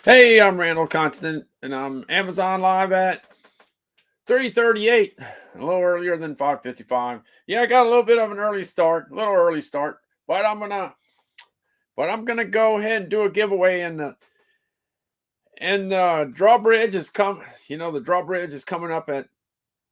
Hey, I'm Randall Constant, and I'm Amazon Live at 3:38, a little earlier than 5:55. Yeah, I got a little bit of an early start, a little early start, but I'm gonna go ahead and do a giveaway, and the drawbridge is come. The drawbridge is coming up at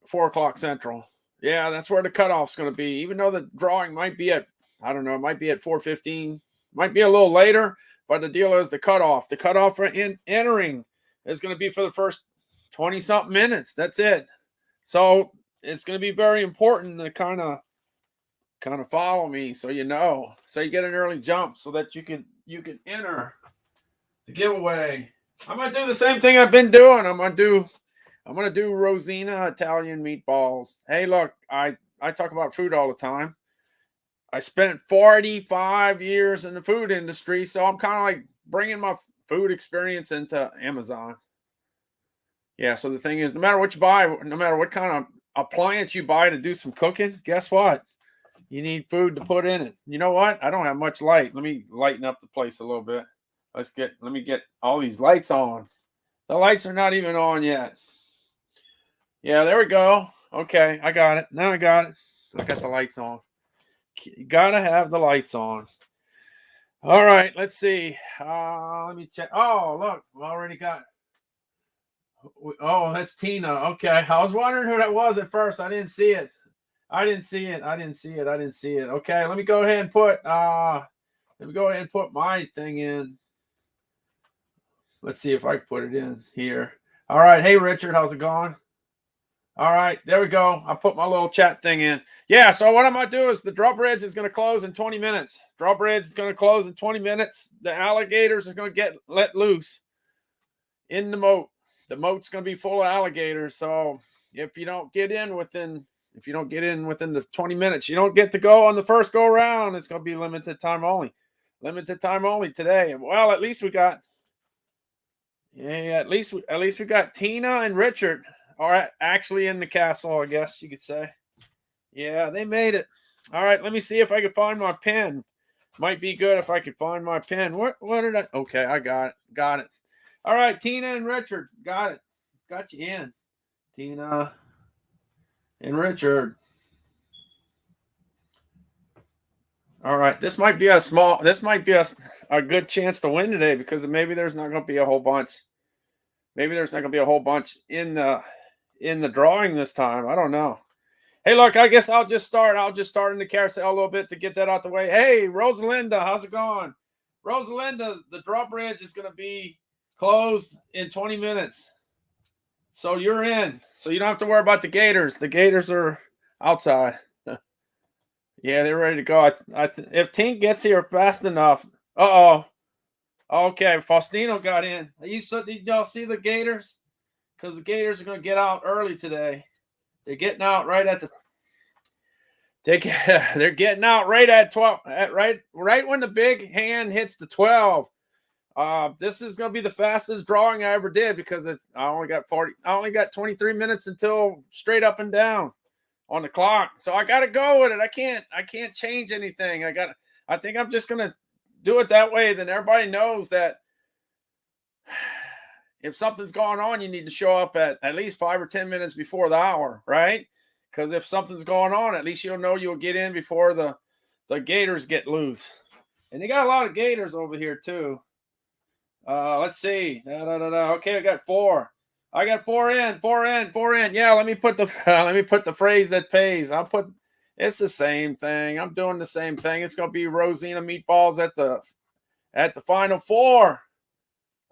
4 o'clock Central. Yeah, that's where the cutoff's going to be. Even though the drawing might be at, I don't know, it might be at 4:15, might be a little later. But the deal is the cutoff. The cutoff for entering is going to be for the first 20 something minutes. That's it. So it's going to be very important to kind of follow me, so so you get an early jump, so that you can enter the giveaway. I'm gonna do the same thing I've been doing. I'm gonna do Rosina Italian meatballs. Hey, look, I talk about food all the time. I spent 45 years in the food industry, so I'm kind of like bringing my food experience into Amazon. Yeah, so the thing is, no matter what you buy, no matter what kind of appliance you buy to do some cooking, guess what? You need food to put in it. You know what? I don't have much light. Let me lighten up the place a little bit. Let me get all these lights on. The lights are not even on yet. Yeah, there we go. Okay, I got it. Now I got it. I got the lights on. You gotta have the lights on. All right, let's see. Let me check. Oh, look, we already got. Oh, that's Tina. Okay, I was wondering who that was at first. I didn't see it. I didn't see it. I didn't see it. I didn't see it. Okay, let me go ahead and put my thing in. Let's see if I can put it in here. All right. Hey, Richard, how's it going? All right, there we go. I put my little chat thing in. Yeah, so what I'm going to do is the drawbridge is going to close in 20 minutes. Drawbridge is going to close in 20 minutes. The alligators are going to get let loose in the moat. The moat's going to be full of alligators. So if you don't get in within the 20 minutes, you don't get to go on the first go around. It's going to be limited time only. Limited time only today. Well, at least we got we got Tina and Richard are actually in the castle, I guess you could say. Yeah, they made it. All right, let me see if I can find my pen. Might be good if I could find my pen. What did I? Okay, I got it. Got it. All right, Tina and Richard, got it. Got you in. Tina and Richard. All right, this might be a good chance to win today, because maybe there's not going to be a whole bunch. Maybe there's not going to be a whole bunch in the drawing this time. I don't know. Hey, look, I guess I'll just start in the carousel a little bit to get that out the way. Hey, Rosalinda, how's it going? Rosalinda, the drawbridge is going to be closed in 20 minutes. So you're in. So you don't have to worry about the gators. The gators are outside. Yeah, they're ready to go. If Tink gets here fast enough. Uh-oh. Okay, Faustino got in. Did y'all see the gators? Because the gators are going to get out early today. They're getting out right at the. They're getting out right at 12. Right when the big hand hits the 12. This is going to be the fastest drawing I ever did, because I only got 23 minutes until straight up and down on the clock. So I got to go with it. I can't change anything. I think I'm just going to do it that way. Then everybody knows that if something's going on, you need to show up at least 5 or 10 minutes before the hour, right? Because if something's going on, at least you'll know you'll get in before the gators get loose. And they got a lot of gators over here too. Let's see. Okay, I got 4. I got 4 in. Yeah, let me put the phrase that pays. It's the same thing. I'm doing the same thing. It's gonna be Rosina meatballs at the final 4.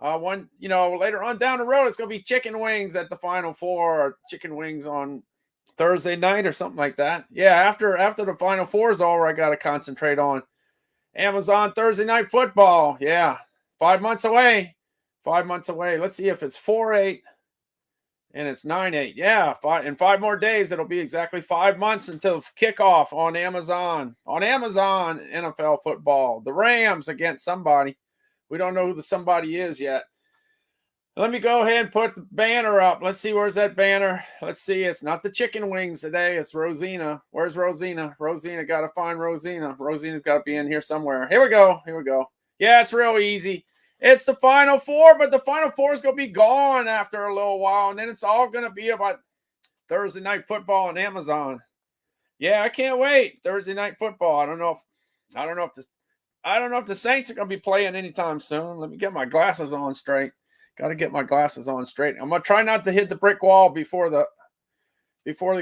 Later on down the road, it's gonna be chicken wings at the final 4, or chicken wings on Thursday night or something like that. Yeah, after the final 4 is over, I gotta concentrate on Amazon Thursday night football. Yeah, 5 months away. 5 months away. Let's see if it's 4/8 and it's 9/8. Yeah, in 5 more days, it'll be exactly 5 months until kickoff on Amazon. On Amazon, NFL football. The Rams against somebody. We don't know who the somebody is yet. Let me go ahead and put the banner up. Let's see, where's that banner? Let's see. It's not the chicken wings today. It's Rosina. Where's Rosina? Rosina, got to find Rosina. Rosina's got to be in here somewhere. Here we go. Yeah, it's real easy. It's the Final Four, but the Final Four is going to be gone after a little while, and then it's all going to be about Thursday night football on Amazon. Yeah, I can't wait. Thursday night football. I don't know if the Saints are going to be playing anytime soon. Let me get my glasses on straight. Got to get my glasses on straight. I'm going to try not to hit the brick wall before the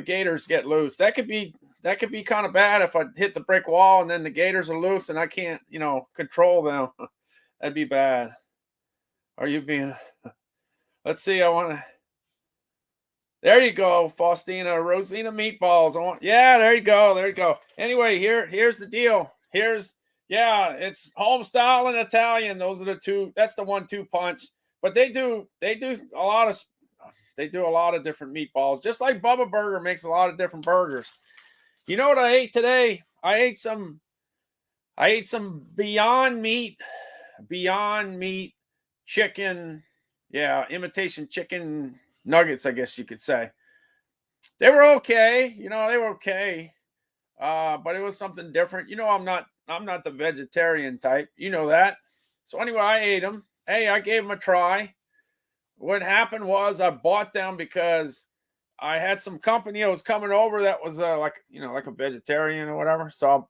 Gators get loose. That could be kind of bad if I hit the brick wall and then the Gators are loose and I can't, control them. That'd be bad. Are you being Let's see. There you go, Faustina, Rosina meatballs. Yeah, there you go. There you go. Anyway, here's the deal. It's home style and Italian. Those are the two. That's the 1-2 punch. But they do a lot of different meatballs. Just like Bubba Burger makes a lot of different burgers. You know what I ate today? I ate some Beyond Meat chicken. Yeah, imitation chicken nuggets, I guess you could say. They were okay. They were okay. But it was something different. I'm not the vegetarian type. You know that. So anyway, I ate them. Hey, I gave them a try. What happened was I bought them because I had some company that was coming over that was like a vegetarian or whatever. So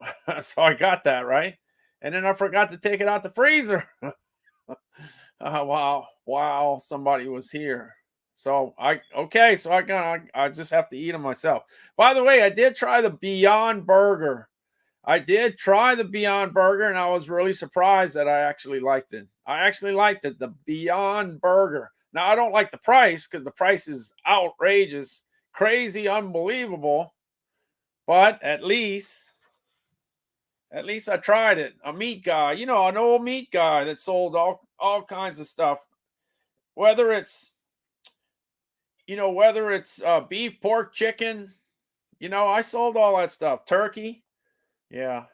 I got that, right? And then I forgot to take it out the freezer. Wow, somebody was here. So I just have to eat them myself. By the way, I did try the Beyond Burger. And I was really surprised that I actually liked it. The Beyond Burger. Now, I don't like the price because the price is outrageous, crazy, unbelievable. But at least I tried it. A meat guy, an old meat guy that sold all kinds of stuff. Whether it's beef, pork, chicken, I sold all that stuff. Turkey. Yeah.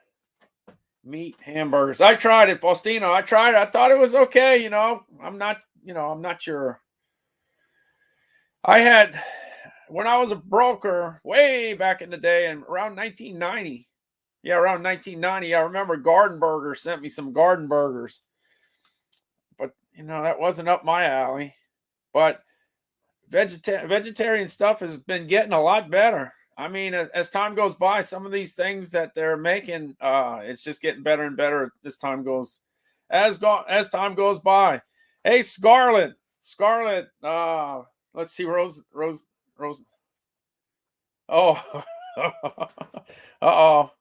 Meat, hamburgers. I tried it, Faustino. I tried it. I thought it was okay. I'm not sure. When I was a broker way back in the day and around 1990. Yeah, around 1990, I remember Garden Burger sent me some garden burgers. But, that wasn't up my alley. But vegetarian stuff has been getting a lot better. I mean, as time goes by, some of these things that they're making, it's just getting better and better as time goes by. Hey, Scarlett, let's see, Rose. Oh, uh-oh.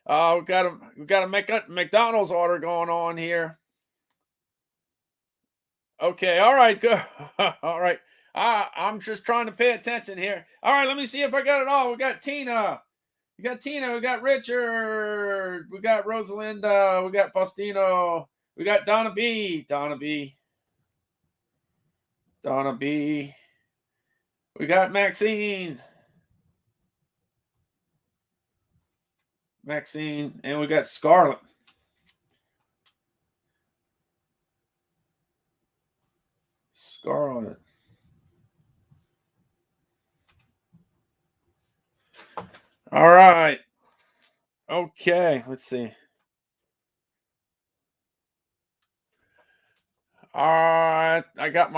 We got a McDonald's order going on here. Okay, all right, good. All right. I'm just trying to pay attention here. All right, let me see if I got it all. We got Tina. We got Richard. We got Rosalinda. We got Faustino. We got Donna B. We got Maxine. And we got Scarlett. All right. Okay, let's see. I got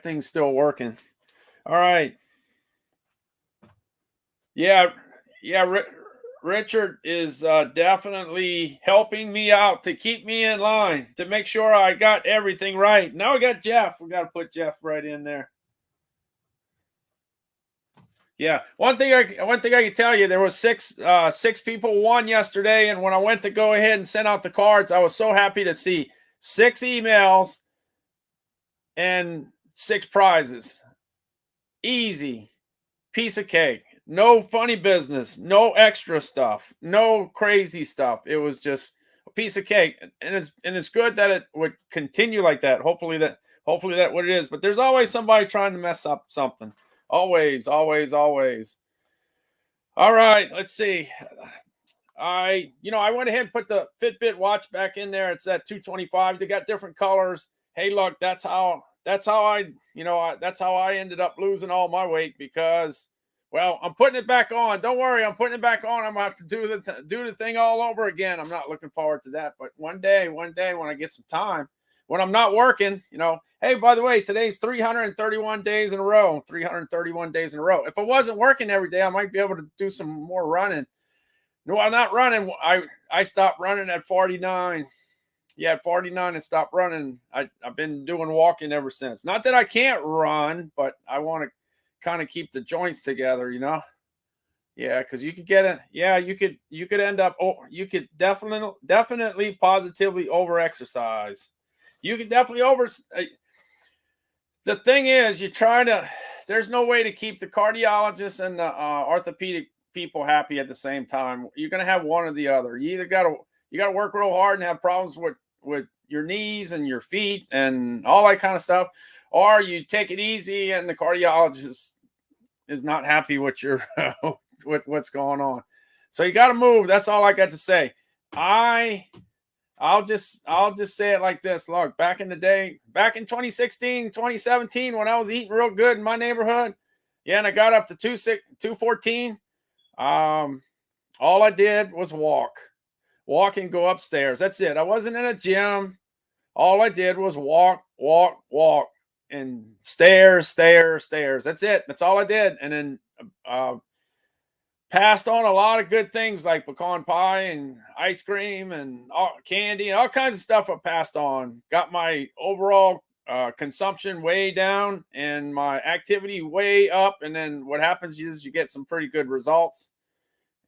things still working. All right. Yeah. Richard is definitely helping me out to keep me in line to make sure I got everything right. Now we got Jeff. We got to put Jeff right in there. Yeah, one thing I can tell you, there was six people won yesterday, and when I went to go ahead and send out the cards, I was so happy to see 6 emails and 6 prizes. Easy, piece of cake. No funny business, no extra stuff, no crazy stuff. It was just a piece of cake, and it's good that it would continue like that. Hopefully that what it is. But there's always somebody trying to mess up something. Always. All right, let's see. I went ahead and put the Fitbit watch back in there. It's at 225. They got different colors. Hey, look, that's how I ended up losing all my weight, because Well, I'm putting it back on. Don't worry, I'm putting it back on. I'm gonna have to do the thing all over again. I'm not looking forward to that, but one day when I get some time, when I'm not working, hey, by the way, today's 331 days in a row. 331 days in a row. If I wasn't working every day, I might be able to do some more running. No, I'm not running. I stopped running at 49. Yeah, at 49, I stopped running. I've been doing walking ever since. Not that I can't run, but I want to kind of keep the joints together. Yeah, because you could get it. Yeah, you could end up. Oh, you could definitely positively over exercise. You could definitely over. The thing is, you try to. There's no way to keep the cardiologist and the orthopedic people happy at the same time. You're gonna have one or the other. You gotta work real hard and have problems with your knees and your feet and all that kind of stuff, or you take it easy and the cardiologist is not happy with your with what's going on. So you got to move. That's all I got to say. I'll just say it like this. Look, back in the day, back in 2016, 2017, when I was eating real good in my neighborhood, yeah, and I got up to 214. All I did was walk and go upstairs. That's it. I wasn't in a gym. All I did was walk, and stairs. That's it. That's all I did. And then passed on a lot of good things like pecan pie and ice cream and candy and all kinds of stuff. I passed on. Got my overall consumption way down and my activity way up. And then what happens is you get some pretty good results.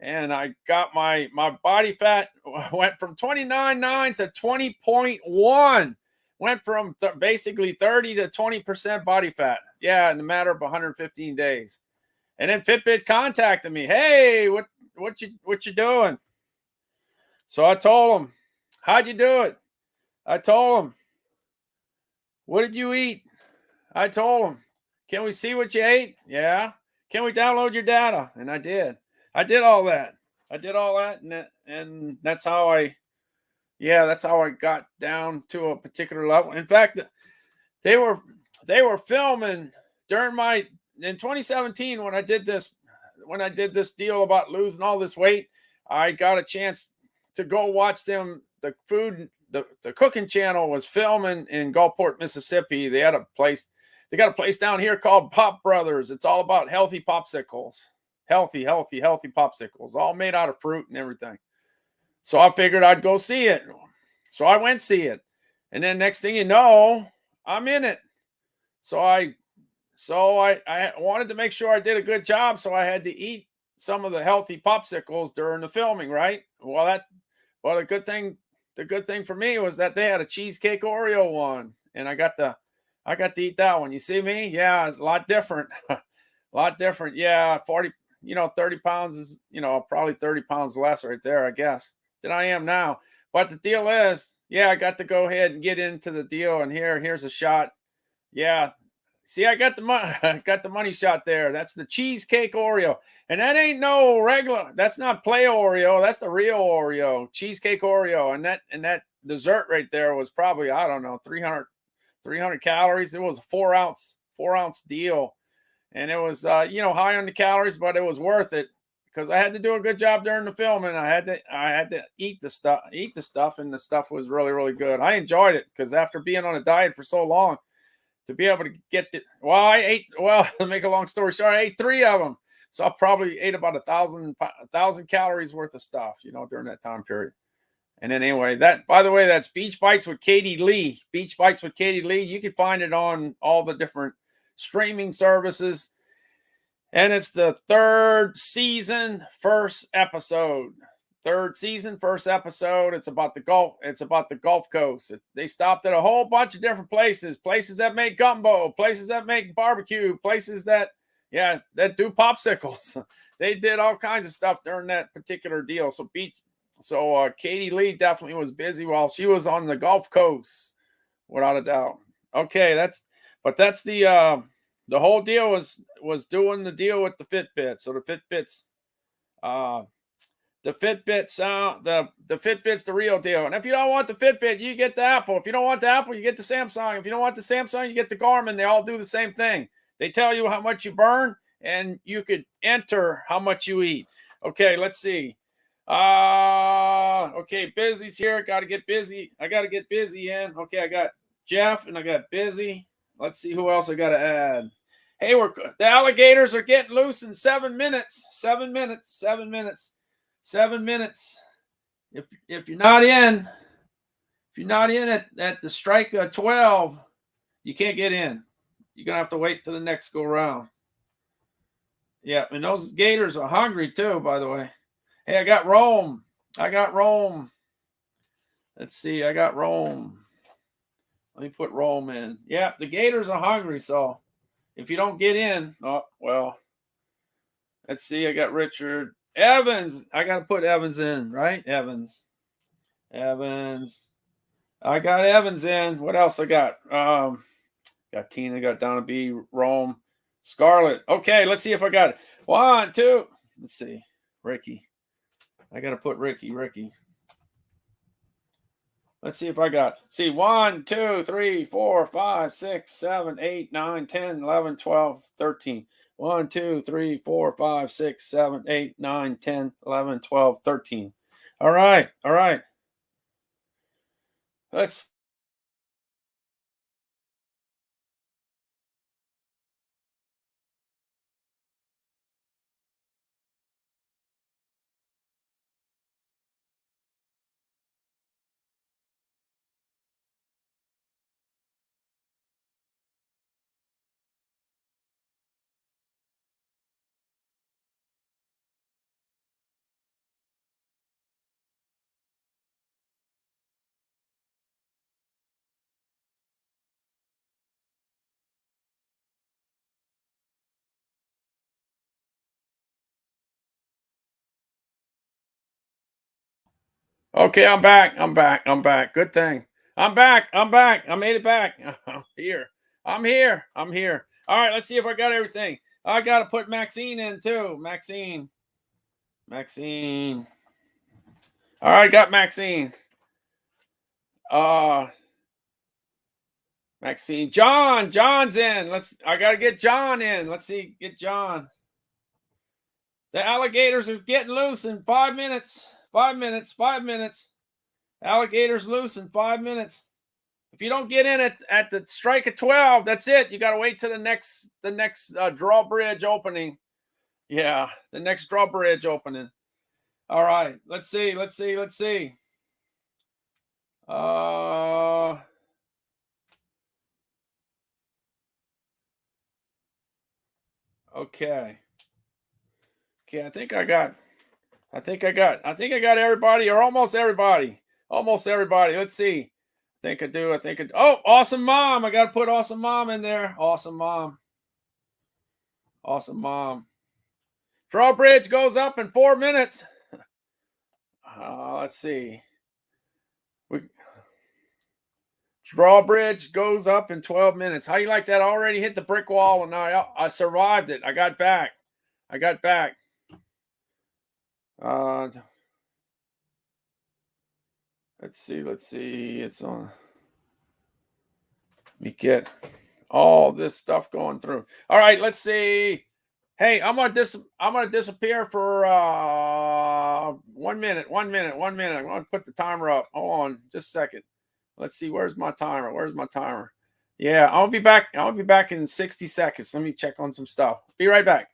And I got my body fat went from 29.9 to 20.1. Went from basically 30 to 20% body fat. Yeah, in a matter of 115 days. And then Fitbit contacted me. Hey, what you doing? So I told them, how'd you do it? I told them, what did you eat? I told them, can we see what you ate? Yeah. Can we download your data? And I did. I did all that. And that's how that's how I got down to a particular level. In fact, they were filming in 2017 when I did this deal about losing all this weight. I got a chance to go watch them. The cooking channel was filming in Gulfport, Mississippi. They got a place down here called Pop Brothers. It's all about healthy popsicles. Healthy popsicles, all made out of fruit and everything. So I figured I'd go see it. So I went see it. And then next thing you know, I'm in it. So I wanted to make sure I did a good job. So I had to eat some of the healthy popsicles during the filming, right? Well, the good thing for me was that they had a cheesecake Oreo one. And I got to eat that one. You see me? Yeah, a lot different. A lot different. Yeah, 30 pounds is, probably 30 pounds less right there, I guess, than I am now. But the deal is, yeah, I got to go ahead and get into the deal. And here's a shot. Yeah. See, I got the money shot there. That's the cheesecake Oreo. And that ain't no regular. That's not play Oreo. That's the real Oreo, cheesecake Oreo. And that dessert right there was probably, I don't know, 300 calories. It was a 4-ounce deal. And it was, high on the calories, but it was worth it because I had to do a good job during the film, and I had to eat the stuff, and the stuff was really, really good. I enjoyed it because after being on a diet for so long, to be able to get to make a long story short, I ate 3 of them, so I probably ate about 1,000 calories worth of stuff, during that time period. And then anyway, by the way, that's Beach Bites with Katie Lee. Beach Bites with Katie Lee. You can find it on all the different streaming services, and it's the third season, first episode. It's about the Gulf Coast. They stopped at a whole bunch of different places that make gumbo, places that make barbecue, places that do popsicles. They did all kinds of stuff during that particular deal. So Katie Lee definitely was busy while she was on the Gulf Coast, without a doubt. Okay, that's the whole deal was doing the deal with the Fitbit. So the Fitbit's the Fitbit's the real deal. And if you don't want the Fitbit, you get the Apple. If you don't want the Apple, you get the Samsung. If you don't want the Samsung, you get the Garmin. They all do the same thing. They tell you how much you burn, and you could enter how much you eat. Okay, let's see. Okay, Busy's here. Got to get Busy. I got to get Busy in. Okay, I got Jeff and I got Busy. Let's see who else I got to add. Hey, the alligators are getting loose in 7 minutes. 7 minutes. 7 minutes. 7 minutes. If you're not in, at the strike 12, you can't get in. You're gonna have to wait till the next go round. Yeah, and those gators are hungry too, by the way. Hey, I got Rome. Let's see, I got Rome. Let me put Rome in. Yeah, the gators are hungry, so if you don't get in, oh well. Let's see, I got Richard Evans. I got to put Evans in, right? Evans. I got Evans in. What else I got? Got Tina, got Donna B, Rome, Scarlett. Okay, let's see if I got it. 1, 2. Let's see. Ricky. I got to put Ricky. Let's see if I got. See, 1, 2, 3, 4, 5, 6, 7, 8, 9, 10, 11, 12, 13. 1, 2, 3, 4, 5, 6, 7, 8, 9, 10, 11, 12, 13. All right. Let's. Okay, I'm back. Good thing. I'm back. I made it back. I'm here. I'm here. All right, let's see if I got everything. I got to put Maxine in too. Maxine. All right, got Maxine. Maxine. John's in. I got to get John in. Let's see, get John. The alligators are getting loose in 5 minutes. 5 minutes. Alligators loose in 5 minutes. If you don't get in at the strike at 12, that's it. You got to wait till the next drawbridge opening. Yeah, the next drawbridge opening. All right, let's see. Okay. I think I got everybody, or almost everybody. Let's see. I think I do. Oh, Awesome Mom. I got to put Awesome Mom in there. Awesome Mom. Drawbridge goes up in 4 minutes. Let's see. Drawbridge goes up in 12 minutes. How you like that? I already hit the brick wall, and I survived it. I got back. Let's see. It's on. Let me get all this stuff going through. All right, let's see. Hey, I'm gonna disappear for 1 minute. I'm gonna put the timer up. Hold on, just a second. Let's see. Where's my timer? Yeah, I'll be back in 60 seconds. Let me check on some stuff. Be right back.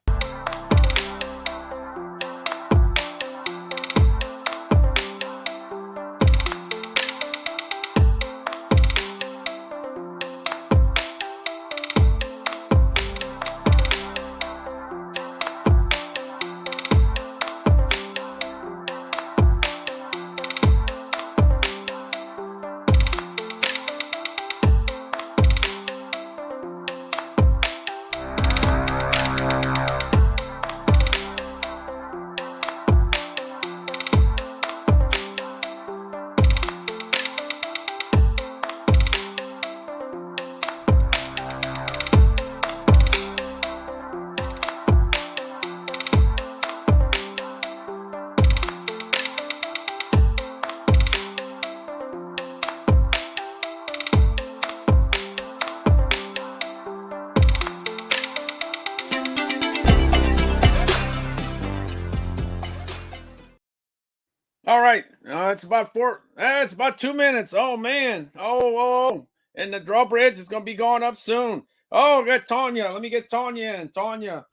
All right. It's about it's about 2 minutes. Oh man. Oh. And the drawbridge is going to be going up soon. Oh, got Tanya. Let me get Tanya in. Tanya.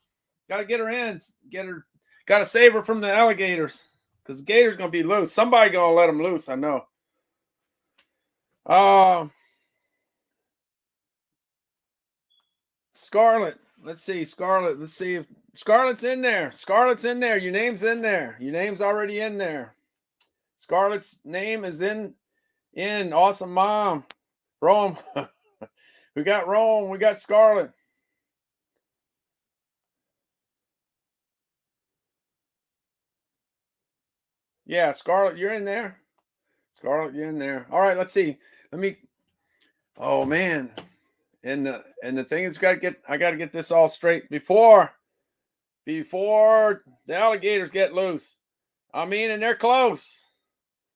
Got to get her in. Get her. Got to save her from the alligators. Because the gator's going to be loose. Somebody going to let them loose. I know. Scarlet. Let's see. Scarlet. Let's see if Scarlet's in there. Scarlet's in there. Your name's in there. Your name's already in there. Scarlett's name is in. Awesome mom. Rome. We got Rome. We got Scarlet. Yeah, Scarlet, you're in there. Scarlet, you're in there. All right, let's see. Let me. Oh man, and the thing is, I got to get this all straight before the alligators get loose. I mean, and they're close.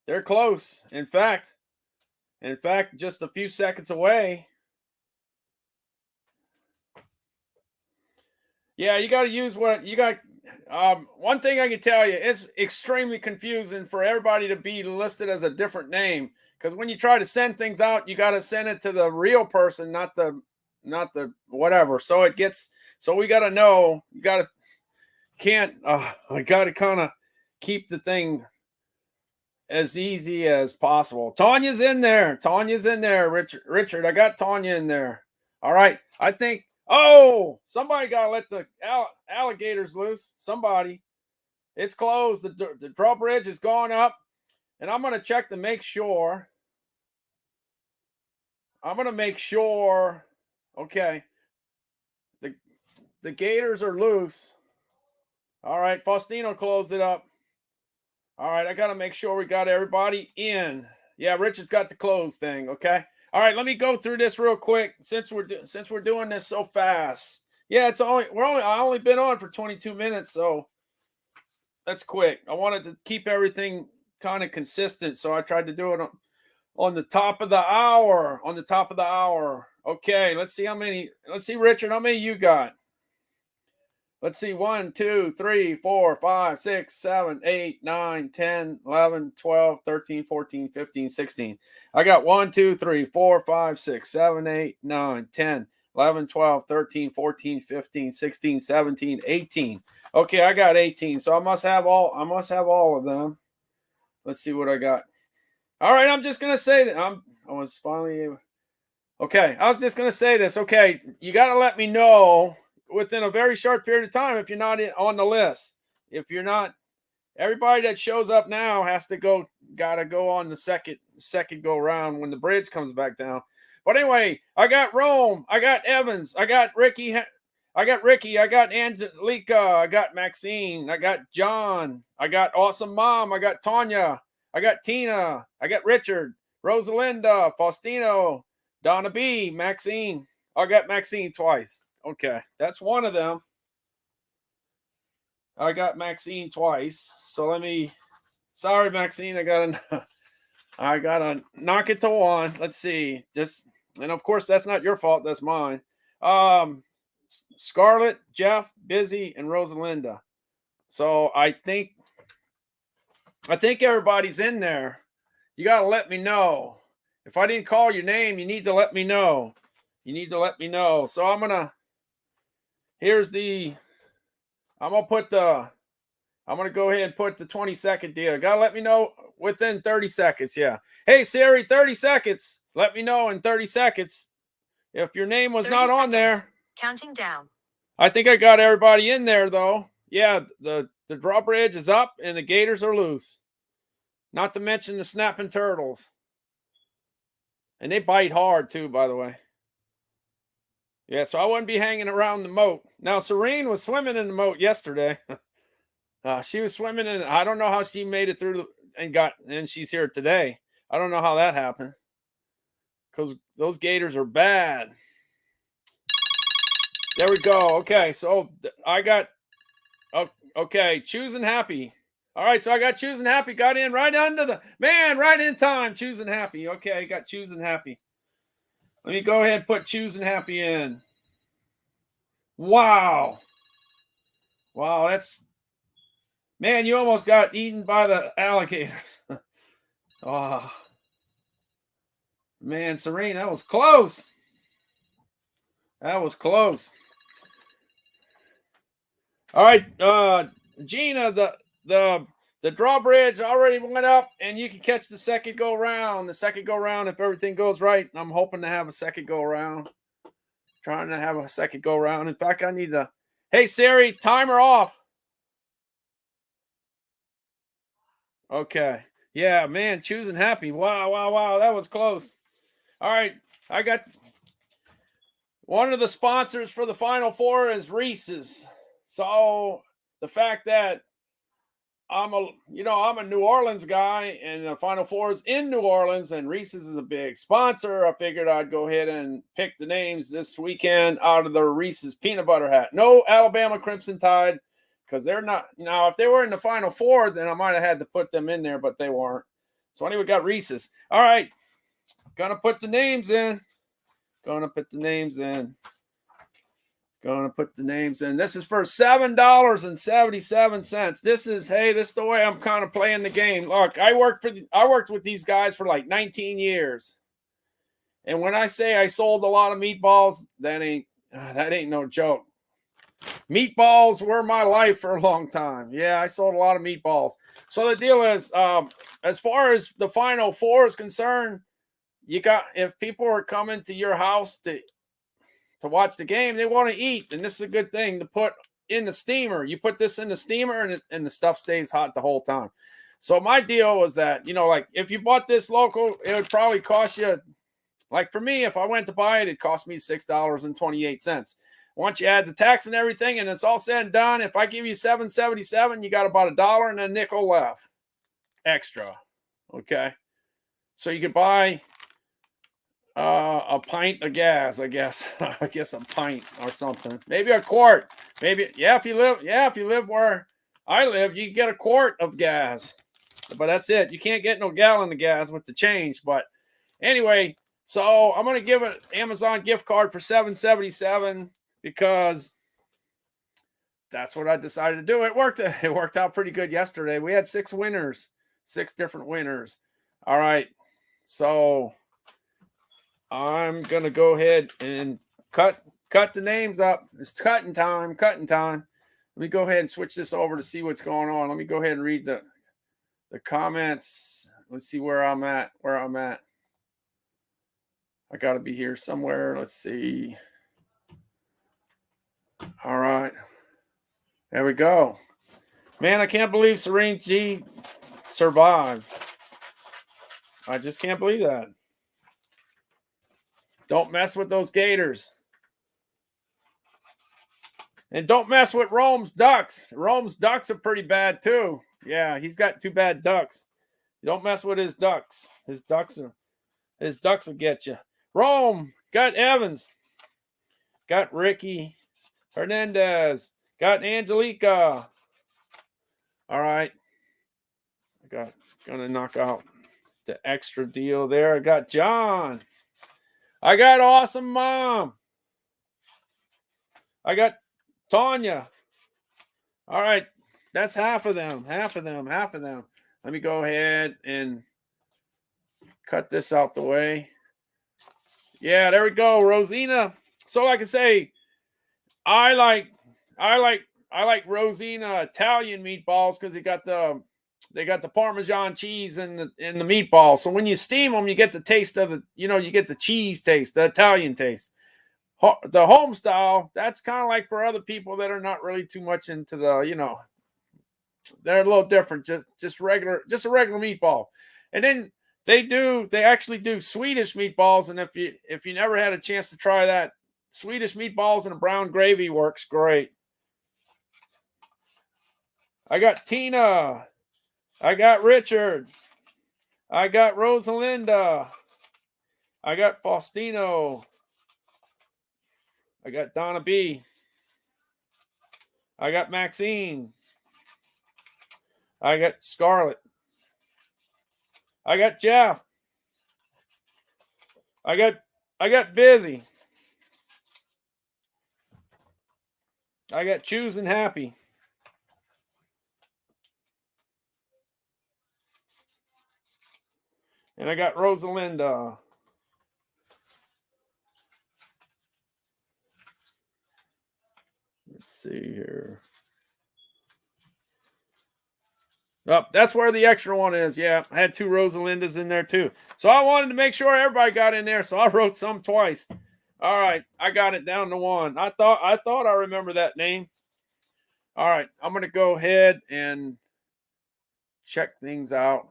They're close. In fact, just a few seconds away. Yeah, you got to use what you got. One thing I can tell you, it's extremely confusing for everybody to be listed as a different name. Because when you try to send things out, you got to send it to the real person, not the whatever. So it gets. So we got to know. You got to can't. I got to kind of keep the thing as easy as possible. Tanya's in there. Tanya's in there. Richard, I got Tanya in there. All right. I think. Oh, somebody got to let the alligators loose. Somebody. It's closed. The drawbridge is gone up. And I'm going to check to make sure. I'm going to make sure. Okay. The gators are loose. All right. Faustino closed it up. All right. I got to make sure we got everybody in. Yeah, Richard's got the close thing. Okay. All right, let me go through this real quick since we're doing this so fast. Yeah, I only been on for 22 minutes, so that's quick. I wanted to keep everything kind of consistent, so I tried to do it on the top of the hour. On the top of the hour. Okay, let's see how many. Let's see, Richard, how many you got? Let's see, 1, 2, 3, 4, 5, 6, 7, 8, 9, 10, 11, 12, 13, 14, 15, 16. I got 1, 2, 3, 4, 5, 6, 7, 8, 9, 10, 11, 12, 13, 14, 15, 16, 17, 18. Okay, I got 18. So I must have all of them. Let's see what I got. All right, I'm just going to say that I was finally able. Okay, I was just going to say this. Okay, you got to let me know within a very short period of time if you're not on the list. If you're not, everybody that shows up now gotta go on the second go around when the bridge comes back down. But anyway, I got Rome, I got Evans, I got Ricky, I got Angelica, I got Maxine, I got John, I got Awesome Mom, I got Tanya, I got Tina, I got Richard, Rosalinda, Faustino, Donna B, Maxine. I got Maxine twice. Okay, that's one of them. I got Maxine twice. So sorry, Maxine, I gotta knock it to one. Let's see. And of course that's not your fault, that's mine. Scarlett, Jeff, Busy, and Rosalinda. So I think everybody's in there. You gotta let me know. If I didn't call your name, you need to let me know. So I'm gonna go ahead and put the 20-second deal. Gotta let me know within 30 seconds. Yeah. Hey Siri, 30 seconds. Let me know in 30 seconds if your name was not on there. Counting down. I think I got everybody in there though. Yeah, the drawbridge is up and the gators are loose. Not to mention the snapping turtles. And they bite hard too, by the way. Yeah, so I wouldn't be hanging around the moat. Now, Serene was swimming in the moat yesterday. She was swimming in. I don't know how she made it through and she's here today. I don't know how that happened. Because those gators are bad. There we go. Okay, so I got. Okay, Choosing Happy. All right, so I got Choosing Happy. Got in right in time. Choosing Happy. Okay, got Choosing Happy. Let me go ahead and put Choosing Happy in. Wow, that's Man, you almost got eaten by the alligators. Oh, man, Serene, that was close. That was close. All right, Gina, the drawbridge already went up, and you can catch the second go round. The second go round, if everything goes right, I'm hoping to have a second go round. Trying to have a second go round. In fact, I need to. Hey Siri, timer off. Okay. Yeah, man, choosing happy. Wow, wow, wow. That was close. All right. I got one of the sponsors for the Final Four is Reese's. So the fact that I'm a New Orleans guy and the Final Four is in New Orleans and Reese's is a big sponsor, I figured I'd go ahead and pick the names this weekend out of the Reese's peanut butter hat. No Alabama Crimson Tide, because they're not. Now, if they were in the Final Four, then I might have had to put them in there, but they weren't. So anyway, got Reese's. All right, gonna put the names in. Gonna put the names in. This is for $7.77. This is the way I'm kind of playing the game. Look, I worked with these guys for like 19 years. And when I say I sold a lot of meatballs, that ain't no joke. Meatballs were my life for a long time. Yeah, I sold a lot of meatballs. So the deal is, as far as the Final Four is concerned, if people are coming to your house to watch the game, they want to eat, and this is a good thing to put in the steamer. You put this in the steamer, and the stuff stays hot the whole time. So my deal was that, like if you bought this local, it would probably cost you, like for me, if I went to buy it, it cost me $6.28. Once you add the tax and everything, and it's all said and done, if I give you $7.77, you got about $1 and a nickel left extra. Okay, so you could buy a pint of gas, I guess. I guess a pint or something. Maybe a quart. Maybe, if you live where I live, you get a quart of gas. But that's it. You can't get no gallon of gas with the change. But anyway, so I'm gonna give an Amazon gift card for $7.77 because that's what I decided to do. It worked out pretty good yesterday. We had 6 different winners. All right. So I'm going to go ahead and cut the names up. It's cutting time. Let me go ahead and switch this over to see what's going on. Let me go ahead and read the comments. Let's see where I'm at. I got to be here somewhere. Let's see. All right. There we go. Man, I can't believe Serene G survived. I just can't believe that. Don't mess with those gators. And don't mess with Rome's ducks. Rome's ducks are pretty bad too. Yeah, he's got 2 bad ducks. Don't mess with his ducks. His ducks will get you. Rome got Evans. Got Ricky Hernandez. Got Angelica. All right. Gonna knock out the extra deal there. I got John. I got Awesome Mom. I got Tanya. All right. That's half of them. Let me go ahead and cut this out the way. Yeah, there we go. Rosina. So like I say, I like Rosina Italian meatballs because they got the Parmesan cheese and the meatball. So when you steam them, you get the taste of you get the cheese taste, the Italian taste. The home style, that's kind of like for other people that are not really too much into the, they're a little different. Just a regular meatball. And then they actually do Swedish meatballs. And if you never had a chance to try that, Swedish meatballs and a brown gravy works great. I got Tina. I got Richard. I got Rosalinda. I got Faustino. I got Donna B. I got Maxine. I got Scarlett. I got Jeff. I got Busy. I got Choosing Happy. And I got Rosalinda. Let's see here. Oh, that's where the extra one is. Yeah, I had 2 Rosalindas in there too. So I wanted to make sure everybody got in there, so I wrote some twice. All right, I got it down to 1. I thought I remember that name. All right, I'm going to go ahead and check things out.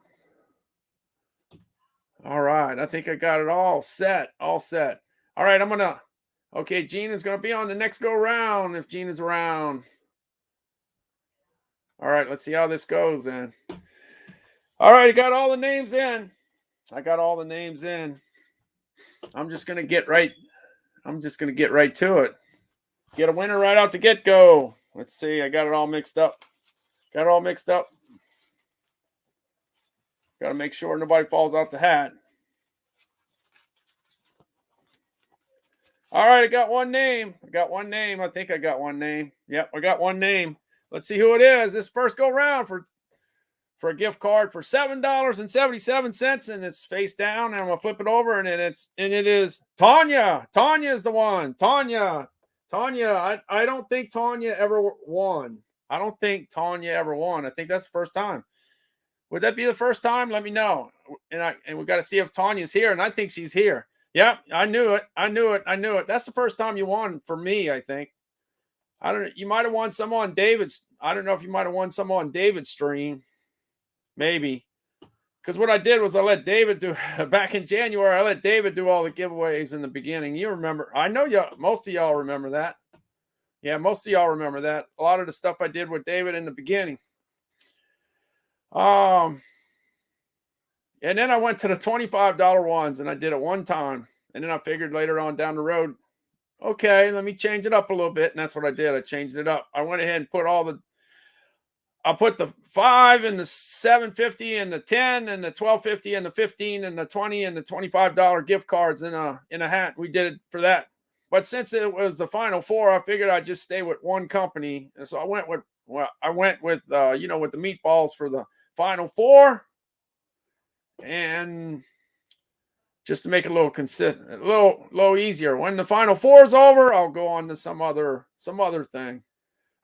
All right, I think I got it all set. All set. All right, okay, Gina's going to be on the next go round if Gina's around. All right, let's see how this goes then. All right, I got all the names in. I'm just going to get right to it. Get a winner right out the get-go. Let's see, I got it all mixed up. Got to make sure nobody falls out the hat. All right, I got one name. I think I got one name. Yep, I got one name. Let's see who it is. This first go round for a gift card for $7.77, and it's face down. And I'm gonna flip it over, and it is Tanya. Tanya is the one. Tanya. I don't think Tanya ever won. I think that's the first time. Would that be the first time? Let me know. And we got to see if Tanya's here, and I think she's here. Yep, I knew it. That's the first time you won for me, I think. I don't know. You might have won some on David's. I don't know if you might have won some on David's stream. Maybe. Because what I did was I let David do, back in January, I let David do all the giveaways in the beginning. You remember. I know most of y'all remember that. Yeah, most of y'all remember that. A lot of the stuff I did with David in the beginning. And then I went to the $25 ones, and I did it one time. And then I figured later on down the road, okay, let me change it up a little bit. And that's what I did. I changed it up. I went ahead and I put the 5 and the $7.50 and the 10 and the $12.50 and the 15 and the 20 and the $25 gift cards in a hat. We did it for that. But since it was the final 4, I figured I'd just stay with one company. And so I went with with the meatballs for the final 4. And just to make it a little consistent, a little easier. When the final 4 is over, I'll go on to some other thing.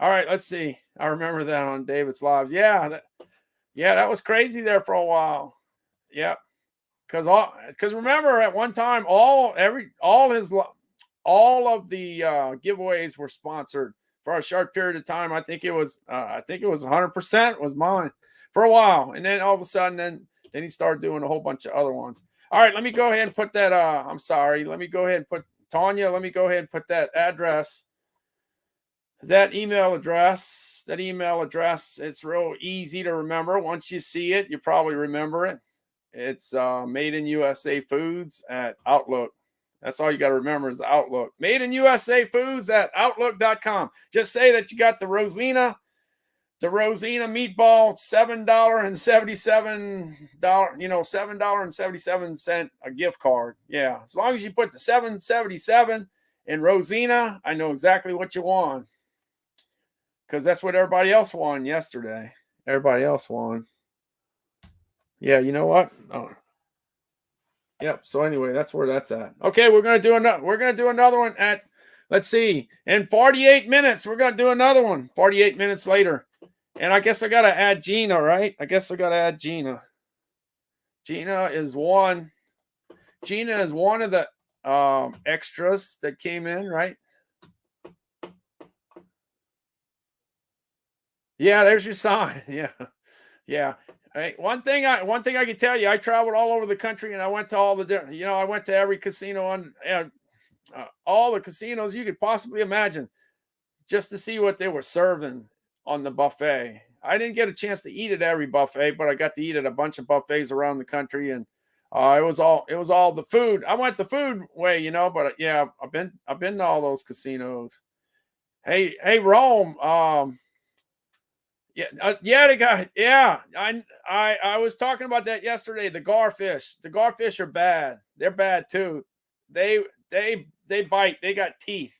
All right, let's see. I remember that on David's lives. Yeah, that was crazy there for a while. Yeah, because remember at one time all of the giveaways were sponsored for a short period of time. I think it was 100% was mine for a while, and then all of a sudden then he started doing a whole bunch of other ones. All right, let me go ahead and put that. I'm sorry. Let me go ahead and put Tanya. Let me go ahead and put that address. That email address, it's real easy to remember. Once you see it, you probably remember it. It's Made in USA Foods at Outlook. That's all you got to remember is the Outlook. Made in USA Foods at Outlook.com. Just say that you got the Rosina meatball, $7.77, $7.77 a gift card. Yeah, as long as you put the $7.77 in Rosina, I know exactly what you want. Because that's what everybody else won yesterday. Everybody else won. Yeah, you know what? Oh. Yep. So anyway, that's where that's at. Okay, we're gonna do another one at, let's see, in 48 minutes. We're gonna do another one. 48 minutes later. And I guess I gotta add Gina, right? Gina is one. Gina is one of the extras that came in, right? Yeah, there's your sign. Yeah. Hey, one thing I can tell you, I traveled all over the country, and I went to all the different. I went to every casino on all the casinos you could possibly imagine, just to see what they were serving on the buffet. I didn't get a chance to eat at every buffet, but I got to eat at a bunch of buffets around the country, and it was all the food. I went the food way, but yeah, I've been to all those casinos. Hey, Rome. They got. Yeah, I was talking about that yesterday. The garfish are bad. They're bad too. They bite. They got teeth.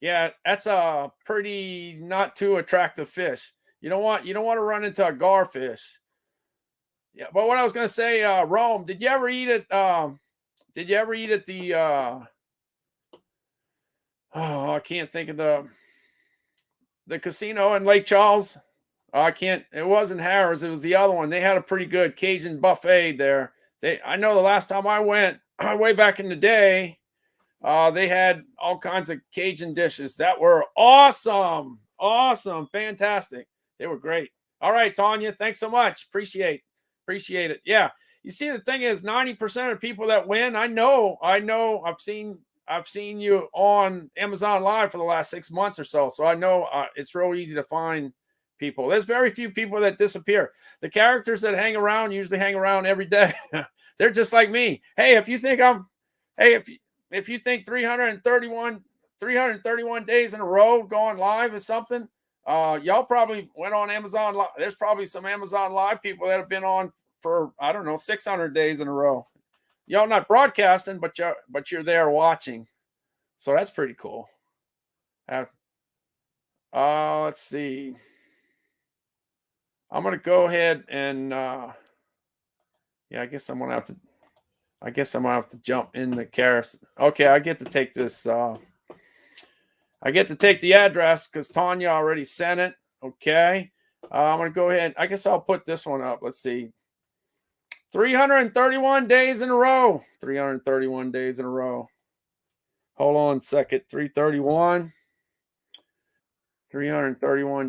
Yeah, that's a pretty not too attractive fish. You don't want to run into a garfish. Yeah, but what I was gonna say, Rome. Did you ever eat it? Did you ever eat at the? Oh, I can't think of the casino in Lake Charles. I can't. It wasn't Harrah's. It was the other one. They had a pretty good Cajun buffet there. I know the last time I went, way back in the day, they had all kinds of Cajun dishes that were awesome, awesome, fantastic. They were great. All right, Tanya, thanks so much. Appreciate it. Yeah, you see, the thing is, 90% of people that win, I know. I've seen you on Amazon Live for the last 6 months or so, so I know it's real easy to find people. There's very few people that disappear. The characters that hang around usually hang around every day. They're just like me. Hey, if you think 331 days in a row going live is something, y'all probably went on Amazon Live. There's probably some Amazon Live people that have been on for, I don't know, 600 days in a row. Y'all not broadcasting, but you're there watching. So that's pretty cool. Let's see. I'm gonna go ahead and yeah, I guess I'm gonna have to jump in the carousel. Okay, I get to take this. I get to take the address because Tanya already sent it. Okay, I'm gonna go ahead. I guess I'll put this one up. Let's see. 331 days in a row. 331 days in a row. Hold on a second. 331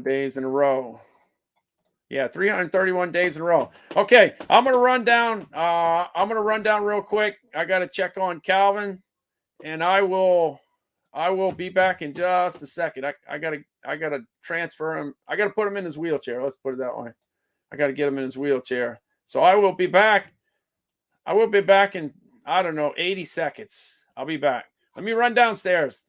days in a row. Yeah, 331 days in a row. Okay, I'm gonna run down. I'm gonna run down real quick. I gotta check on Calvin, and I will be back in just a second. I gotta transfer him. I gotta put him in his wheelchair. Let's put it that way. I gotta get him in his wheelchair. So I will be back. I will be back in, I don't know, 80 seconds. I'll be back. Let me run downstairs.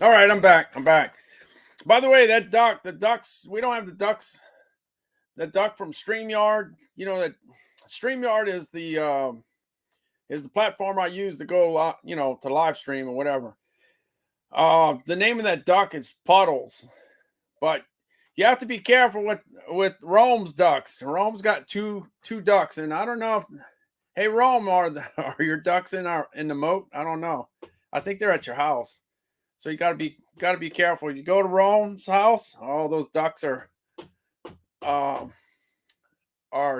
All right, I'm back. By the way, the ducks, we don't have the ducks. The duck from StreamYard, you know that StreamYard is the platform I use to go, to live stream or whatever. The name of that duck is Puddles, but you have to be careful with Rome's ducks. Rome's got two ducks, and I don't know if, hey Rome, are your ducks in the moat? I don't know. I think they're at your house. So you gotta be careful. You go to Rome's house, all those ducks are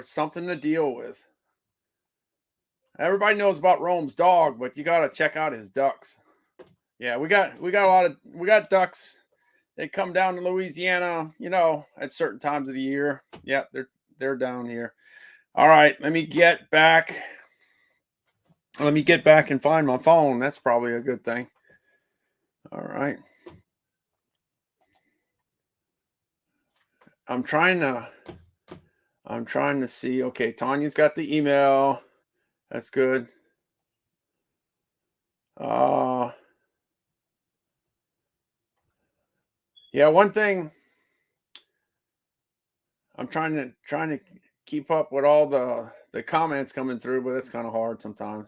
something to deal with. Everybody knows about Rome's dog, but you gotta check out his ducks. Yeah, we got ducks. They come down to Louisiana, at certain times of the year. Yeah, they're down here. All right, let me get back. Let me get back and find my phone. That's probably a good thing. All right. I'm trying to see. Okay, Tanya's got the email. That's good. Yeah, one thing I'm trying to keep up with all the comments coming through, but it's kind of hard sometimes.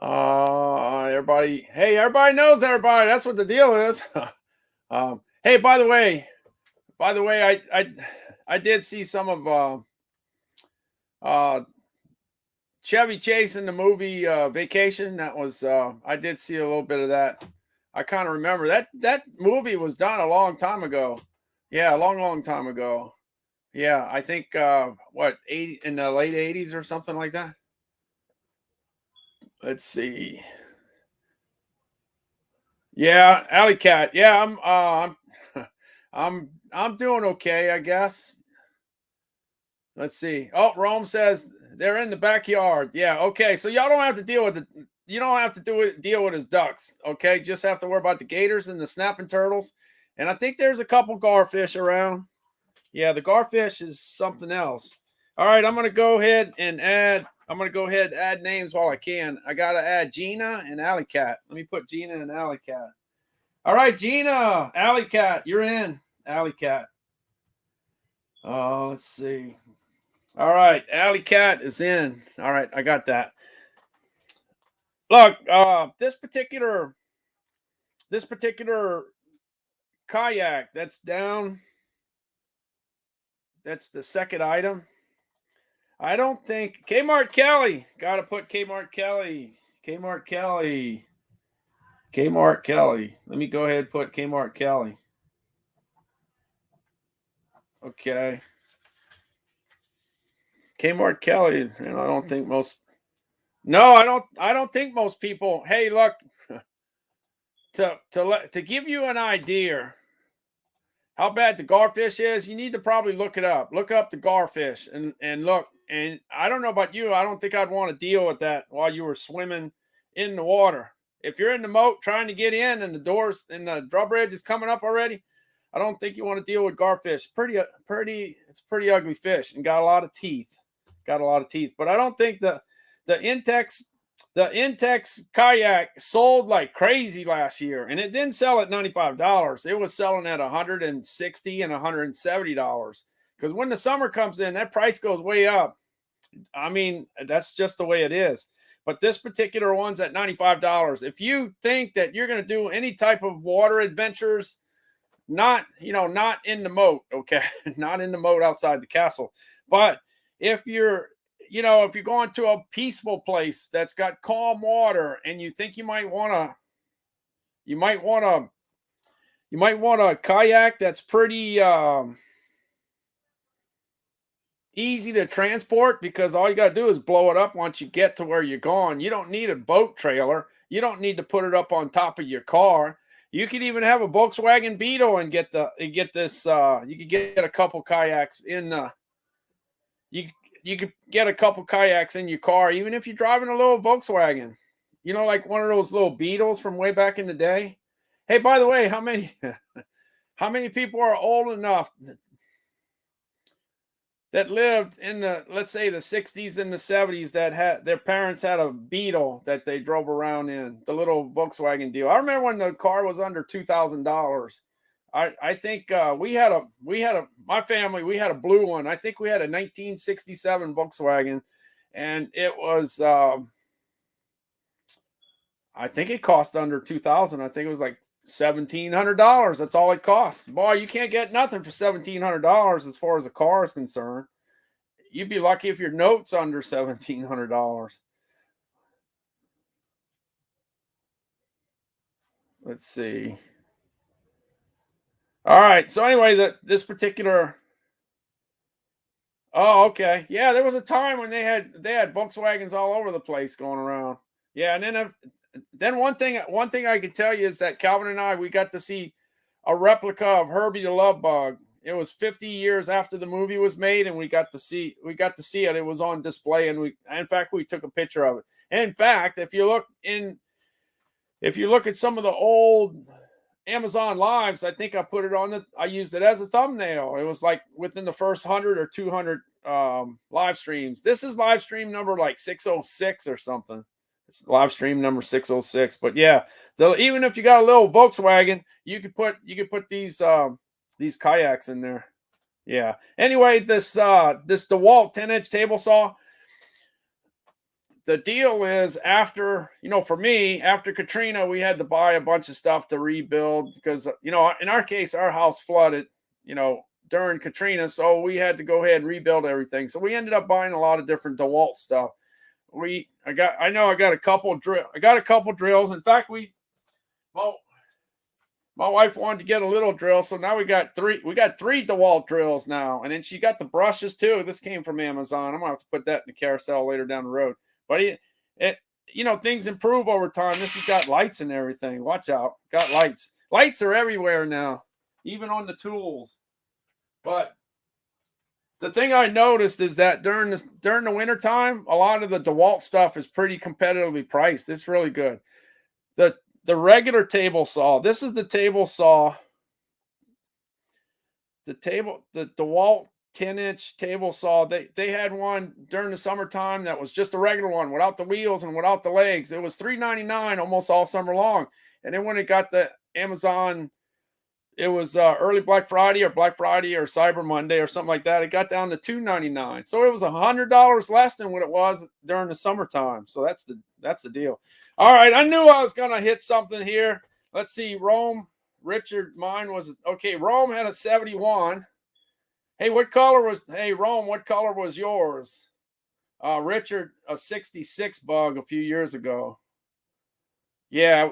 Everybody, hey, everybody knows everybody. That's what the deal is. Hey, by the way, I did see some of uh Chevy Chase in the movie Vacation. That was I did see a little bit of that. I kind of remember that movie was done a long time ago. Yeah, a long time ago. Yeah, I think what 80 in the late 80s or something like that. Let's see. Yeah, Alley Cat. Yeah, I'm doing okay, I guess. Let's see. Oh, Rome says they're in the backyard. Yeah, okay. So y'all don't have to deal with the you don't have to deal with his ducks. Okay, just have to worry about the gators and the snapping turtles. And I think there's a couple garfish around. Yeah, the garfish is something else. All right, I'm gonna go ahead and add names while I can. I gotta add Gina and Alley Cat. Let me put Gina and Alley Cat. All right, Gina, Alley Cat, you're in. Alley Cat. Oh, let's see. All right, Alley Cat is in. All right, I got that. Look, this particular kayak that's down. That's the second item. I don't think Kmart Kelly. Got to put Kmart Kelly. Kmart Kelly. Kmart Kelly. Let me go ahead and put Kmart Kelly. Okay. Kmart Kelly. And I don't think most. No, I don't. I don't think most people. Hey, look. To give you an idea how bad the garfish is, you need to probably look it up. Look up the garfish and look. And I don't know about you. I don't think I'd want to deal with that while you were swimming in the water. If you're in the moat trying to get in and the doors and the drawbridge is coming up already, I don't think you want to deal with garfish. It's a pretty ugly fish and got a lot of teeth. Got a lot of teeth. But I don't think the Intex the Intex kayak sold like crazy last year, and it didn't sell at $95. It was selling at $160 and $170. Because when the summer comes in, that price goes way up. I mean, that's just the way it is. But this particular one's at $95. If you think that you're going to do any type of water adventures, not in the moat, okay, not in the moat outside the castle, but if you're going to a peaceful place that's got calm water and you think you might want to you might want a kayak that's pretty easy to transport, because all you got to do is blow it up once you get to where you're going. You don't need a boat trailer. You don't need to put it up on top of your car. You could even have a Volkswagen Beetle and get this. You could get a couple kayaks in the. You could get a couple kayaks in your car, even if you're driving a little Volkswagen. Like one of those little Beetles from way back in the day. Hey, by the way, how many how many people are old enough that lived in let's say the 60s and the 70s that had their parents had a Beetle that they drove around in, the little Volkswagen deal? I remember when the car was under $2,000. I think we had a my family, we had a blue one. I think we had a 1967 Volkswagen, and it was I think it cost under 2,000. I think it was like $1,700. That's all it costs. Boy, you can't get nothing for $1,700 as far as a car is concerned. You'd be lucky if your note's under $1,700. Let's see. All right. So anyway, this particular. Oh, okay. Yeah, there was a time when they had Volkswagens all over the place going around. Yeah, and then one thing I can tell you is that Calvin and I, we got to see a replica of Herbie the Love Bug. It was 50 years after the movie was made, and we got to see it. It was on display, and in fact we took a picture of it. And in fact, if you look at some of the old Amazon Lives, I think I used it as a thumbnail. It was like within the first 100 or 200 live streams. This is live stream number like 606 or something. It's live stream number 606. But yeah, even if you got a little Volkswagen, you could put these kayaks in there. Yeah. Anyway, this DeWalt 10-inch table saw. The deal is, after, for me, after Katrina, we had to buy a bunch of stuff to rebuild because, in our case, our house flooded, during Katrina. So we had to go ahead and rebuild everything. So we ended up buying a lot of different DeWalt stuff. I got a couple drills. In fact, my wife wanted to get a little drill, so now we got three DeWalt drills now. And then she got the brushes too. This came from Amazon. I'm gonna have to put that in the carousel later down the road. But things improve over time. This has got lights and everything. Watch out. Got lights. Lights are everywhere now, even on the tools. But the thing I noticed is that during the winter time, a lot of the DeWalt stuff is pretty competitively priced. It's really good. The regular table saw. This is the table saw. The DeWalt 10-inch table saw. They had one during the summertime that was just a regular one without the wheels and without the legs. It was $3.99 almost all summer long. And then when it got the Amazon, it was early Black Friday or Cyber Monday or something like that. It got down to $2.99. So it was $100 less than what it was during the summertime. So that's the deal. All right, I knew I was gonna hit something here. Let's see, Rome. Richard, mine was okay. Rome had a 71. Hey, Rome, what color was yours? Richard, a 66 bug a few years ago. Yeah,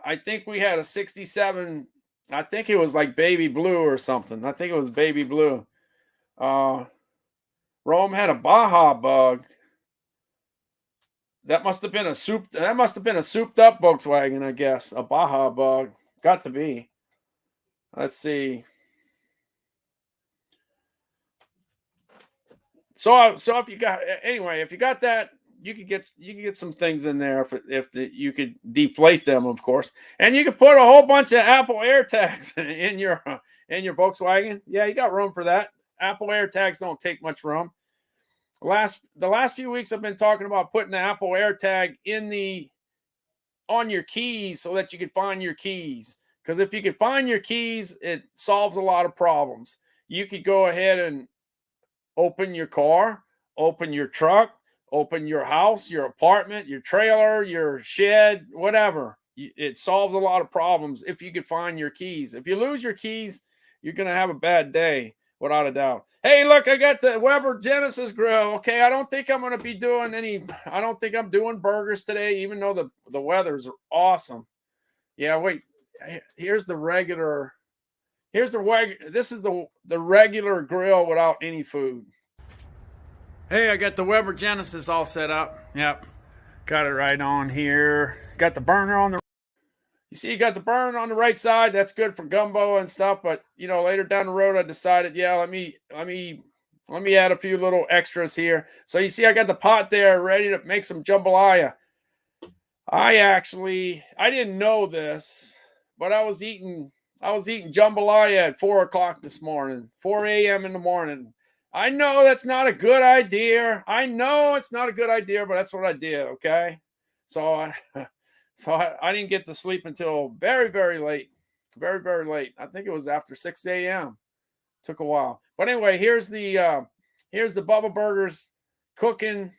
I think we had a 67. I think it was like baby blue or something. I think it was baby blue. Rome had a Baja bug. That must have been a souped up Volkswagen, I guess. A Baja bug. Got to be. Let's see. So if you got that, you could get some things in there you could deflate them, of course, and you could put a whole bunch of Apple AirTags in your Volkswagen. Yeah, you got room for that. Apple AirTags don't take much room. The last few weeks I've been talking about putting the Apple AirTag on your keys so that you can find your keys. Because if you can find your keys, it solves a lot of problems. You could go ahead and open your car, open your truck, open your house, your apartment, your trailer, your shed, whatever. It solves a lot of problems if you could find your keys. If you lose your keys, you're going to have a bad day, without a doubt. Hey, look, I got the Weber Genesis grill. Okay, I don't think I'm doing burgers today, even though the weather's awesome. Yeah, wait. This is the regular grill without any food. Hey, I got the Weber Genesis all set up. Yep. Got it right on here. Got the burner on the You see, you got the burner on the right side. That's good for gumbo and stuff. But later down the road, I decided, let me add a few little extras here. So you see, I got the pot there ready to make some jambalaya. I didn't know this, but I was eating jambalaya at 4 o'clock this morning, 4 a.m. in the morning. I know that's not a good idea. I know it's not a good idea, but that's what I did. Okay, so I didn't get to sleep until very, very late. Very, very late. I think it was after 6 a.m. Took a while. But anyway, here's the Bubba Burgers cooking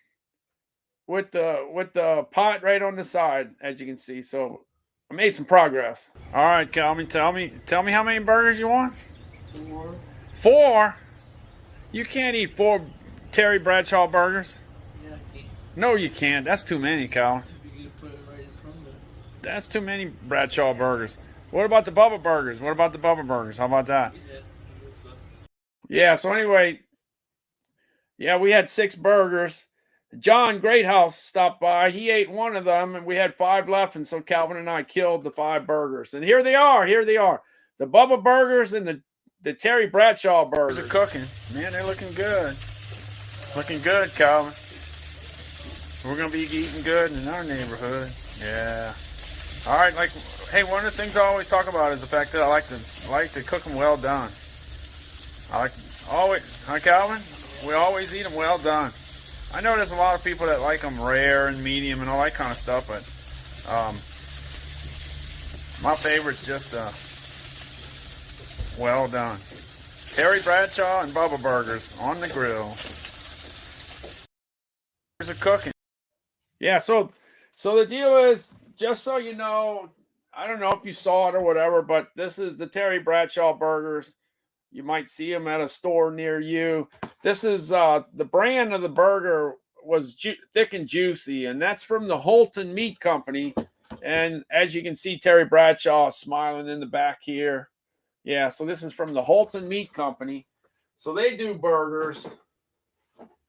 with the pot right on the side, as you can see. So I made some progress. All right, Calvin, tell me how many burgers you want? 4. 4? You can't eat 4 Terry Bradshaw burgers. Yeah, I can. No, you can't. That's too many, Calvin. You can put it right in front of it. That's too many Bradshaw burgers. What about the Bubba Burgers? How about that? Yeah, so anyway, we had 6 burgers. John Greathouse stopped by. He ate one of them, and we had 5 left, and so Calvin and I killed the 5 burgers. And here they are. The Bubba Burgers and the Terry Bradshaw burgers are cooking. Man, they're looking good. Looking good, Calvin. We're going to be eating good in our neighborhood. Yeah. All right, one of the things I always talk about is the fact that I like to cook them well done. Calvin? We always eat them well done. I know there's a lot of people that like them rare and medium and all that kind of stuff, but my favorite's just well done. Terry Bradshaw and Bubba Burgers on the grill. Here's a cooking. Yeah, so the deal is, just so you know, I don't know if you saw it or whatever, but this is the Terry Bradshaw burgers. You might see them at a store near you. This is the brand of the burger was thick and juicy, and that's from the Holton Meat Company. And as you can see, Terry Bradshaw smiling in the back here. Yeah, so this is from the Holton Meat Company. So they do burgers.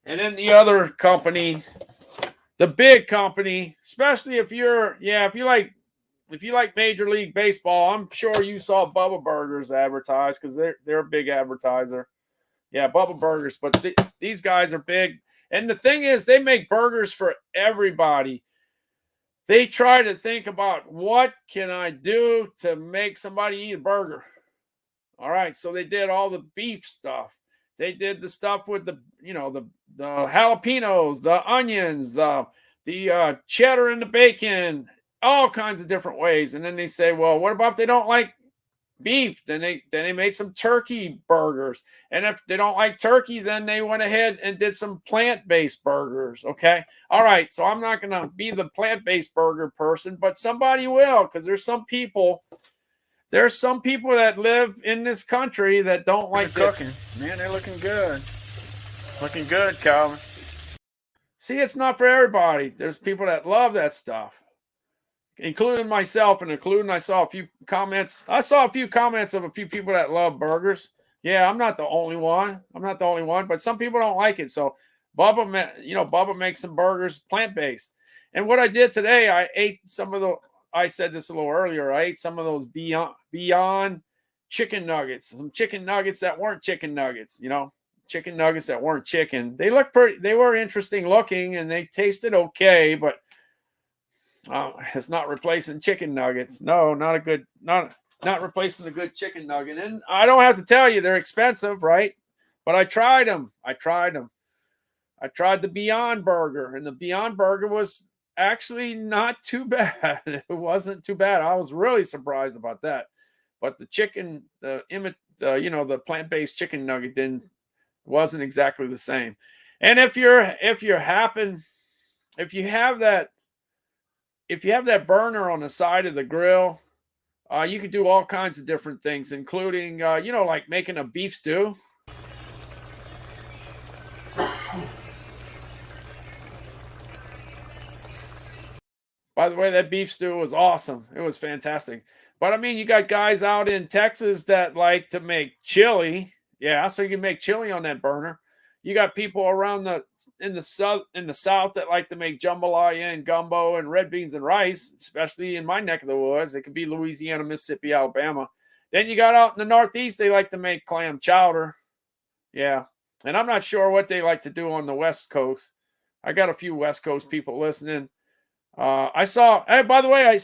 And then the other company, the big company, especially if you like Major League Baseball, I'm sure you saw Bubba Burgers advertised because they're a big advertiser. Yeah, Bubba Burgers, but these guys are big. And the thing is, they make burgers for everybody. They try to think about, what can I do to make somebody eat a burger? All right, so they did all the beef stuff. They did the stuff with the jalapenos, the onions, the cheddar and the bacon, all kinds of different ways. And then they say, well, what about if they don't like beef? Then they made some turkey burgers. And if they don't like turkey, then they went ahead and did some plant-based burgers. Okay. All right. So I'm not going to be the plant-based burger person, but somebody will, because there's some people that live in this country that don't like cooking. Man, they're looking good. Looking good, Calvin. See, it's not for everybody. There's people that love that stuff, including myself, and I saw a few comments. I saw a few comments of a few people that love burgers. Yeah, I'm not the only one. But some people don't like it. So Bubba makes some burgers plant-based. And what I did today, I ate I said this a little earlier. I ate some of those Beyond chicken nuggets, some chicken nuggets that weren't chicken nuggets, chicken nuggets that weren't chicken. They were interesting looking and they tasted okay, but it's not replacing chicken nuggets. No, not replacing the good chicken nugget. And I don't have to tell you, they're expensive, right? But I tried them. I tried the Beyond Burger, and the Beyond Burger was actually not too bad. It wasn't too bad. I was really surprised about that. But the chicken, the plant-based chicken nugget wasn't exactly the same. And if you have that burner on the side of the grill, you can do all kinds of different things, including like making a beef stew. By the way, that beef stew was awesome. It was fantastic. But I mean, you got guys out in Texas that like to make chili. Yeah, so you can make chili on that burner. You got people around in the south that like to make jambalaya and gumbo and red beans and rice, especially in my neck of the woods. It could be Louisiana, Mississippi, Alabama. Then you got out in the Northeast, they like to make clam chowder. Yeah. And I'm not sure what they like to do on the West Coast. I got a few West Coast people listening. By the way,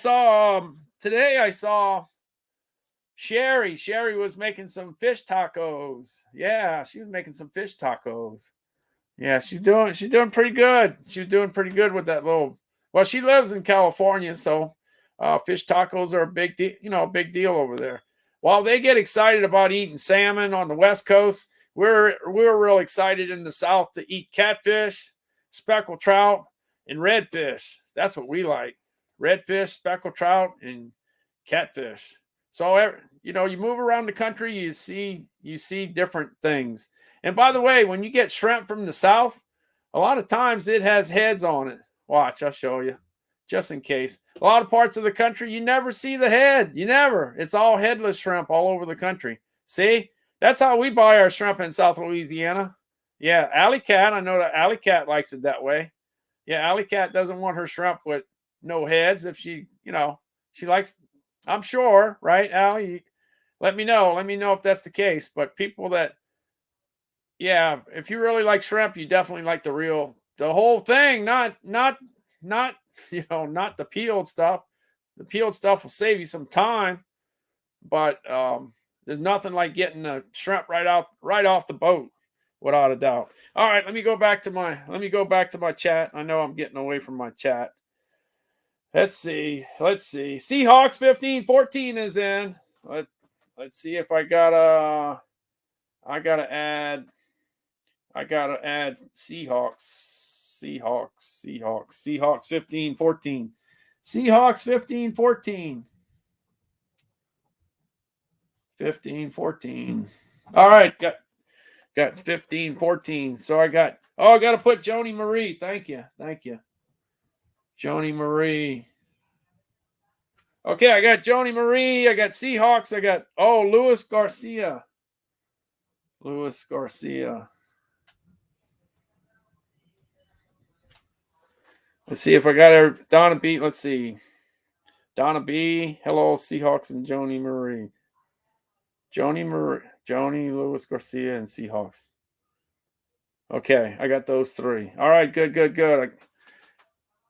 today I saw Sherry. Sherry was making some fish tacos. Yeah, she was making some fish tacos. Yeah, she's doing pretty good. She was doing pretty good with that well, she lives in California, so fish tacos are a big deal over there. While they get excited about eating salmon on the West Coast, we're real excited in the South to eat catfish, speckled trout, and redfish. That's what we like. Redfish, speckled trout, and catfish. So, you move around the country, you see different things. And by the way, when you get shrimp from the South, a lot of times it has heads on it. Watch, I'll show you, just in case. A lot of parts of the country, you never see the head. It's all headless shrimp all over the country. See, that's how we buy our shrimp in South Louisiana. Yeah, Alley Cat, I know that Alley Cat likes it that way. Yeah, Alley Cat doesn't want her shrimp with no heads. If she likes, I'm sure, right, Allie? Let me know. Let me know if that's the case. But people if you really like shrimp, you definitely like the whole thing, not the peeled stuff. The peeled stuff will save you some time, but there's nothing like getting the shrimp right off the boat. without a doubt. All right, let me go back to my chat. I know I'm getting away from my chat. Let's see. Seahawks 15-14 is in. Let's see if I gotta add Seahawks 15-14. Seahawks 15-14. 15-14. All right, got 15-14. So I got to put Joni Marie. Thank you. Joni Marie. Okay, I got Joni Marie. I got Seahawks. I got Luis Garcia. Let's see if I got her. Donna B. Let's see. Donna B. Hello, Seahawks and Joni Marie. Joni, Luis Garcia, and Seahawks. Okay, I got those three. All right, good.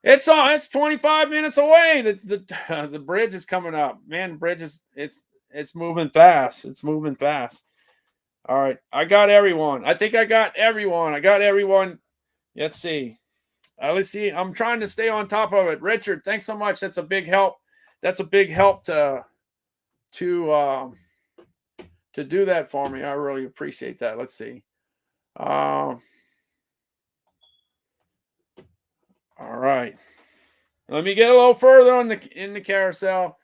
It's 25 minutes away. The bridge is coming up. Man, bridge is it's moving fast. All right, I got everyone. I think I got everyone. Let's see. I'm trying to stay on top of it. Richard, thanks so much. That's a big help. To do that for me. I really appreciate that. Let's see. All right. Let me get a little further in the carousel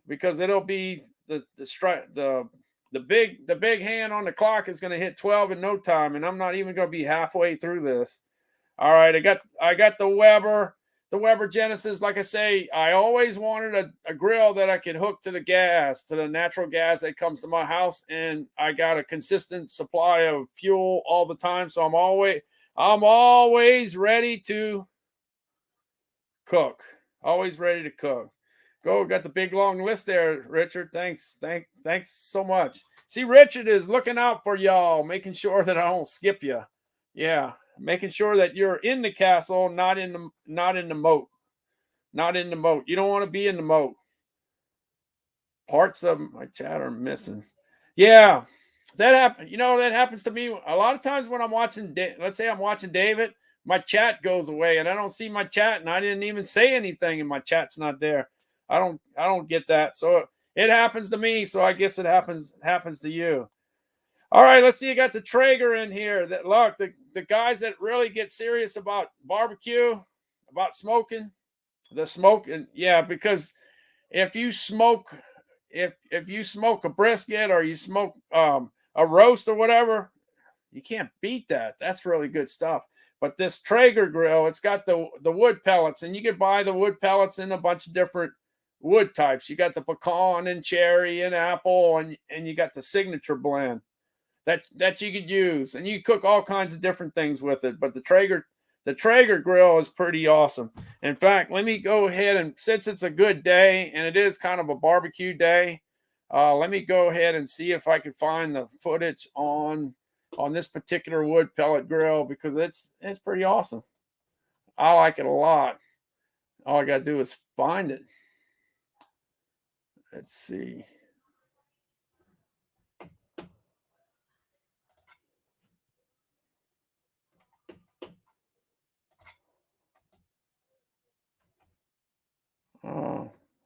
because it'll be the big hand on the clock is going to hit 12 in no time, and I'm not even going to be halfway through this. All right, I got the Weber Genesis. Like I say, I always wanted a grill that I could hook to the natural gas that comes to my house, and I got a consistent supply of fuel all the time, so I'm always ready to cook. Always ready to cook. Got the big long list there, Richard. Thanks so much. See, Richard is looking out for y'all, making sure that I don't skip you. Yeah, making sure that you're in the castle, not in the moat. Not in the moat. You don't want to be in the moat. Parts of my chat are missing. Yeah, that happens to me a lot of times when I'm watching. Let's say I'm watching David, my chat goes away, and I don't see my chat, and I didn't even say anything, and my chat's not there. I don't get that. So it happens to me. So I guess it happens to you. All right, let's see. I got the Traeger in here. That look, the guys that really get serious about barbecue, about smoking, because if you smoke a brisket or you smoke a roast or whatever, you can't beat that. That's really good stuff. But this Traeger grill, it's got the wood pellets, and you can buy the wood pellets in a bunch of different wood types. You got the pecan and cherry and apple, and you got the signature blend that you could use, and you cook all kinds of different things with it. But the Traeger grill is pretty awesome. In fact, let me go ahead, and since it's a good day and it is kind of a barbecue day, let me go ahead and see if I can find the footage on this particular wood pellet grill, because it's pretty awesome. I like it a lot. All I got to do is find it. Let's see.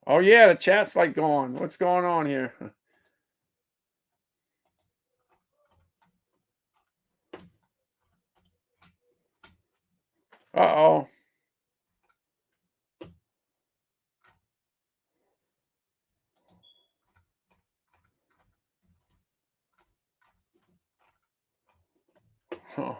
Oh yeah, the chat's like gone. What's going on here? Uh-oh. Oh.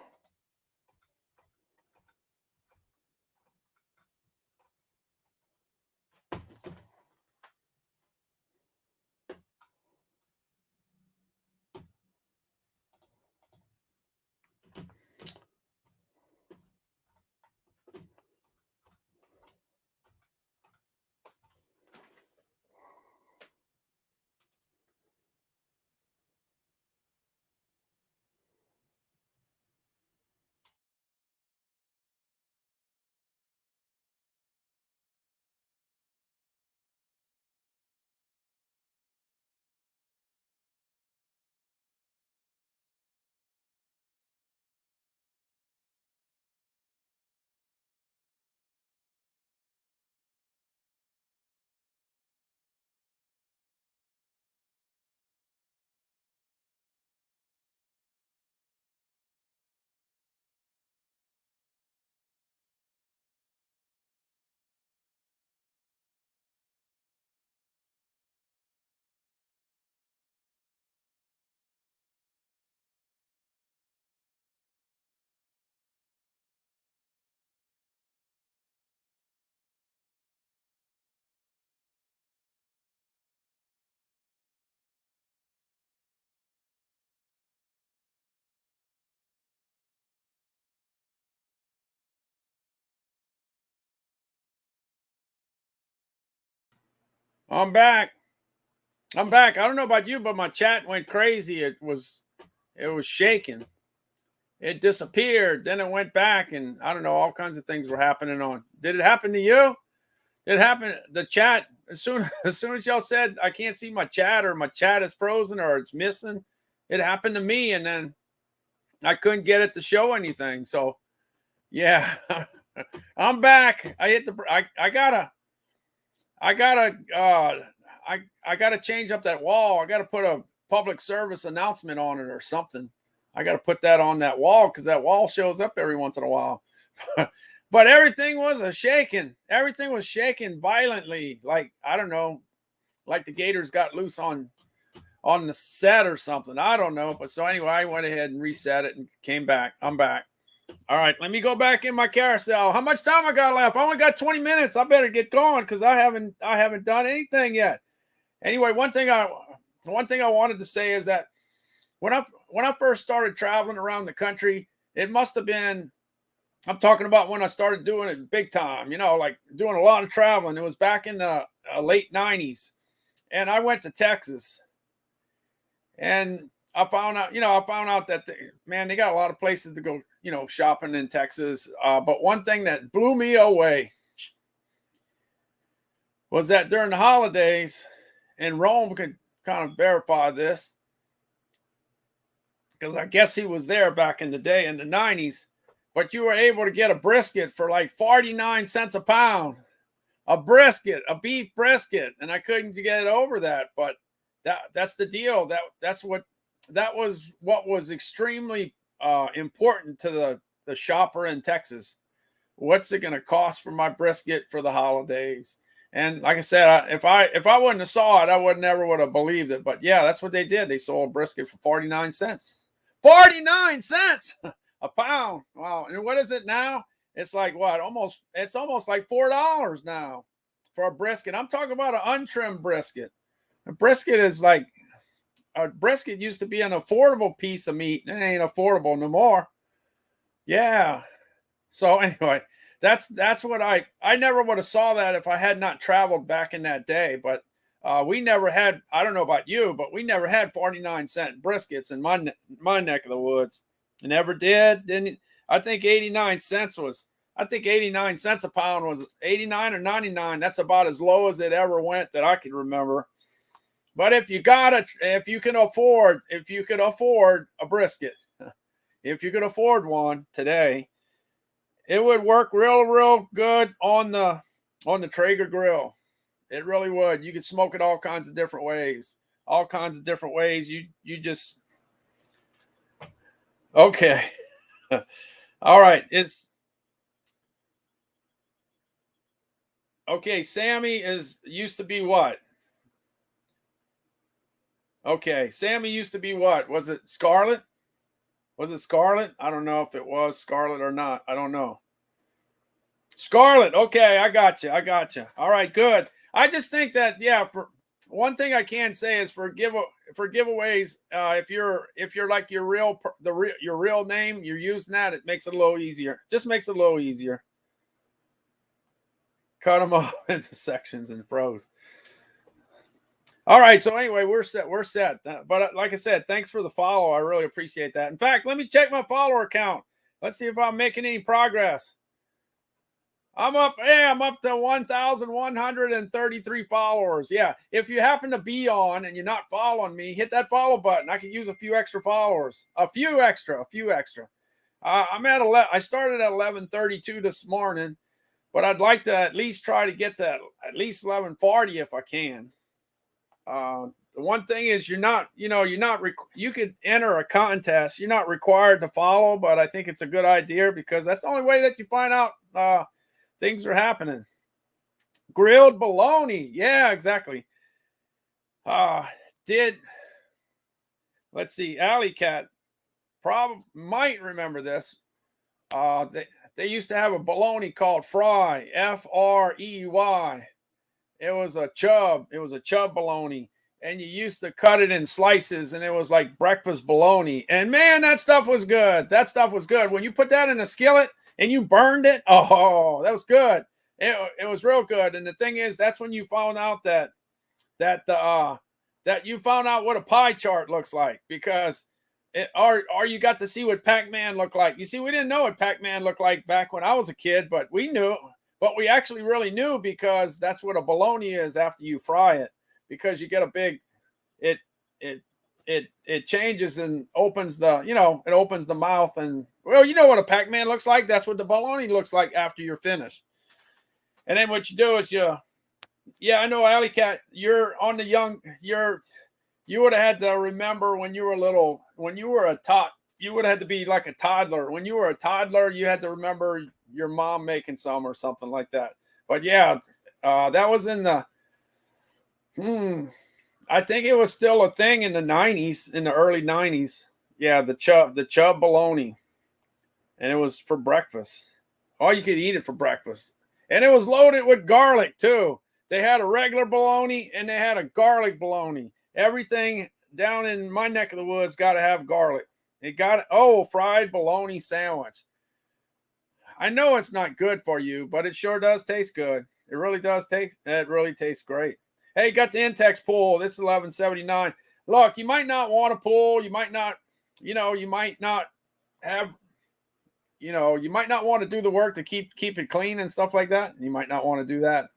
I'm back. I'm back. I don't know about you, but my chat went crazy. It was shaking. It disappeared. Then it went back, and I don't know, all kinds of things were happening on. Did it happen to you? Did it happen? The chat, as soon as y'all said I can't see my chat, or my chat is frozen, or it's missing, it happened to me, and then I couldn't get it to show anything. So yeah, I'm back. I gotta change up that wall. I gotta put a public service announcement on it or something. I gotta put that on that wall, because that wall shows up every once in a while. But everything was shaking. Everything was shaking violently. Like, I don't know, like the gators got loose on the set or something. I don't know. But so anyway, I went ahead and reset it and came back. I'm back. All right, let me go back in my carousel. How much time I got left? I only got 20 minutes. I better get going, because I haven't done anything yet. Anyway, one thing I wanted to say is that when I first started traveling around the country, it must have been, I'm talking about when I started doing it big time, like doing a lot of traveling. It was back in the late 90s. And I went to Texas. And I found out that they got a lot of places to go, shopping in Texas. But one thing that blew me away was that during the holidays, and Rome could kind of verify this, because I guess he was there back in the day in the 90s, but you were able to get a brisket for like 49 cents a pound. A brisket, a beef brisket, and I couldn't get over that, but that's the deal. That was what was extremely important to the shopper in Texas. What's it going to cost for my brisket for the holidays? And like I said, if I wouldn't have saw it, I would have believed it. But yeah, that's what they did. They sold brisket for 49 cents. 49 cents a pound. Wow. And what is it now? It's like what? It's almost like $4 now for a brisket. I'm talking about an untrimmed brisket. A brisket is like, a brisket used to be an affordable piece of meat. It ain't affordable no more. Yeah. So anyway, that's what I never would have saw that if I had not traveled back in that day. But we never had, I don't know about you, but we never had 49-cent briskets in my neck of the woods. I never did. Didn't. I think 89 cents a pound was 89 or 99. That's about as low as it ever went that I can remember. But if you could afford a brisket, if you could afford one today, it would work real good on the Traeger grill. It really would. You could smoke it all kinds of different ways. You just, okay. All right. It's okay. Sammy used to be what? Okay. Sammy used to be what? Was it Scarlet? I don't know if it was Scarlet or not. I don't know. Scarlet. Okay. I got you. All right. Good. I just think that, yeah, for one thing I can say is for giveaways, if you're like your real name, you're using that, it makes it a little easier. Just makes it a little easier. Cut them off into sections and froze. All right. So anyway, we're set. But like I said, thanks for the follow. I really appreciate that. In fact, let me check my follower count. Let's see if I'm making any progress. I'm up to 1,133 followers. Yeah. If you happen to be on and you're not following me, hit that follow button. I could use a few extra followers. A few extra. I started at 11:32 this morning, but I'd like to at least try to get to at least 11:40 if I can. The one thing is you could enter a contest. You're not required to follow, but I think it's a good idea, because that's the only way that you find out things are happening. Grilled bologna. Yeah, exactly. Let's see, Alley Cat might remember this. They used to have a bologna called Fry, Frey. It was a chub bologna, and you used to cut it in slices, and it was like breakfast bologna. And man, that stuff was good. When you put that in a skillet and you burned it, oh, that was good. It was real good. And the thing is, that's when you found out that that that you found out what a pie chart looks like, because or you got to see what Pac-Man looked like. You see, we didn't know what Pac-Man looked like back when I was a kid, but we knew. But we actually really knew, because that's what a bologna is after you fry it, because you get a big it it it changes and opens the, it opens the mouth, and well, you know what a Pac-Man looks like. That's what the bologna looks like after you're finished. And then what you do is yeah, I know, Alley Cat, you're on the you would have had to remember when you were little, when you were you would have had to be like a toddler. When you were a toddler, you had to remember your mom making some or something like that. But yeah, that was in the, I think it was still a thing in the 90s, in the early 90s. Yeah, the chub bologna. And it was for breakfast. Oh, you could eat it for breakfast. And it was loaded with garlic too. They had a regular bologna and they had a garlic bologna. Everything down in my neck of the woods got to have garlic. It got, fried bologna sandwich. I know it's not good for you, but it sure does taste good. It really does taste, it really tastes great. Hey, got the Intex pool. This is $11.79. Look, you might not want a pool. You might not, you might not have, you might not want to do the work to keep it clean and stuff like that. You might not want to do that.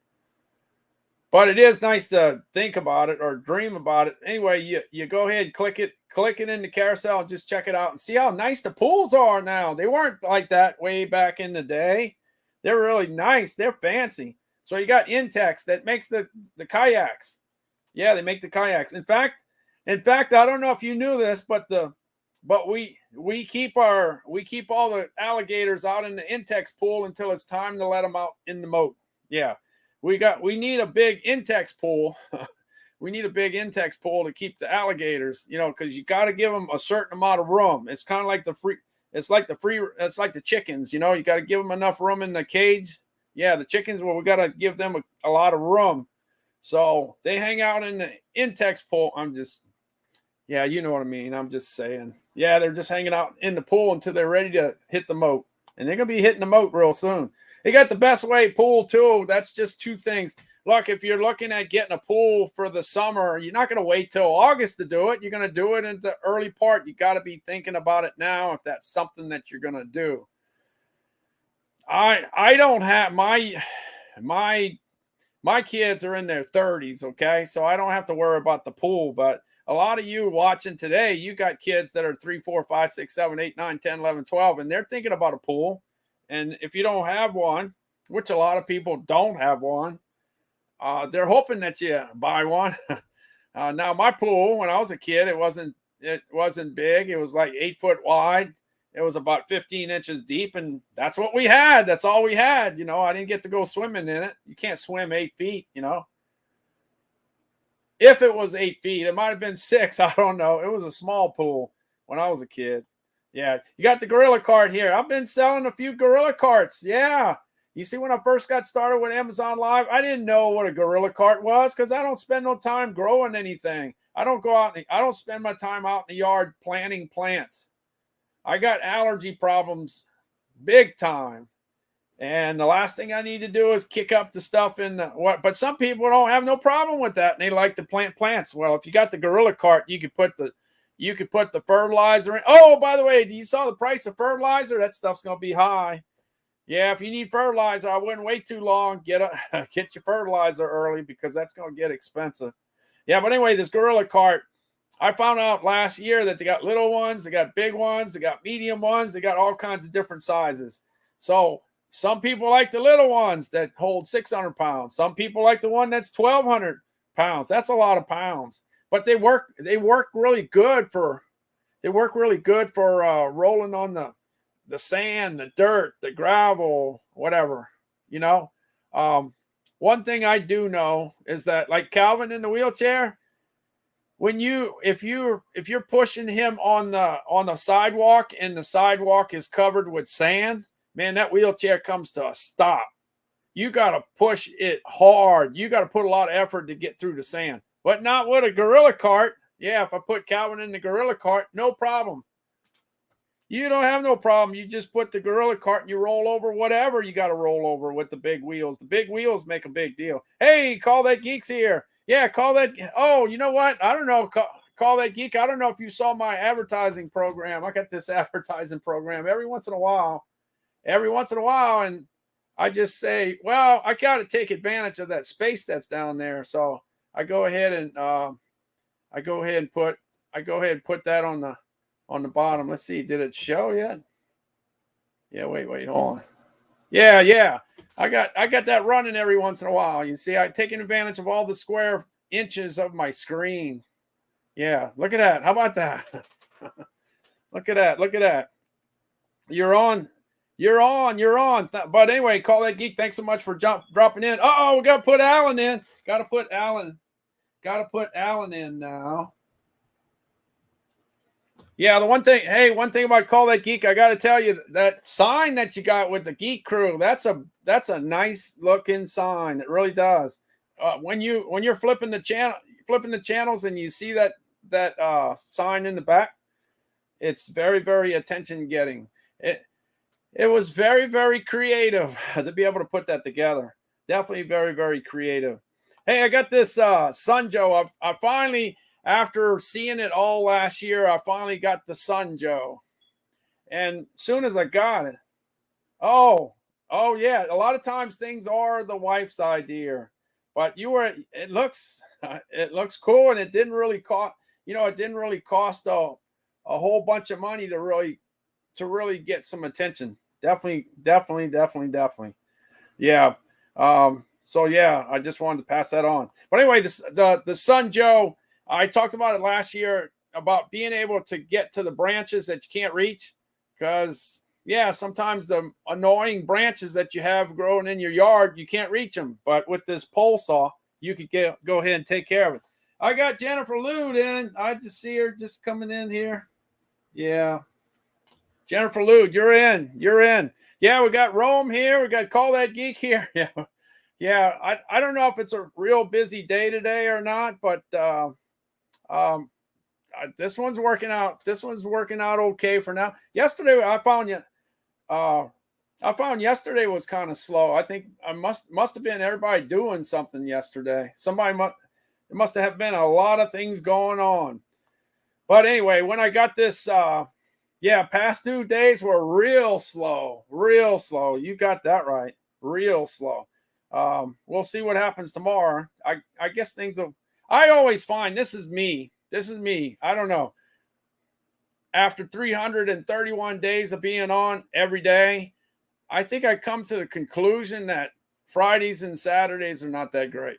But it is nice to think about it or dream about it. Anyway, you go ahead, click it in the carousel and just check it out and see how nice the pools are now. They weren't like that way back in the day. They're really nice. They're fancy. So you got Intex that makes the kayaks. Yeah, they make the kayaks. In fact, I don't know if you knew this, but we keep all the alligators out in the Intex pool until it's time to let them out in the moat. Yeah. We need a big Intex pool. We need a big Intex pool to keep the alligators, because you got to give them a certain amount of room. It's kind of like it's like the chickens, you got to give them enough room in the cage. Yeah, the chickens, well, we got to give them a lot of room. So they hang out in the Intex pool. Yeah, you know what I mean. I'm just saying. Yeah, they're just hanging out in the pool until they're ready to hit the moat. And they're going to be hitting the moat real soon. They got the Best Way pool too. That's just two things. Look, if you're looking at getting a pool for the summer, you're not going to wait till August to do it. You're going to do it in the early part. You got to be thinking about it now if that's something that you're going to do. I don't have my kids are in their 30s, okay? So I don't have to worry about the pool, but a lot of you watching today, you got kids that are 3, 4, 5, 6, 7, 8, 9, 10, 11, 12, and they're thinking about a pool. And if you don't have one, which a lot of people don't have one, they're hoping that you buy one. Now, my pool, when I was a kid, it wasn't big. It was like 8 foot wide. It was about 15 inches deep, and that's what we had. That's all we had. I didn't get to go swimming in it. You can't swim 8 feet, If it was 8 feet, it might have been 6. I don't know. It was a small pool when I was a kid. Yeah, you got the Gorilla Cart here. I've been selling a few Gorilla Carts. Yeah. You see, when I first got started with Amazon Live, I didn't know what a Gorilla Cart was because I don't spend no time growing anything. I don't go out I don't spend my time out in the yard planting plants. I got allergy problems big time. And the last thing I need to do is kick up the stuff in but some people don't have no problem with that. And they like to plant plants. Well, if you got the Gorilla Cart, you could put the fertilizer in. Oh, by the way, you saw the price of fertilizer? That stuff's going to be high. Yeah, if you need fertilizer, I wouldn't wait too long. Get your fertilizer early because that's going to get expensive. Yeah, but anyway, this Gorilla Cart, I found out last year that they got little ones, they got big ones, they got medium ones, they got all kinds of different sizes. So some people like the little ones that hold 600 pounds. Some people like the one that's 1,200 pounds. That's a lot of pounds. But they work really good for rolling on the sand, the dirt, the gravel, whatever. One thing I do know is that, like Calvin in the wheelchair, if you're pushing him on the sidewalk and the sidewalk is covered with sand, man, that wheelchair comes to a stop. You got to push it hard. You got to put a lot of effort to get through the sand. But not with a Gorilla Cart. Yeah, if I put Calvin in the Gorilla Cart, no problem. You don't have no problem. You just put the Gorilla Cart and you roll over whatever you got to roll over with the big wheels. The big wheels make a big deal. Hey, Call That Geek's here. Yeah, call that. Oh, you know what? I don't know. Call that geek. I don't know if you saw my advertising program. I got this advertising program every once in a while. Every once in a while, and I just say, well, I got to take advantage of that space that's down there. So I go ahead and I go ahead and put that on the bottom. Let's see, did it show yet? Yeah, wait, hold on. Yeah, yeah. I got that running every once in a while. You see, I taking advantage of all the square inches of my screen. Yeah, look at that. How about that? Look at that. Look at that. You're on. You're on. You're on. But anyway, call that geek. Thanks so much for dropping in. Oh, we got to put Alan in. Got to put Alan. Got to put Alan in now. Yeah, the one thing, hey, one thing about Call That Geek, I got to tell you that sign that you got with the Geek Crew, that's a nice looking sign. It really does. When you're flipping the channels, and you see that sign in the back, it's very, very attention getting. It was very, very creative to be able to put that together. Definitely very, very creative. Hey, I got this Sun Joe. I finally, after seeing it all last year, I finally got the Sun Joe. And soon as I got it, oh, oh yeah. A lot of times things are the wife's idea, but it looks, it looks cool, and it didn't really cost, it didn't really cost a whole bunch of money to really get some attention. Definitely, definitely, definitely, definitely. Yeah. So yeah, I just wanted to pass that on. But anyway, the Sun Joe, I talked about it last year about being able to get to the branches that you can't reach, because yeah, sometimes the annoying branches that you have growing in your yard, you can't reach them. But with this pole saw, you could go ahead and take care of it. I got Jennifer Lude in. I just see her just coming in here. Yeah. Jennifer Lude, you're in. You're in. Yeah, we got Rome here. We got Call That Geek here. Yeah. Yeah. I don't know if it's a real busy day today or not, but um, this one's working out. This one's working out okay for now. Yesterday, uh, I found yesterday was kind of slow. I think I must have been everybody doing something yesterday. There must have been a lot of things going on. But anyway, when I got this yeah, past due days were real slow, real slow. You got that right, real slow. We'll see what happens tomorrow. I guess things will. I always find, this is me. This is me. I don't know. After 331 days of being on every day, I think I come to the conclusion that Fridays and Saturdays are not that great.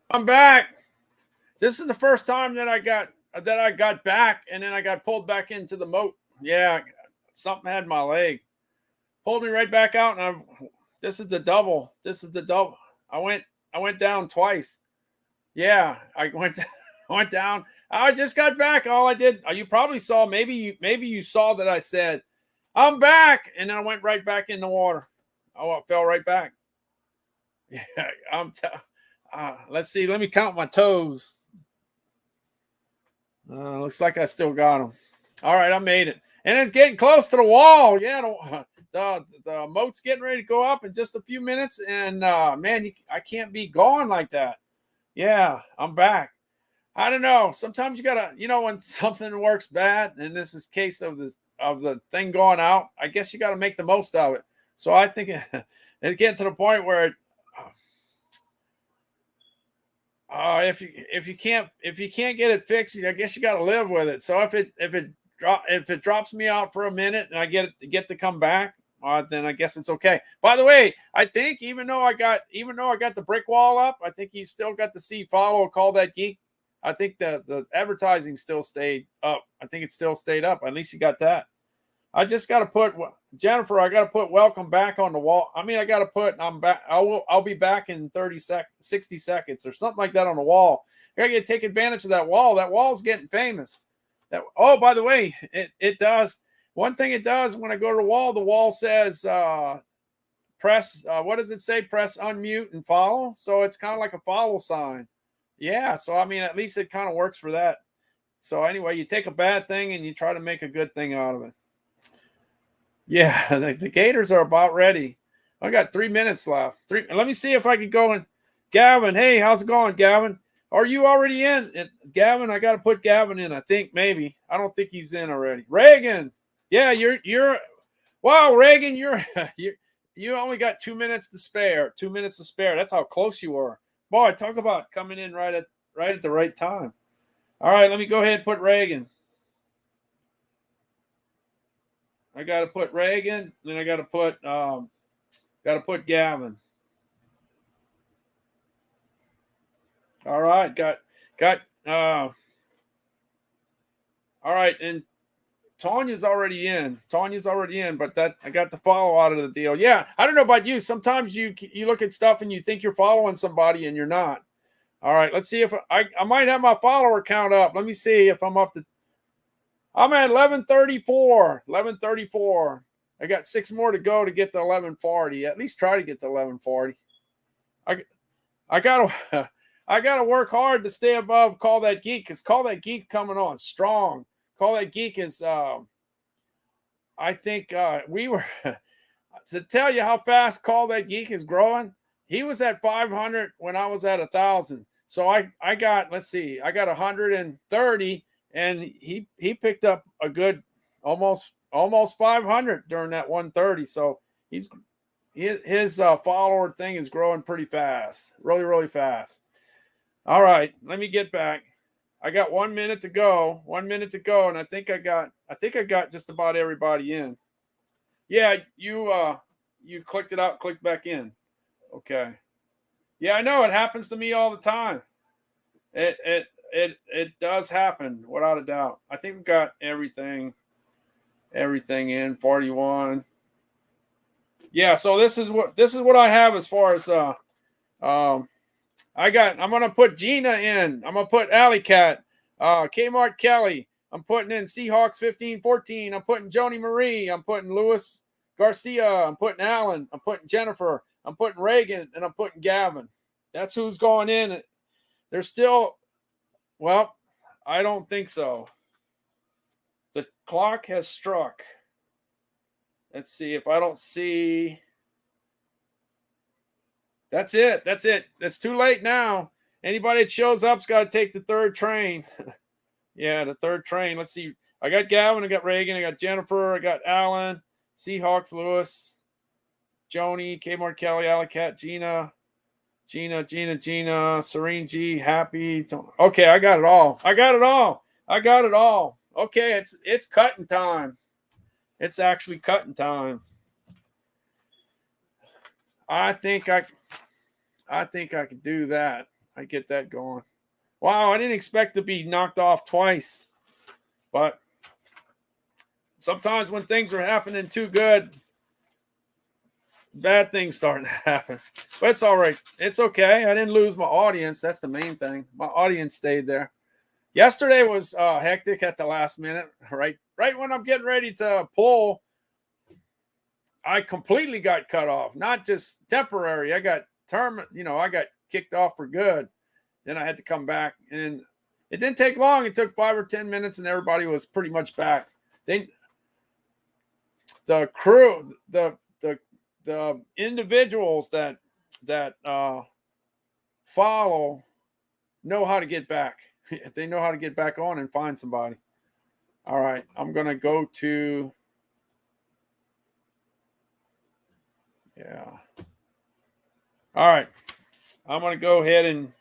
I'm back. This is the first time that I got back, and then I got pulled back into the moat. Yeah, something had my leg. Pulled me right back out, and this is the double. This is the double. I went down twice. Yeah, I went went down. I just got back. All I did, you probably saw, maybe you saw that I said, I'm back, and then I went right back in the water. Oh, I fell right back. Yeah, let's see. Let me count my toes. Looks like I still got them. All right, I made it, and it's getting close to the wall. Yeah, the moat's getting ready to go up in just a few minutes, and man, I can't be going like that. Yeah, I'm back. I don't know. Sometimes you gotta, when something works bad, and this is case of the thing going out, I guess you got to make the most of it. So I think it's getting to the point where if you can't get it fixed, I guess you got to live with it. So if it drops me out for a minute and I get to come back, then I guess it's okay. By the way, I think even though I got the brick wall up, I think you still got to see follow call that geek. I think the advertising still stayed up. I think it still stayed up. At least you got that. I just got to put Jennifer. I got to put welcome back on the wall. I mean, I got to put I'm back. I'll be back in 60 seconds or something like that on the wall. I got to take advantage of that wall. That wall's getting famous. Oh, by the way, it does. One thing it does when I go to the wall says press. What does it say? Press unmute and follow. So it's kind of like a follow sign. Yeah. So I mean, at least it kind of works for that. So anyway, you take a bad thing and you try to make a good thing out of it. Yeah, the Gators are about ready. I got 3 minutes left. Let me see if I can go in. Gavin, hey, how's it going, Gavin? Are you already in? Gavin, I got to put Gavin in. I think maybe. I don't think he's in already. Reagan, yeah, you're. Wow, Reagan, you only got 2 minutes to spare. 2 minutes to spare. That's how close you were. Boy, talk about coming in right at the right time. All right, let me go ahead and put Reagan. I got to put Reagan, then I got to put Gavin. All right, all right, and Tanya's already in. But that I got the follow out of the deal. Yeah, I don't know about you. Sometimes you look at stuff and you think you're following somebody and you're not. All right, let's see if I might have my follower count up. Let me see if I'm up to. I'm at 1134. 1134. I got 6 more to go to get to 1140. At least try to get to 1140. I gotta work hard to stay above Call That Geek, because Call That Geek coming on strong. Call That Geek is I think we were to tell you how fast Call That Geek is growing. He was at 500 when I was at 1,000. So I got, let's see, I got 130, and he picked up a good almost 500 during that 130. So his follower thing is growing pretty fast, really fast. All right, let me get back. I got 1 minute to go. 1 minute to go, and I think I got just about everybody in. Yeah, you clicked it out, clicked back in. Okay. Yeah, I know it happens to me all the time. It does happen without a doubt. I think we got everything in 41. Yeah, so this is what I have as far as I'm gonna put Gina in. I'm gonna put Alley Cat, Kmart Kelly. I'm putting in Seahawks 1514. I'm putting Joni Marie. I'm putting Louis Garcia. I'm putting Alan. I'm putting Jennifer. I'm putting Reagan, and I'm putting Gavin. That's who's going in. There's still, well, I don't think so. The clock has struck. Let's see if I don't see. That's it. It's too late now. Anybody that shows up's got to take the third train. Yeah, the third train. Let's see. I got Gavin, I got Reagan, I got Jennifer, I got Alan, Seahawks, Lewis, Joni, Kmart Kelly, Alicat, Gina, Serene G, Happy. Okay, I got it all. Okay, it's cutting time. It's actually cutting time. I think I can do that. I get that going. Wow, I didn't expect to be knocked off twice. But sometimes when things are happening too good, bad things starting to happen. But it's all right. It's okay. I didn't lose my audience. That's the main thing. My audience stayed there. Yesterday was hectic at the last minute. Right when I'm getting ready to pull, I completely got cut off. Not just temporary. I got I got kicked off for good. Then I had to come back, and it didn't take long. It took 5 or 10 minutes, and everybody was pretty much back. The crew, the individuals that follow know how to get back. They know how to get back on and find somebody. All right, I'm gonna go to All right, I'm gonna go ahead and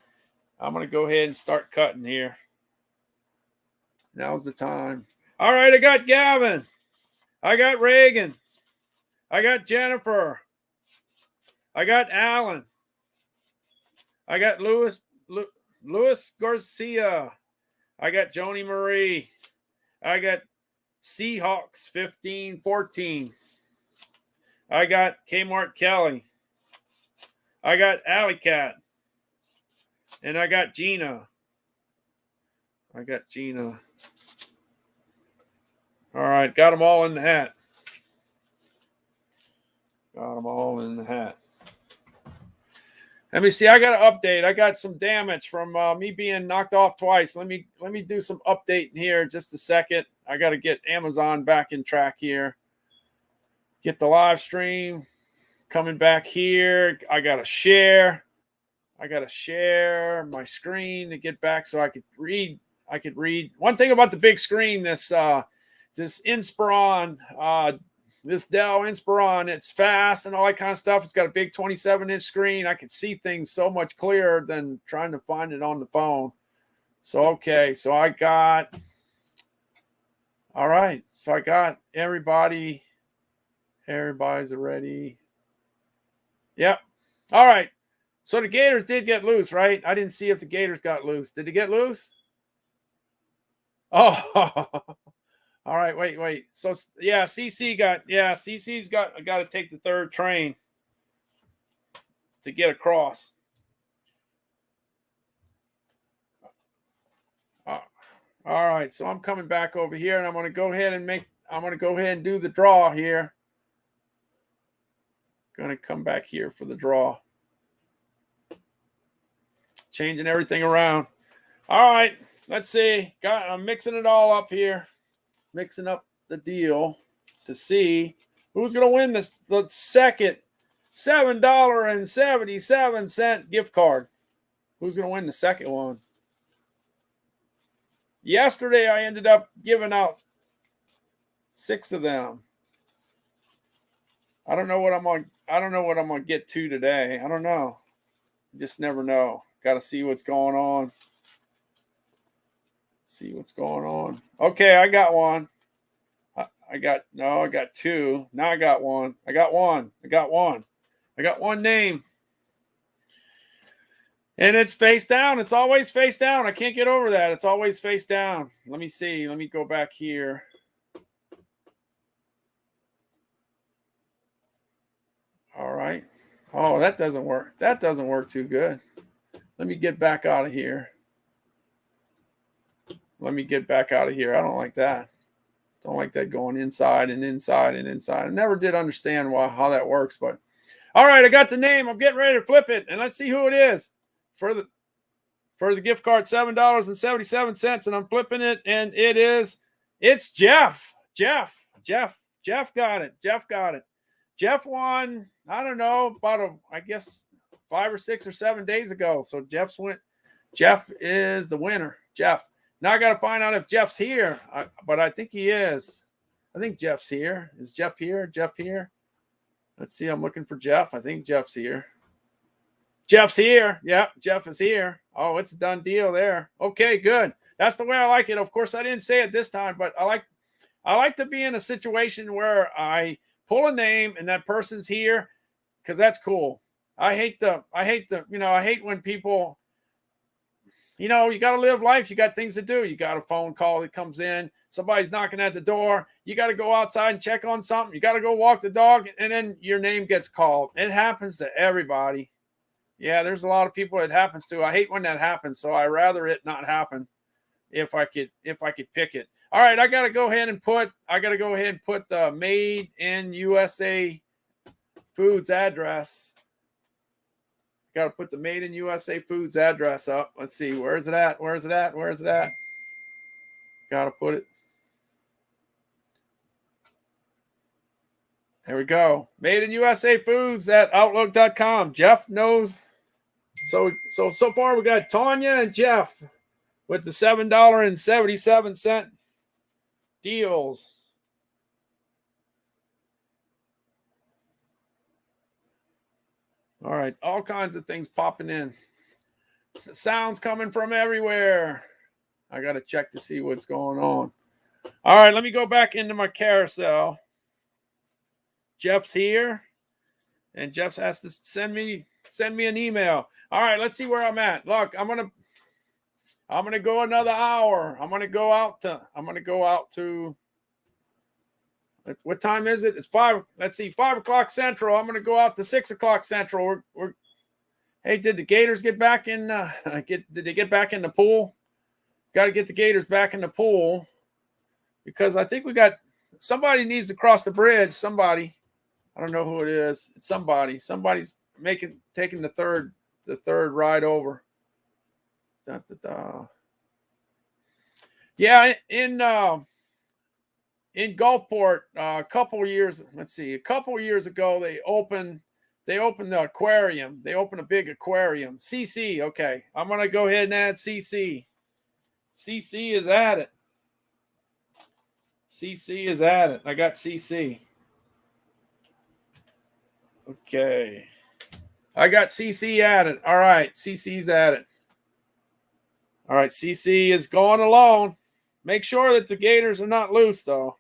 start cutting here. Now's the time. All right, I got Gavin. I got Reagan. I got Jennifer. I got Alan. I got Luis Garcia. I got Joni Marie. I got Seahawks 1514. I got Kmart Kelly. I got Alley Cat. And I got Gina. All right, got them all in the hat. Let me see. I got an update. I got some damage from me being knocked off twice. Let me do some updating here. Just a second. I got to get Amazon back in track here. Get the live stream coming back here. I got to share my screen to get back so I could read. One thing about the big screen, this Inspiron, this Dell Inspiron, it's fast and all that kind of stuff. It's got a big 27-inch screen. I can see things so much clearer than trying to find it on the phone. So, okay. So I got everybody. Everybody's ready. Yep. All right. So the Gators did get loose, right? I didn't see if the Gators got loose. Did they get loose? Oh, all right. Wait. So yeah, CC's got to take the third train to get across. All right. So I'm coming back over here, and I'm going to go ahead and do the draw here. Going to come back here for the draw. Changing everything around. All right. Let's see. I'm mixing it all up here. Mixing up the deal to see who's going to win the second $7.77 gift card. Who's going to win the second one? Yesterday, I ended up giving out 6 of them. I don't know what I'm going to get to today. I don't know. You just never know. Got to see what's going on. Okay, I got one. I got 2. Now I got one. I got one name. And it's face down. It's always face down. I can't get over that. It's always face down. Let me see. Let me go back here. All right. Oh, that doesn't work. That doesn't work too good. Let me get back out of here. I don't like that. Don't like that going inside and inside and inside. I never did understand how that works, but all right, I got the name. I'm getting ready to flip it, and let's see who it is for the gift card, $7.77, and I'm flipping it, and it's Jeff. Jeff got it. Jeff won, I don't know, about I guess 5 or 6 or 7 days ago. So Jeff is the winner. Jeff. Now I got to find out if Jeff's here, but I think he is. I think Jeff's here. Is Jeff here? Let's see. I'm looking for Jeff. I think Jeff's here. Yeah, Jeff is here. Oh, it's a done deal there. Okay, good. That's the way I like it. Of course, I didn't say it this time, but I like to be in a situation where I pull a name and that person's here because that's cool. I hate when people you know, you got to live life. You got things to do. You got a phone call that comes in. Somebody's knocking at the door. You got to go outside and check on something. You got to go walk the dog, and then your name gets called. It happens to everybody. Yeah, there's a lot of people it happens to. I hate when that happens, so I rather it not happen if I could pick it. All right, I got to go ahead and put the Made in USA Foods address. Got to put the Made in USA Foods address up. Let's see. Where's it at? Where's it at? Where's it at? Got to put it. There we go. Made in USA Foods at Outlook.com. Jeff knows. So far we got Tanya and Jeff with the $7.77 deals. All right, all kinds of things popping in. Sounds coming from everywhere. I got to check to see what's going on. All right, let me go back into my carousel. Jeff's here, and Jeff has to send me an email. All right, let's see where I'm at. Look, I'm gonna go another hour. I'm gonna go out to. What time is it? It's 5. Let's see, 5 o'clock Central. I'm gonna go out to 6 o'clock Central. Hey, did the Gators get back in? Did they get back in the pool? Got to get the Gators back in the pool because I think we got somebody needs to cross the bridge. Somebody, I don't know who it is. It's somebody. Somebody's taking the third ride over. Yeah, in Gulfport, a couple years ago, they opened the aquarium. They opened a big aquarium. CC, okay. I'm gonna go ahead and add CC. CC is at it. CC is at it. I got CC. Okay. I got CC at it. All right, CC's at it. All right, CC is going alone. Make sure that the Gators are not loose, though.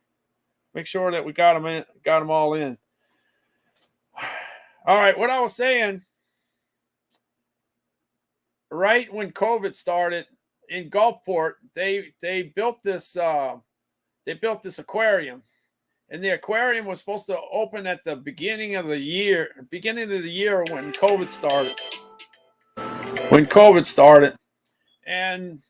Make sure that we got them all in. All right, what I was saying, right when COVID started in Gulfport, they built this aquarium, and the aquarium was supposed to open at the beginning of the year when COVID started. And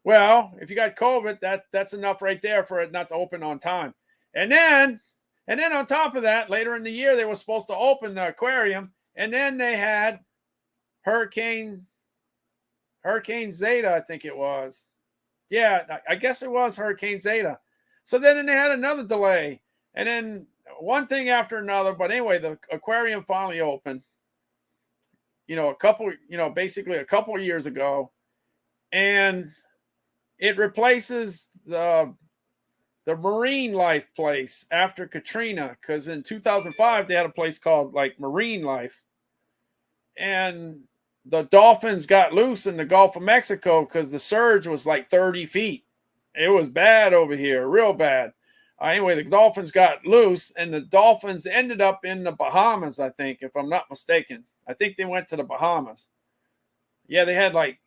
well, if you got COVID, that's enough right there for it not to open on time. And then on top of that, later in the year, they were supposed to open the aquarium, and then they had Hurricane Zeta, I think it was. Yeah, I guess it was Hurricane Zeta. So then they had another delay, and then one thing after another. But anyway, the aquarium finally opened. Basically a couple of years ago, and it replaces the marine life place after Katrina, because in 2005 they had a place called like Marine Life, and the dolphins got loose in the Gulf of Mexico because the surge was like 30 feet. It was bad over here, real bad. Anyway, the dolphins got loose, and the dolphins ended up in the Bahamas, I think, if I'm not mistaken. I think they went to the Bahamas. Yeah, they had like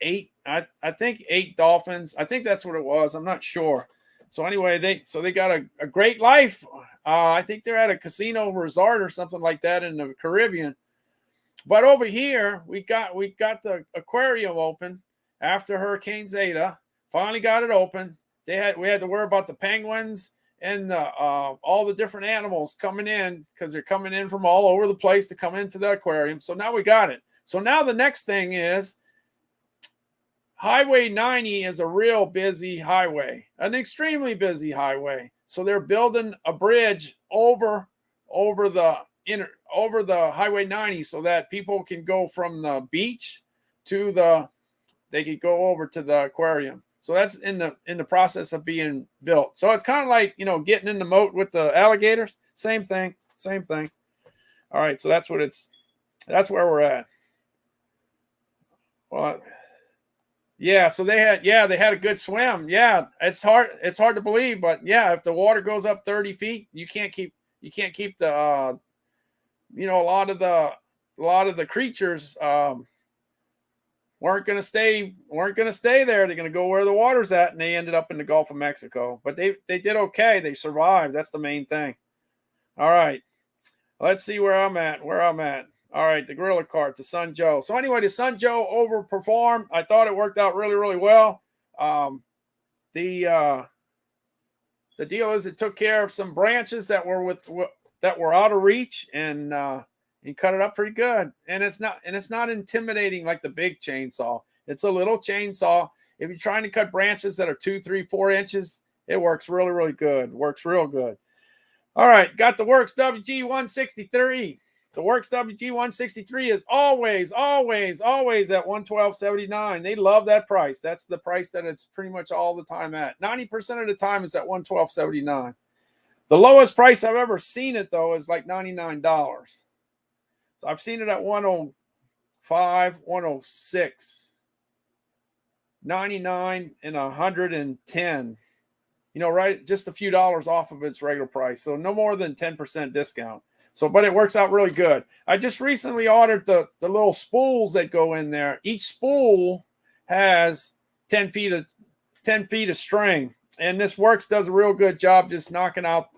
8, I think 8 dolphins. I think that's what it was. I'm not sure. So anyway, they got a great life. I think they're at a casino resort or something like that in the Caribbean. But over here, we got the aquarium open after Hurricane Zeta. Finally got it open. We had to worry about the penguins and all the different animals coming in, because they're coming in from all over the place to come into the aquarium. So now we got it. So now the next thing is Highway 90 is a real busy highway, an extremely busy highway. So they're building a bridge over the Highway 90 so that people can go from the beach they could go over to the aquarium. So that's in the process of being built. So it's kind of like, getting in the moat with the alligators. Same thing. All right, so that's where we're at. Well, yeah, so they had a good swim. Yeah, it's hard to believe, but yeah, if the water goes up 30 feet, you can't keep the a lot of the creatures weren't going to stay there. They're going to go where the water's at, and they ended up in the Gulf of Mexico. But they did okay. They survived. That's the main thing. All right. Let's see where I'm at. All right, the Gorilla Cart, the Sun Joe. So anyway, the Sun Joe overperformed. I thought it worked out really, really well. The deal is it took care of some branches that were out of reach, and cut it up pretty good. And it's not intimidating like the big chainsaw. It's a little chainsaw. If you're trying to cut branches that are 2, 3, 4 inches, it works really, really good. Works real good. All right, got the Works WG163. The Works WG163 is always at $112.79. They love that price. That's the price that it's pretty much all the time at. 90% of the time it's at $112.79. The lowest price I've ever seen it, though, is like $99. So I've seen it at $105, $106, $99, and $110. Right? Just a few dollars off of its regular price. So no more than 10% discount. So, but it works out really good. I just recently ordered the little spools that go in there. Each spool has 10 feet of string. And this Works does a real good job just knocking out,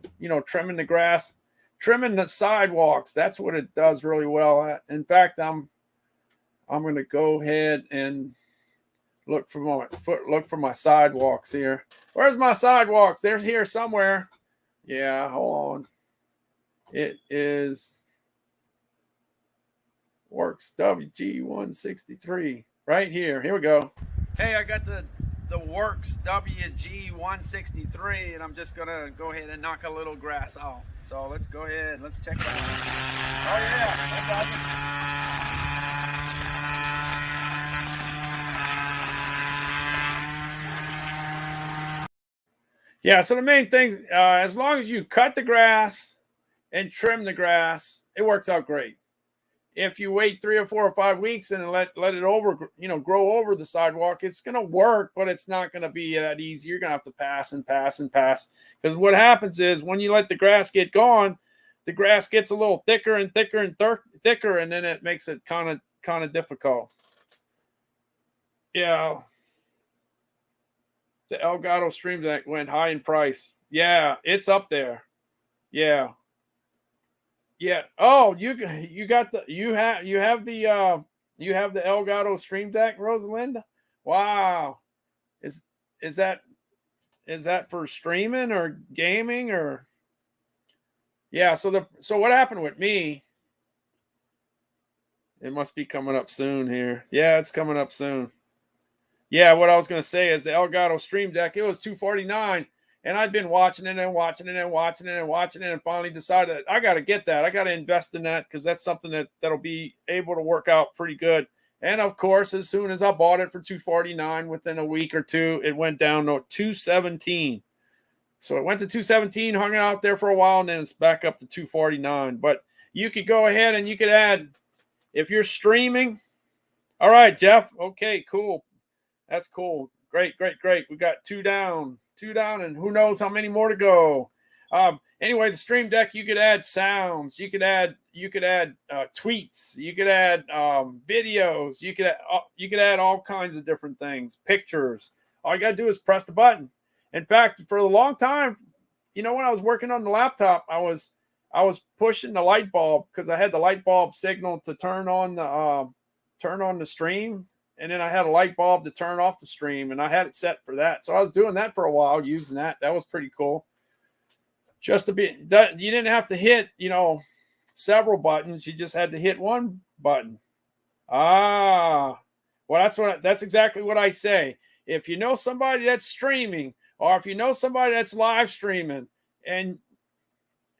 trimming the grass, trimming the sidewalks. That's what it does really well. In fact, I'm going to go ahead and look for my sidewalks here. Where's my sidewalks? They're here somewhere. Yeah, hold on. It is Works WG163 right here. Here we go. Hey, I got the Works WG163, and I'm just going to go ahead and knock a little grass out. So let's go ahead. Let's check that out. Oh, yeah. That's awesome. Yeah, so the main thing, as long as you cut the grass and trim the grass, it works out great. If you wait 3 or 4 or 5 weeks and let it grow over the sidewalk, it's going to work, but it's not going to be that easy. You're going to have to pass and pass and pass. Because what happens is when you let the grass get gone, the grass gets a little thicker and thicker and thicker, and then it makes it kind of difficult. Yeah. The Elgato Stream Deck went high in price. Yeah, it's up there. Yeah. Yeah. Oh, you have the Elgato Stream Deck, Rosalinda? Wow. Is that for streaming or gaming or? Yeah, so what happened with me? It must be coming up soon here. Yeah, it's coming up soon. Yeah, what I was going to say is the Elgato Stream Deck, it was $249, and I'd been watching it and watching it and watching it and watching it, and finally decided I got to get that. I got to invest in that because that's something that'll be able to work out pretty good. And of course, as soon as I bought it for $249, within a week or two, it went down to $217. So it went to $217, hung it out there for a while, and then it's back up to $249. But you could go ahead and you could add, if you're streaming. All right, Jeff. Okay, cool. That's cool. Great. We got 2 down, and who knows how many more to go. Anyway, the Stream Deck, you could add sounds, you could add tweets, you could add videos, you could add all kinds of different things, pictures. All you got to do is press the button. In fact, for a long time, when I was working on the laptop, I was pushing the light bulb because I had the light bulb signal to turn on the stream. And then I had a light bulb to turn off the stream, and I had it set for that. So I was doing that for a while, using that. That was pretty cool. You didn't have to hit, several buttons. You just had to hit one button. Well, that's exactly what I say. If you know somebody that's streaming, or if you know somebody that's live streaming, and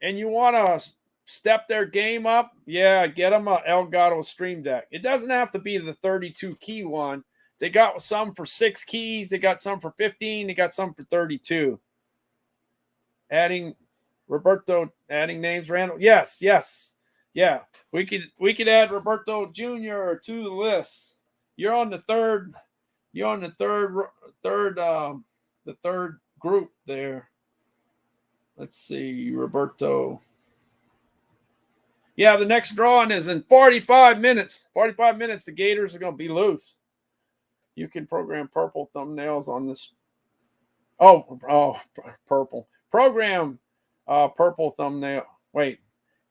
you want to step their game up, get them a Elgato Stream Deck. It doesn't have to be the 32 key one. They got some for 6 keys. They got some for 15. They got some for 32. Adding names, Randall. Yes. Yeah. We could add Roberto Jr. to the list. You're on the third group there. Let's see, Roberto. Yeah, the next drawing is in 45 minutes. 45 minutes, the Gators are going to be loose. You can program purple thumbnails on this. Oh, purple. Program purple thumbnail. Wait,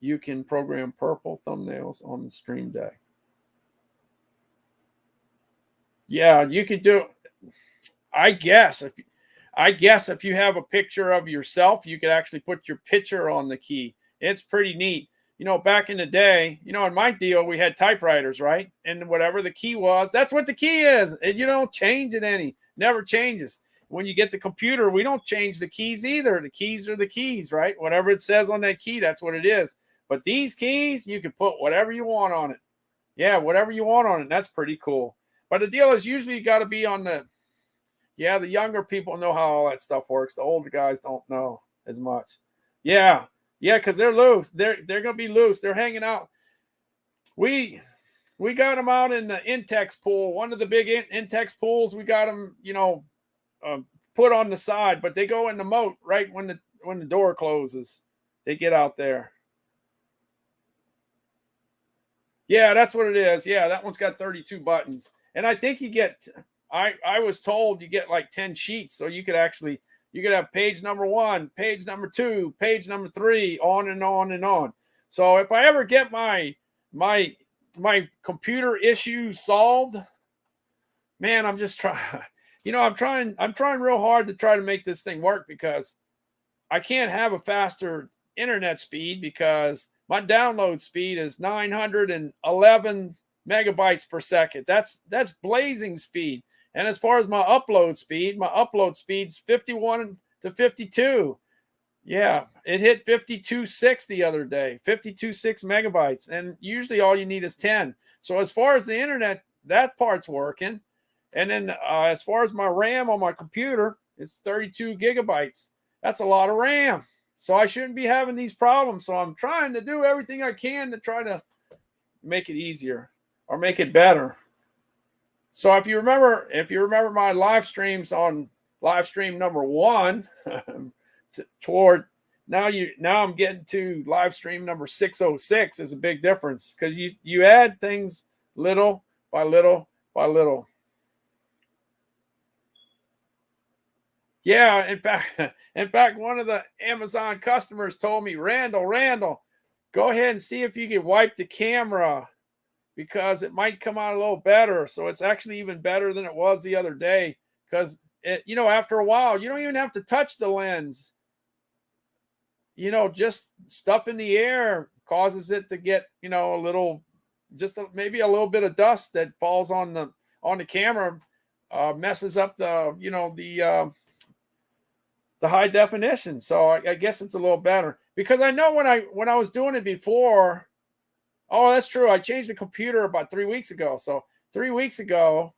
you can program purple thumbnails on the Stream Deck. Yeah, you could do. I guess if you have a picture of yourself, you could actually put your picture on the key. It's pretty neat. Back in the day, in my deal, we had typewriters, right? And whatever the key was, that's what the key is. And you don't change it any. Never changes. When you get the computer, we don't change the keys either. The keys are the keys, right? Whatever it says on that key, that's what it is. But these keys, you can put whatever you want on it. Yeah, whatever you want on it. That's pretty cool. But the deal is usually you got to be on the younger people know how all that stuff works. The older guys don't know as much. Yeah, because they're loose. They're gonna be loose. They're hanging out. We got them out in the Intex pool, one of the big Intex pools. We got them, put on the side, but they go in the moat right when the door closes. They get out there. Yeah, that's what it is. Yeah, that one's got 32 buttons, and I think you get. I was told you get like 10 sheets, so you could have page number 1, page number 2, page number 3, on and on and on. So if I ever get my computer issue solved, man, I'm just trying. I'm trying real hard to try to make this thing work, because I can't have a faster internet speed because my download speed is 911 megabytes per second. That's blazing speed. And as far as my upload speed's 51 to 52. Yeah, it hit 52.6 the other day, 52.6 megabytes. And usually all you need is 10. So as far as the internet, that part's working. And then as far as my RAM on my computer, it's 32 gigabytes. That's a lot of RAM. So I shouldn't be having these problems. So I'm trying to do everything I can to try to make it easier or make it better. So if you remember my live streams on live stream number 1 toward now I'm getting to live stream number 606 is a big difference, because you add things little by little by little. Yeah, in fact, one of the Amazon customers told me, Randall, go ahead and see if you can wipe the camera, because it might come out a little better. So it's actually even better than it was the other day, because after a while, you don't even have to touch the lens. Just stuff in the air causes it to get, maybe a little bit of dust that falls on the camera, messes up the high definition. So I guess it's a little better, because I know when I was doing it before. Oh, that's true. I changed the computer about 3 weeks ago. So 3 weeks ago,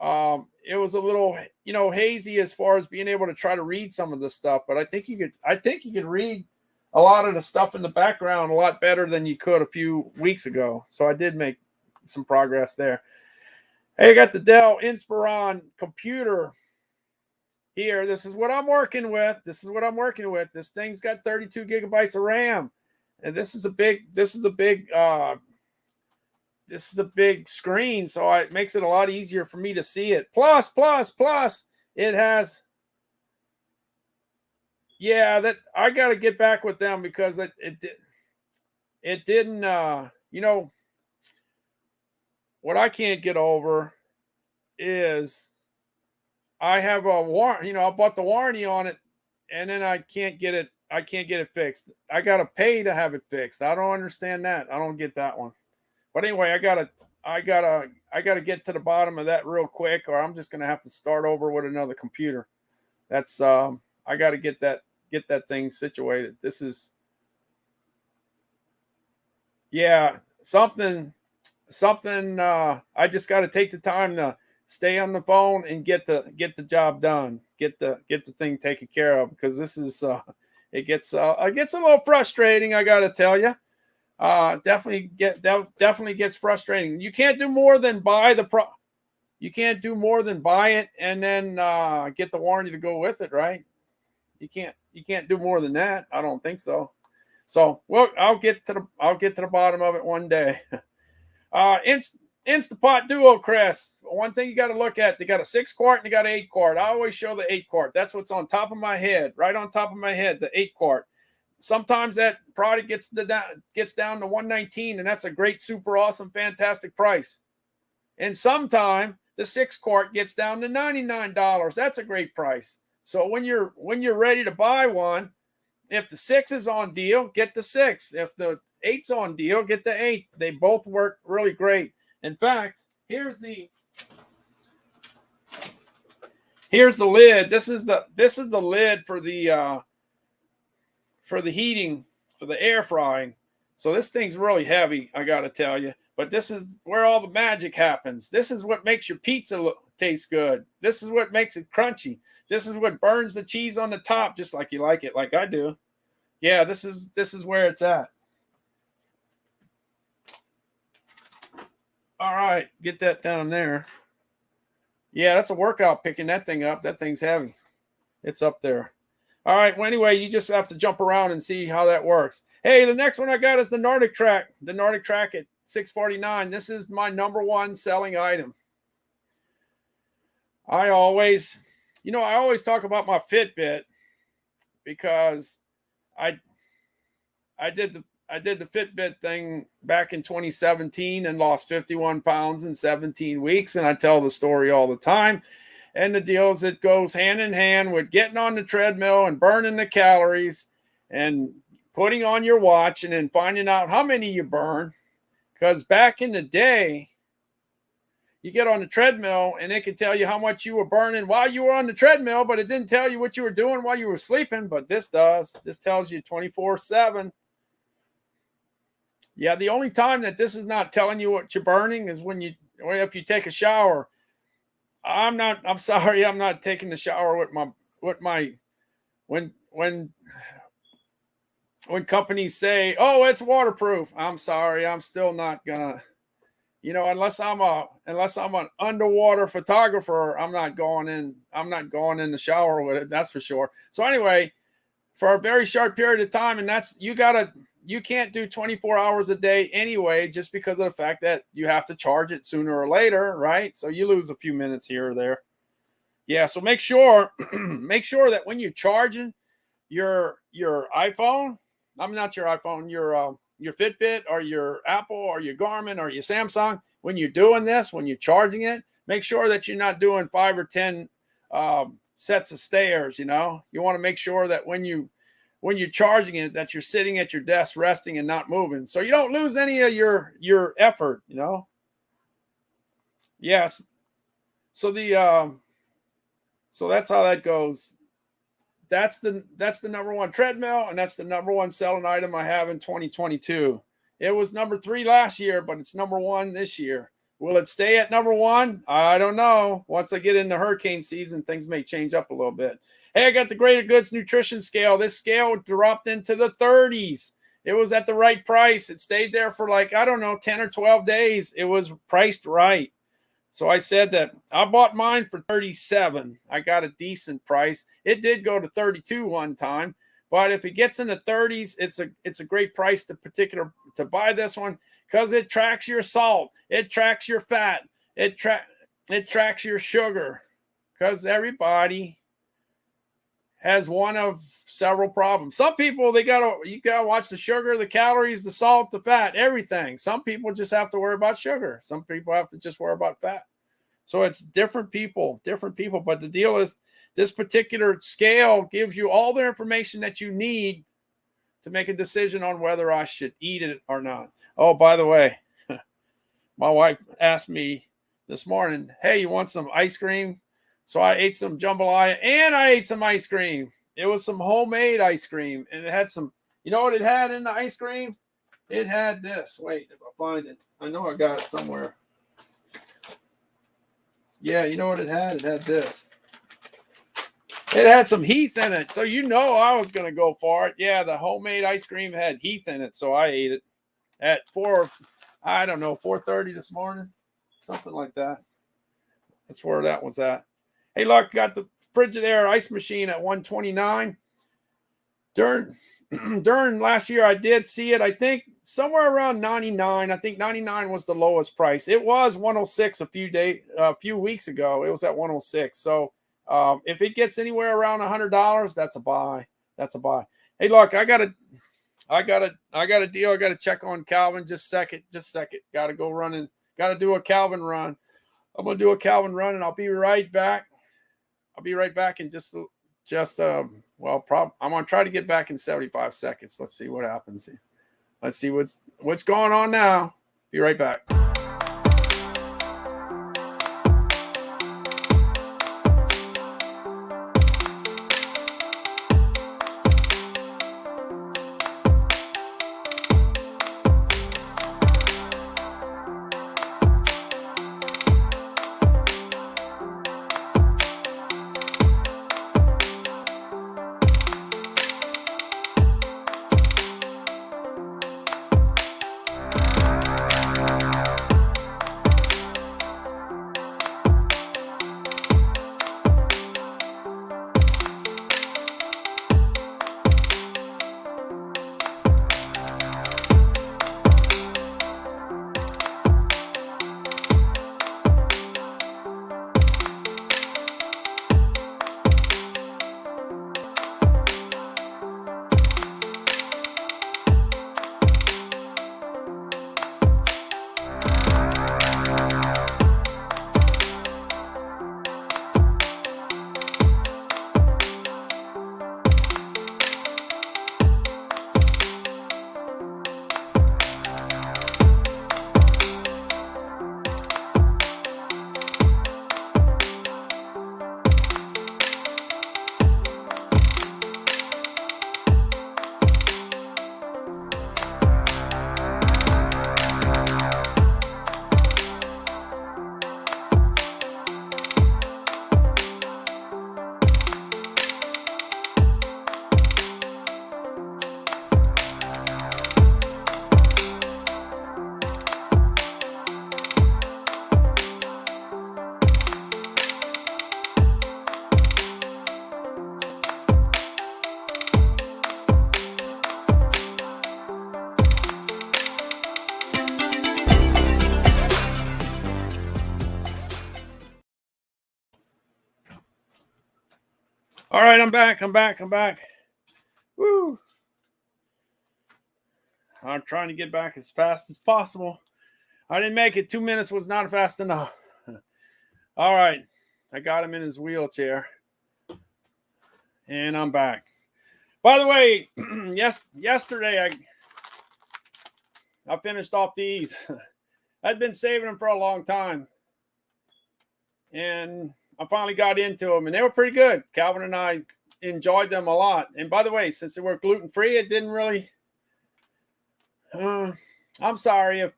it was a little, hazy as far as being able to try to read some of the stuff. But I think you could read a lot of the stuff in the background a lot better than you could a few weeks ago. So I did make some progress there. Hey, I got the Dell Inspiron computer here. This is what I'm working with. This thing's got 32 gigabytes of RAM. And this is a big screen, so it makes it a lot easier for me to see it. Plus, it has, that I got to get back with them, because it didn't, what I can't get over is I have a warranty, I bought the warranty on it, and then I can't get it fixed. I got to pay to have it fixed. I don't understand that. I don't get that one. But anyway, I gotta get to the bottom of that real quick, or I'm just going to have to start over with another computer. That's I got to get that thing situated. This is something I just got to take the time to stay on the phone and get the job done. Get the thing taken care of, because this is it gets a little frustrating, I got to tell you. Definitely gets frustrating. You can't do more than buy you can't do more than buy it and then get the warranty to go with it, right? You can't do more than that. I don't think so. So, well, I'll get to the bottom of it one day. Instapot Duo Crest. One thing you got to look at, they got a 6-quart and they got an 8-quart. I always show the 8-quart. That's what's on top of my head, right on top of my head, the 8-quart. Sometimes that product gets down to $119, and that's a great, super awesome, fantastic price. And sometimes the 6-quart gets down to $99. That's a great price. So when you're ready to buy one, if the 6 is on deal, get the 6. If the 8's on deal, get the 8. They both work really great. In fact, here's the lid. This is the lid for the heating, for the air frying. So this thing's really heavy, I got to tell you. But this is where all the magic happens. This is what makes your pizza taste good. This is what makes it crunchy. This is what burns the cheese on the top, just like you like it, like I do. Yeah, this is where it's at. All right, get that down there. Yeah, that's a workout picking that thing up. That thing's heavy. It's up there. All right, well, anyway, you just have to jump around and see how that works. Hey, the next one I got is the Nordic Track. The Nordic Track at $649. This is my #1 selling item. I always talk about my Fitbit because I did the Fitbit thing back in 2017 and lost 51 pounds in 17 weeks. And I tell the story all the time. And the deal is it goes hand in hand with getting on the treadmill and burning the calories and putting on your watch and then finding out how many you burn. Because back in the day, you get on the treadmill and it can tell you how much you were burning while you were on the treadmill, but it didn't tell you what you were doing while you were sleeping. But this does. This tells you 24/7. Yeah, the only time that this is not telling you what you're burning is if you take a shower. I'm sorry, I'm not taking the shower when companies say, "Oh, it's waterproof." I'm sorry, I'm still not gonna, unless I'm an underwater photographer, I'm not going in the shower with it, that's for sure. So anyway, for a very short period of time, and you can't do 24 hours a day anyway, just because of the fact that you have to charge it sooner or later, right? So you lose a few minutes here or there. Yeah, so make sure that when you're charging your iPhone, not your iPhone, your Fitbit or your Apple or your Garmin or your Samsung, when you're doing this, when you're charging it, make sure that you're not doing 5 or 10 sets of stairs. You want to make sure that when you're charging it, that you're sitting at your desk resting and not moving, so you don't lose any of your effort. Yes. So so that's how that goes. That's the #1 treadmill, and that's the #1 selling item I have in 2022. It was #3 last year, but it's #1 this year. Will it stay at #1? I don't know. Once I get into hurricane season, things may change up a little bit. Hey, I got the Greater Goods nutrition scale. This scale dropped into the 30s. It was at the right price. It stayed there for 10 or 12 days. It was priced right. So I said that I bought mine for $37. I got a decent price. It did go to $32 one time, but if it gets in the 30s, it's a great price to buy this one, because it tracks your salt, it tracks your fat, it tracks your sugar, because everybody has one of several problems. Some people, you gotta watch the sugar, the calories, the salt, the fat, everything. Some people just have to worry about sugar. Some people have to just worry about fat. So it's different people. But the deal is, this particular scale gives you all the information that you need to make a decision on whether I should eat it or not. Oh, by the way, my wife asked me this morning, "Hey, you want some ice cream?" So I ate some jambalaya and I ate some ice cream. It was some homemade ice cream, and it had some, what it had in the ice cream? It had this. Wait, if I find it. I know I got it somewhere. Yeah, you know what it had? It had this. It had some Heath in it. So I was going to go for it. Yeah, the homemade ice cream had Heath in it. So I ate it at 4:30 this morning. Something like that. That's where that was at. Hey, look, got the Frigidaire ice machine at $129. During last year, I did see it. I think somewhere around 99. I think 99 was the lowest price. It was 106 a few weeks ago. It was at 106. So if it gets anywhere around $100, that's a buy. That's a buy. Hey, look, I got a deal. I got to check on Calvin. Just a second. Got to go running. Got to do a Calvin run. I'm gonna do a Calvin run, and I'll be right back. I'll be right back in just I'm gonna try to get back in 75 seconds. Let's see what happens. Let's see what's going on now. Be right back. All right, I'm back. Woo! I'm trying to get back as fast as possible. I didn't make it. 2 minutes was not fast enough. All right, I got him in his wheelchair, and I'm back. By the way, yesterday I finished off these. I'd been saving them for a long time, and I finally got into them, and they were pretty good. Calvin and I enjoyed them a lot. And by the way, since they were gluten-free, it didn't really I'm sorry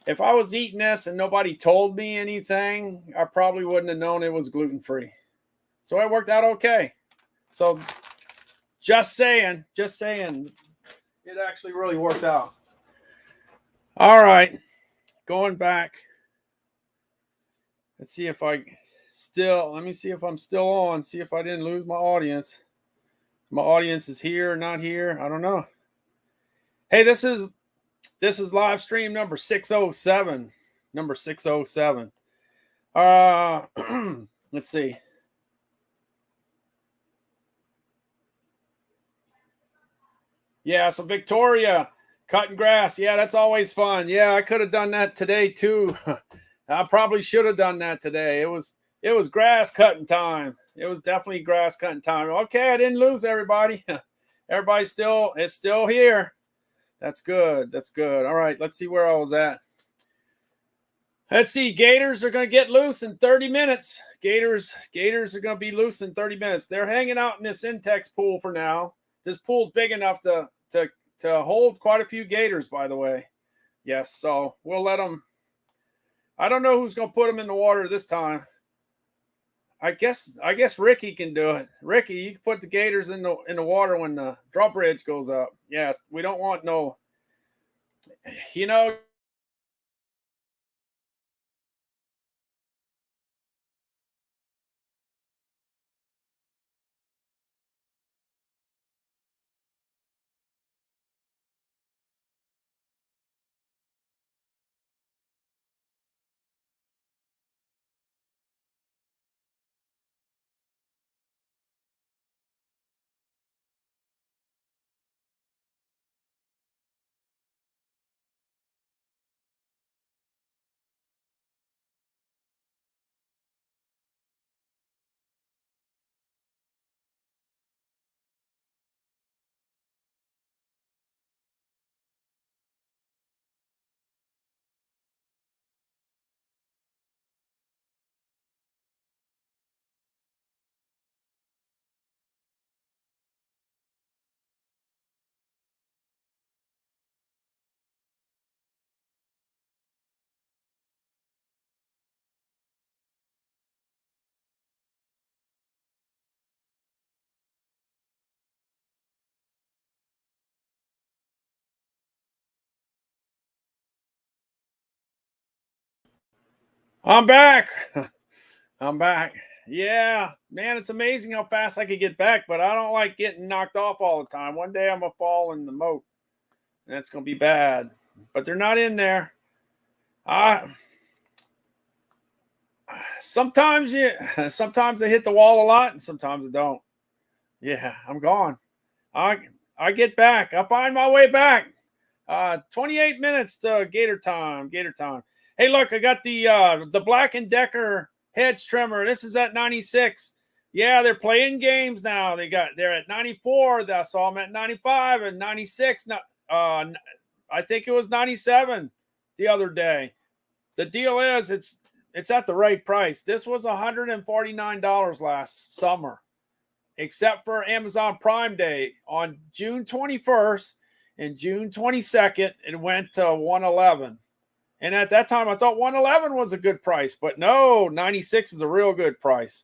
if I was eating this and nobody told me anything, I probably wouldn't have known it was gluten-free. So it worked out okay. So just saying, it actually really worked out. All right, going back. Let's see if let me see if I'm still on, see if I didn't lose my audience. My audience is here or not here. I don't know. Hey, this is live stream number 607. Number 607. Let's see. Yeah, so Victoria, cutting grass. Yeah, that's always fun. Yeah, I could have done that today too. I probably should have done that today. It was grass cutting time. It was definitely grass cutting time. Okay, I didn't lose everybody. Everybody's still here. That's good. That's good. All right, let's see where I was at. Let's see. Gators are going to get loose in 30 minutes. Gators are going to be loose in 30 minutes. They're hanging out in this Intex pool for now. This pool's big enough to hold quite a few gators, by the way. Yes, so we'll let them. I don't know who's going to put them in the water this time. I guess Ricky can do it. Ricky, you can put the gators in the water when the drawbridge goes up. Yes, we don't want no. I'm back. I'm back. Yeah, man, it's amazing how fast I could get back, but I don't like getting knocked off all the time. One day I'm gonna fall in the moat, and it's gonna be bad. But they're not in there. I sometimes I hit the wall a lot, and sometimes I don't. Yeah, I'm gone. I I get back. I find my way back. 28 minutes to Gator time. Gator time. Hey, look, I got the Black and Decker hedge trimmer. This is at 96. Yeah, they're playing games now. They're at 94. I saw them at 95 and 96. I think it was 97 the other day. The deal is it's at the right price. This was $149 last summer, except for Amazon Prime Day on June 21st and June 22nd. It went to 111. And at that time, I thought 111 was a good price, but no, 96 is a real good price.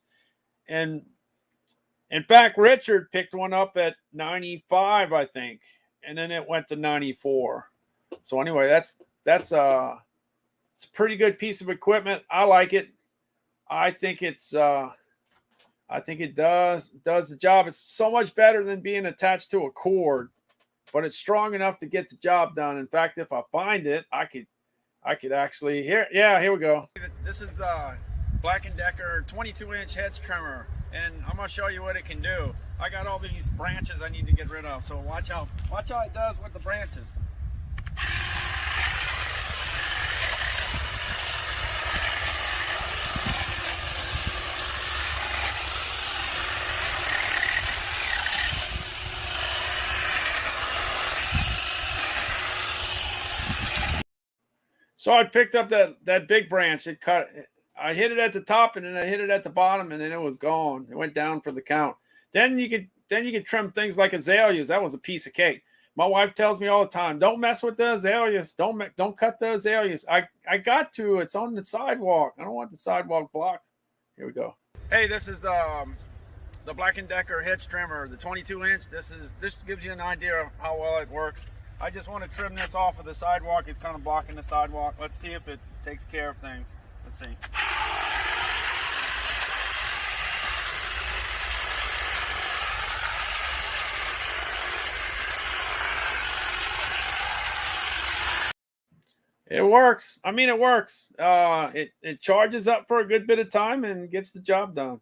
And in fact, Richard picked one up at 95, I think, and then it went to 94. So anyway, it's a pretty good piece of equipment. I like it. I think it does the job. It's so much better than being attached to a cord, but it's strong enough to get the job done. In fact, if I find it, I could actually here we go. This is the Black & Decker 22-inch hedge trimmer, and I'm gonna show you what it can do. I got all these branches I need to get rid of, so watch how it does with the branches. So I picked up that big branch. I hit it at the top, and then I hit it at the bottom, and then it was gone. It went down for the count. Then you could trim things like azaleas. That was a piece of cake. My wife tells me all the time, don't mess with the azaleas. Don't cut the azaleas. I got to. It's on the sidewalk. I don't want the sidewalk blocked. Here we go. Hey, this is the Black & Decker hedge trimmer, the 22-inch. This gives you an idea of how well it works. I just want to trim this off of the sidewalk. It's kind of blocking the sidewalk. Let's see if it takes care of things. Let's see. It works. I mean, it works. It charges up for a good bit of time and gets the job done.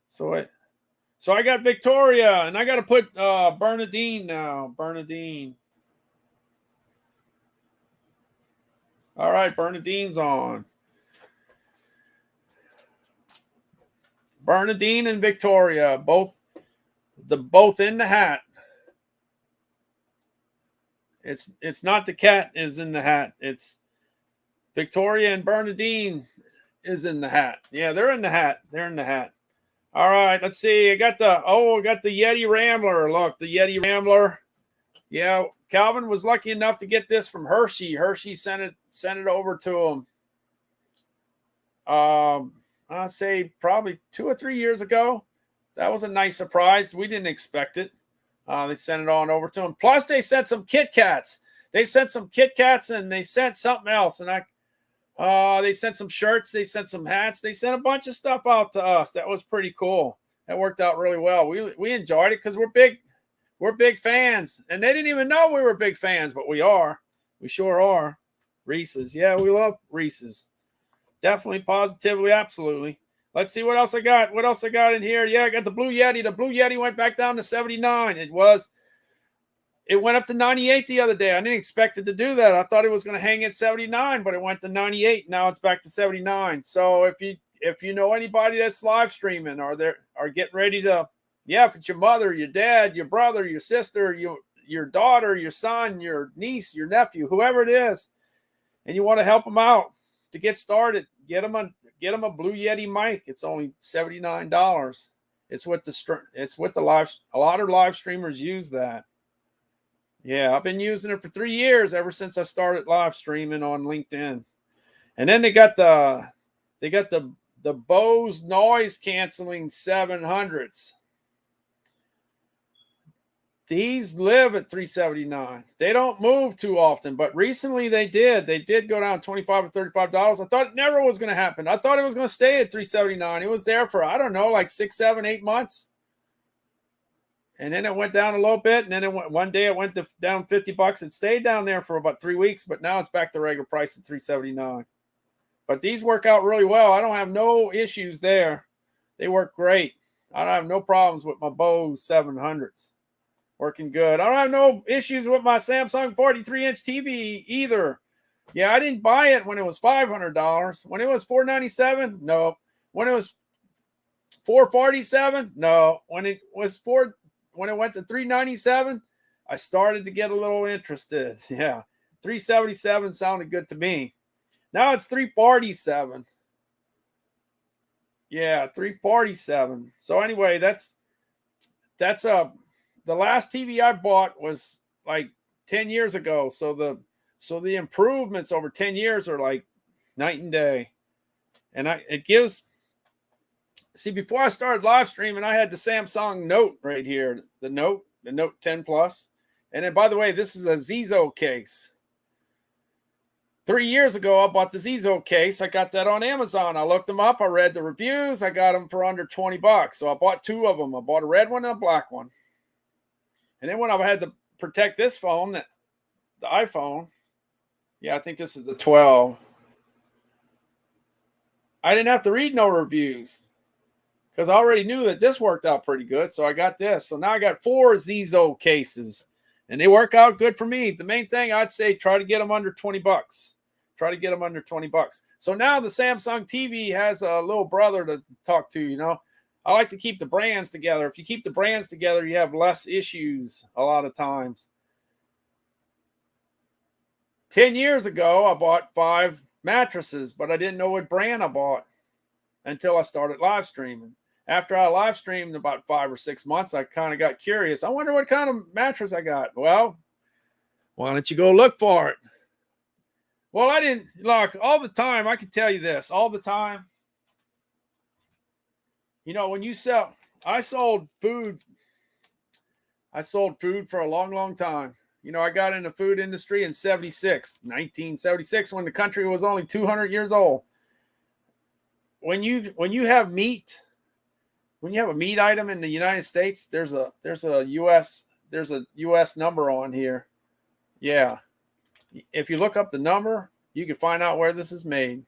So I got Victoria, and I got to put Bernadine now. Bernadine. All right, Bernadine's on. Bernadine and Victoria, both in the hat. It's not the cat is in the hat. It's Victoria and Bernadine is in the hat. Yeah, they're in the hat. They're in the hat. All right, let's see. I got the Yeti Rambler. Look, the Yeti Rambler. Yeah, Calvin was lucky enough to get this from Hershey. Hershey sent it over to him. I'd say probably 2 or 3 years ago. That was a nice surprise. We didn't expect it. They sent it on over to him. Plus, they sent some Kit Kats. They sent some Kit Kats, and they sent something else. And they sent some shirts. They sent some hats. They sent a bunch of stuff out to us. That was pretty cool. That worked out really well. We enjoyed it because we're big fans. And they didn't even know we were big fans, but we are. We sure are. Reese's. Yeah, we love Reese's. Definitely, positively, absolutely. Let's see what else I got. What else I got in here? Yeah, I got the Blue Yeti. The Blue Yeti went back down to 79. It went up to 98 the other day. I didn't expect it to do that. I thought it was going to hang at 79, but it went to 98. Now it's back to 79. So if you know anybody that's live streaming or getting ready to, if it's your mother, your dad, your brother, your sister, your daughter, your son, your niece, your nephew, whoever it is, and you want to help them out to get started, get them a Blue Yeti mic. It's only $79. It's with the live. A lot of live streamers use that. Yeah, I've been using it for 3 years, ever since I started live streaming on LinkedIn. And then they got the Bose noise canceling 700s. These live at 379. They don't move too often, but recently they did. They did go down 25 or $35. I thought it never was going to happen. I thought it was going to stay at 379. It was there for, I don't know, like 6, 7, 8 months. And then it went down a little bit, and then one day it went down $50. It stayed down there for about 3 weeks, but now it's back to regular price at 379. But these work out really well. I don't have no issues there. They work great. I don't have no problems with my Bose 700s. Working good. I don't have no issues with my Samsung 43-inch TV either. Yeah, I didn't buy it when it was $500. When it was $497, no. When it was $447, no. When it went to $397, I started to get a little interested. Yeah, $377 sounded good to me. Now it's $347. Yeah, $347. So anyway, that's the last TV I bought was like 10 years ago. So the improvements over 10 years are like night and day. And before I started live streaming, I had the Samsung Note right here, the Note 10 Plus. And then, by the way, this is a Zizo case. 3 years ago, I bought the Zizo case. I got that on Amazon. I looked them up. I read the reviews. I got them for under $20. So I bought 2 of them. I bought a red one and a black one. And then when I had to protect this phone, the iPhone, yeah, I think this is the 12. I didn't have to read no reviews because I already knew that this worked out pretty good. So I got this. So now I got 4 Zizo cases, and they work out good for me. The main thing I'd say, try to get them under $20. Try to get them under $20. So now the Samsung TV has a little brother to talk to, you know. I like to keep the brands together. If you keep the brands together, you have less issues a lot of times. 10 years ago, I bought 5 mattresses, but I didn't know what brand I bought until I started live streaming. After I live streamed about 5 or 6 months, I kind of got curious. I wonder what kind of mattress I got. Well, why don't you go look for it? Well, I didn't look all the time. I can tell you this all the time. You know, when you I sold food for a long, long time. You know, I got in the food industry in 1976, when the country was only 200 years old. When you have meat, when you have a meat item in the United States, there's a US number on here. Yeah. If you look up the number, you can find out where this is made.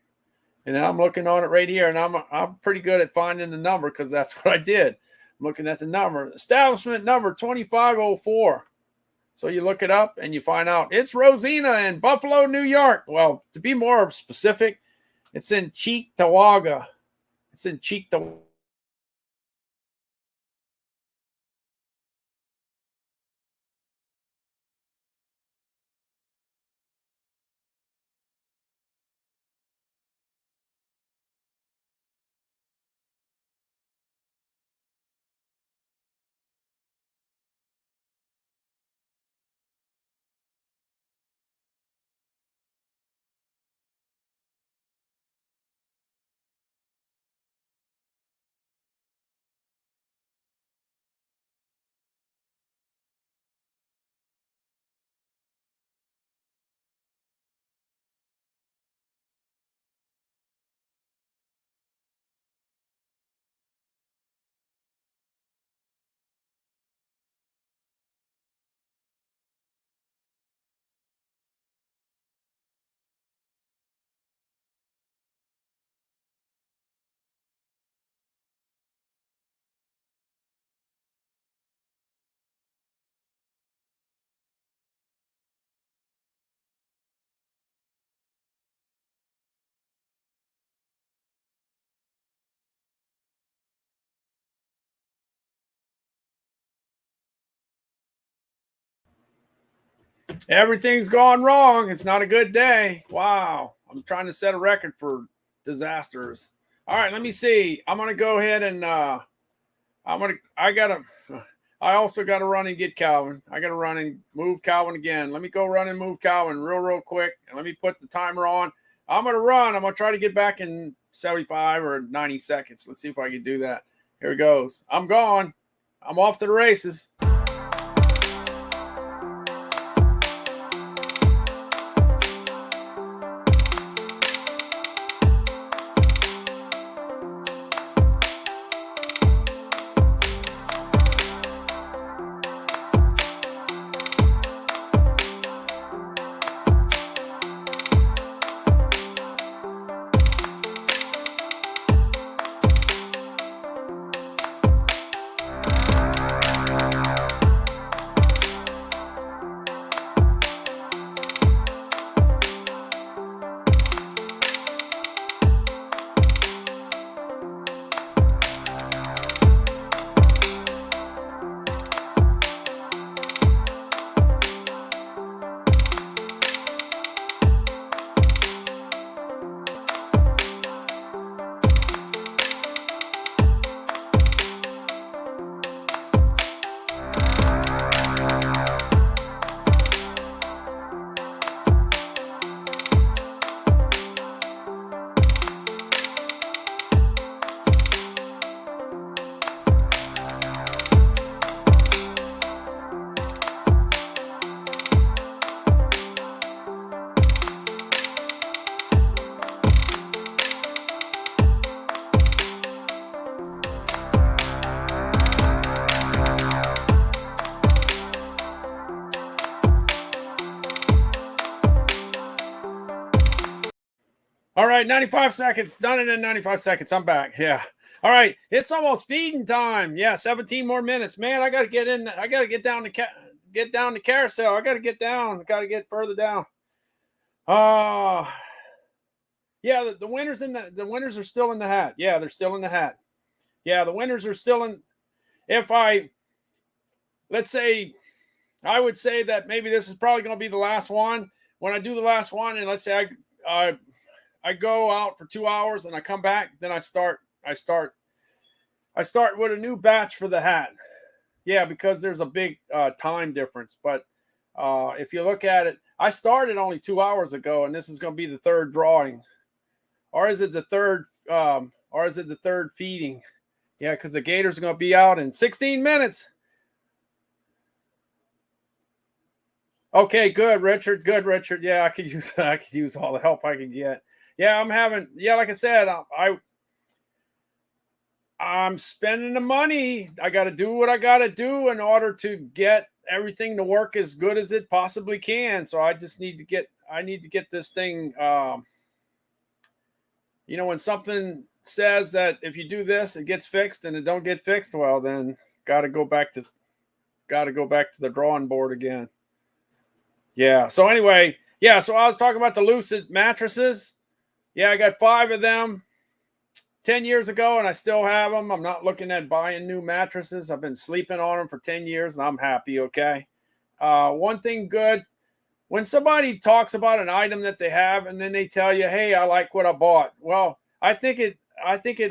And I'm looking on it right here, and I'm pretty good at finding the number because that's what I did. I'm looking at the number. Establishment number 2504. So you look it up, and you find out it's Rosina in Buffalo, New York. Well, to be more specific, it's in Cheektowaga. It's in Cheektowaga. Everything's gone wrong. It's not a good day. Wow. I'm trying to set a record for disasters. All right, let me see. I'm going to go ahead and I also got to run and get Calvin. I got to run and move Calvin again. Let me go run and move Calvin real quick. And let me put the timer on. I'm going to run. I'm going to try to get back in 75 or 90 seconds. Let's see if I can do that. Here it goes. I'm gone. I'm off to the races. All right, 95 seconds. Done it in 95 seconds. I'm back. Yeah. All right. It's almost feeding time. Yeah, 17 more minutes. Man, I got to get in. I got to get down the carousel. I got to get down. I got to get further down. Yeah, the winners the winners are still in the hat. Yeah, they're still in the hat. Yeah, the winners are still in. Let's say, I would say that maybe this is probably going to be the last one. When I do the last one, and let's say I go out for 2 hours and I come back, then I start with a new batch for the hat. Yeah, because there's a big time difference. But if you look at it, I started only 2 hours ago, and this is going to be the third drawing, or is it the third feeding? Yeah, because the gators are going to be out in 16 minutes. Okay, good, Richard. Good, Richard. Yeah, I could use all the help I can get. Yeah, like I said, I'm spending the money. I got to do what I got to do in order to get everything to work as good as it possibly can. So I need to get this thing. When something says that if you do this, it gets fixed, and it don't get fixed, well, then got to go back to the drawing board again. Yeah. So anyway, yeah. So I was talking about the Lucid mattresses. Yeah, I got 5 of them 10 years ago, and I still have them. I'm not looking at buying new mattresses. I've been sleeping on them for 10 years, and I'm happy. Okay. One thing good, when somebody talks about an item that they have, and then they tell you, "Hey, I like what I bought." Well, I think it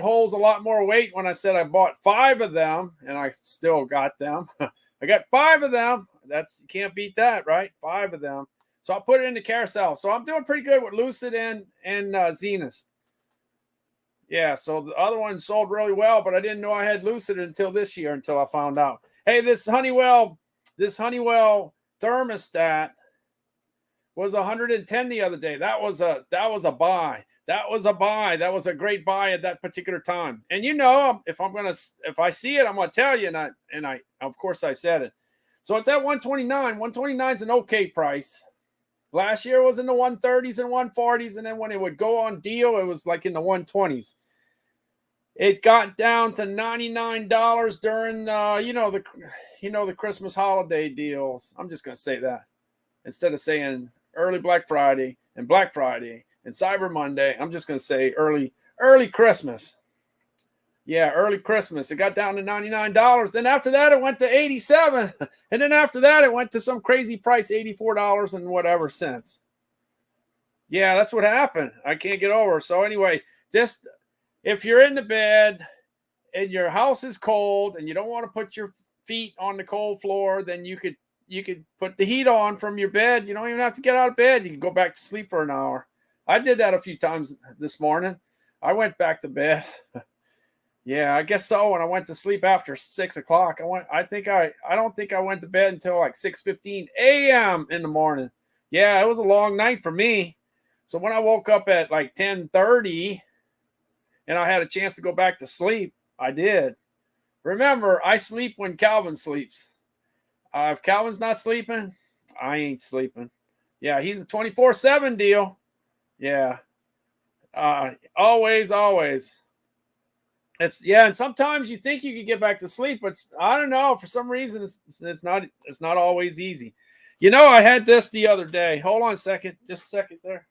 holds a lot more weight when I said I bought 5 of them, and I still got them. I got 5 of them. You can't beat that, right? 5 of them. So I'll put it in the carousel. So I'm doing pretty good with Lucid and Zenith. Yeah, so the other one sold really well, but I didn't know I had Lucid until this year, until I found out. Hey, this Honeywell thermostat was 110 the other day. That was a buy. That was a buy. That was a great buy at that particular time. And if I see it, I'm gonna tell you. And I of course I said it. So it's at 129. 129 is an okay price. Last year was in the 130s and 140s, and then when it would go on deal, it was like in the 120s. It got down to $99 during the Christmas holiday deals. I'm just gonna say that instead of saying early Black Friday and Cyber Monday. I'm just gonna say early Christmas. Yeah, early Christmas. It got down to $99. Then after that, it went to $87. And then after that, it went to some crazy price, $84 and whatever cents. Yeah, that's what happened. I can't get over. So anyway, if you're in the bed and your house is cold and you don't want to put your feet on the cold floor, then you could put the heat on from your bed. You don't even have to get out of bed. You can go back to sleep for an hour. I did that a few times this morning. I went back to bed. Yeah, I guess so. When I went to sleep after 6 o'clock, I don't think I went to bed until like 6:15 a.m. in the morning. Yeah, it was a long night for me. So when I woke up at like 10:30 and I had a chance to go back to sleep, I did. Remember, I sleep when Calvin sleeps. If Calvin's not sleeping, I ain't sleeping. Yeah, he's a 24/7 deal. Yeah. Always. And sometimes you think you can get back to sleep, but I don't know. For some reason, it's not always easy. I had this the other day. Hold on a second. Just a second there.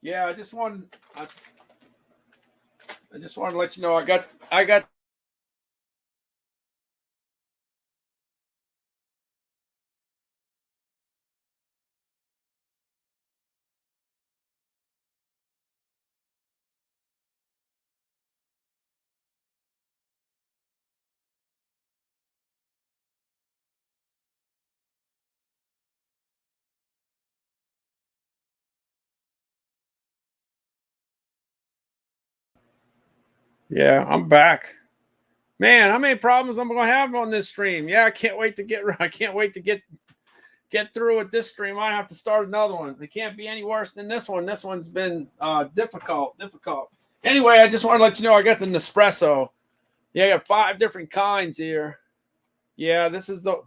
Yeah, I just wanted to let you know I got Yeah, I'm back. Man, how many problems I'm gonna have on this stream? Yeah, I can't wait to get through with this stream. I have to start another one. It can't be any worse than this one. This one's been difficult. Anyway, I just want to let you know I got the Nespresso. Yeah, I got 5 different kinds here. Yeah, this is the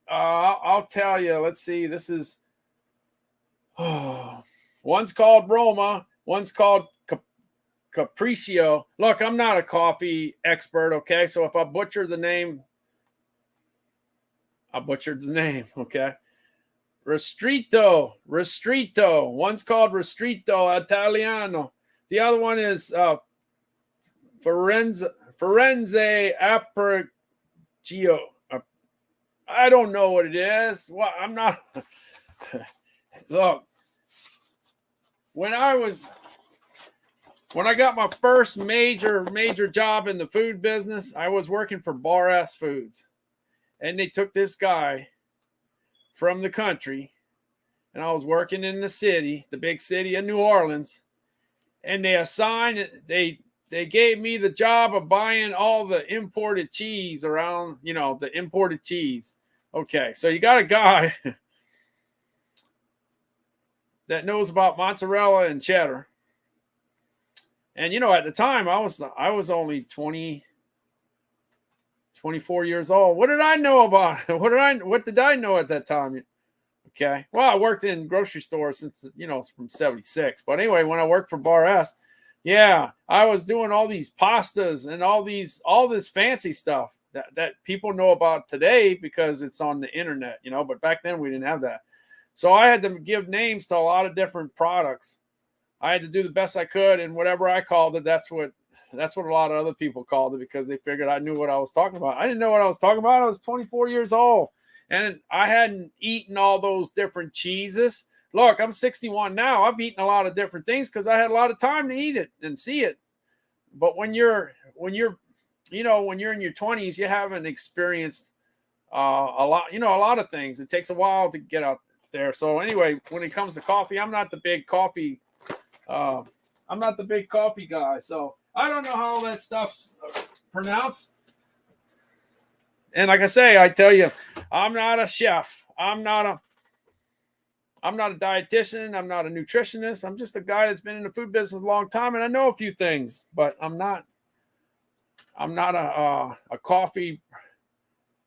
I'll tell you. Let's see. This is one's called Roma. One's called Capriccio. Look, I'm not a coffee expert. Okay, so if I butcher the name, I butchered the name. Okay. Ristretto. One's called Ristretto Italiano. The other one is Firenze Apergio. I don't know what it is. Well, I'm not. Look, when I got my first major job in the food business, I was working for Bar S Foods, and they took this guy from the country, and I was working in the city, the big city of New Orleans, and they gave me the job of buying all the imported cheese around, the imported cheese. Okay, so you got a guy that knows about mozzarella and cheddar. And at the time I was only 24 years old. What did I know about it? What did I know at that time? Okay. Well, I worked in grocery stores since, from 76. But anyway, when I worked for Bar S, yeah, I was doing all these pastas and all this fancy stuff that people know about today because it's on the internet, but back then we didn't have that. So I had to give names to a lot of different products. I had to do the best I could, and whatever I called it, that's what a lot of other people called it because they figured I knew what I was talking about. I didn't know what I was talking about. I was 24 years old, and I hadn't eaten all those different cheeses. Look, I'm 61 now. I've eaten a lot of different things because I had a lot of time to eat it and see it. But when you're in your 20s, you haven't experienced a lot of things. It takes a while to get out there. So anyway, when it comes to coffee, I'm not the big coffee guy. So I don't know how all that stuff's pronounced. And like I say, I tell you, I'm not a chef. I'm not a dietitian. I'm not a nutritionist. I'm just a guy that's been in the food business a long time, and I know a few things, but I'm not a coffee.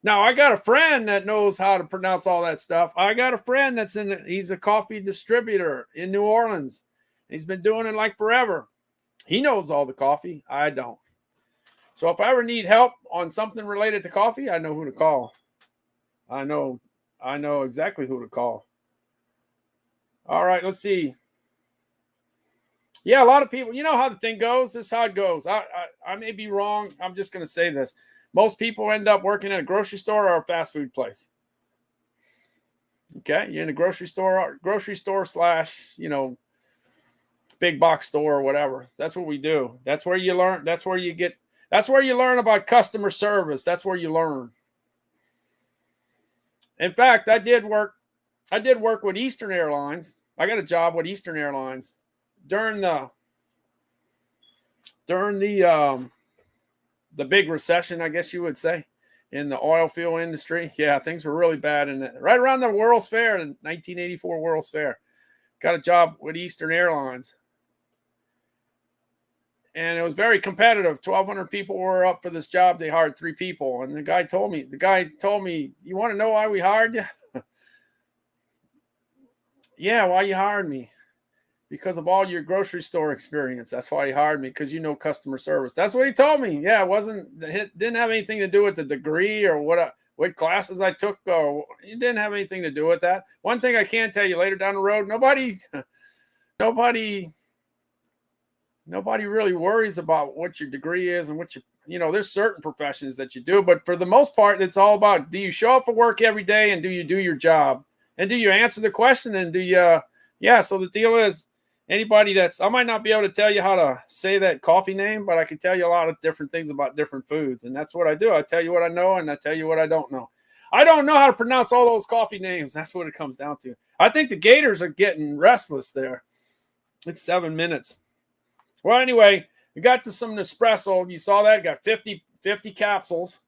Now, I got a friend that knows how to pronounce all that stuff. I got a friend he's a coffee distributor in New Orleans. He's been doing it like forever. He knows all the coffee. I don't. So if I ever need help on something related to coffee, I know who to call. I know exactly who to call. All right, let's see. Yeah, a lot of people, you know how the thing goes. This is how it goes. I may be wrong. I'm just going to say this. Most people end up working at a grocery store or a fast food place. Okay, you're in a grocery store / big box store or whatever. That's what we do. That's where you learn. That's where you learn about customer service. That's where you learn. In fact, I did work with Eastern Airlines. I got a job with Eastern Airlines during the big recession, I guess you would say, in the oil field industry. Yeah, things were really bad right around the World's Fair, in 1984 World's Fair. Got a job with Eastern Airlines. And it was very competitive. 1,200 people were up for this job. They hired 3 people. And the guy told me, you want to know why we hired you? Yeah, why you hired me? Because of all your grocery store experience. That's why he hired me, because you know customer service. That's what he told me. Yeah, it didn't have anything to do with the degree or what classes I took. Or it didn't have anything to do with that. One thing I can tell you, later down the road, nobody really worries about what your degree is and what there's certain professions that you do, but for the most part, it's all about, do you show up for work every day, and do you do your job, and do you answer the question, and do you, so the deal is, anybody I might not be able to tell you how to say that coffee name, but I can tell you a lot of different things about different foods, and that's what I do. I tell you what I know, and I tell you what I don't know. I don't know how to pronounce all those coffee names. That's what it comes down to. I think the Gators are getting restless there. It's 7 minutes. Well, anyway, we got to some Nespresso. You saw that? Got 50 capsules,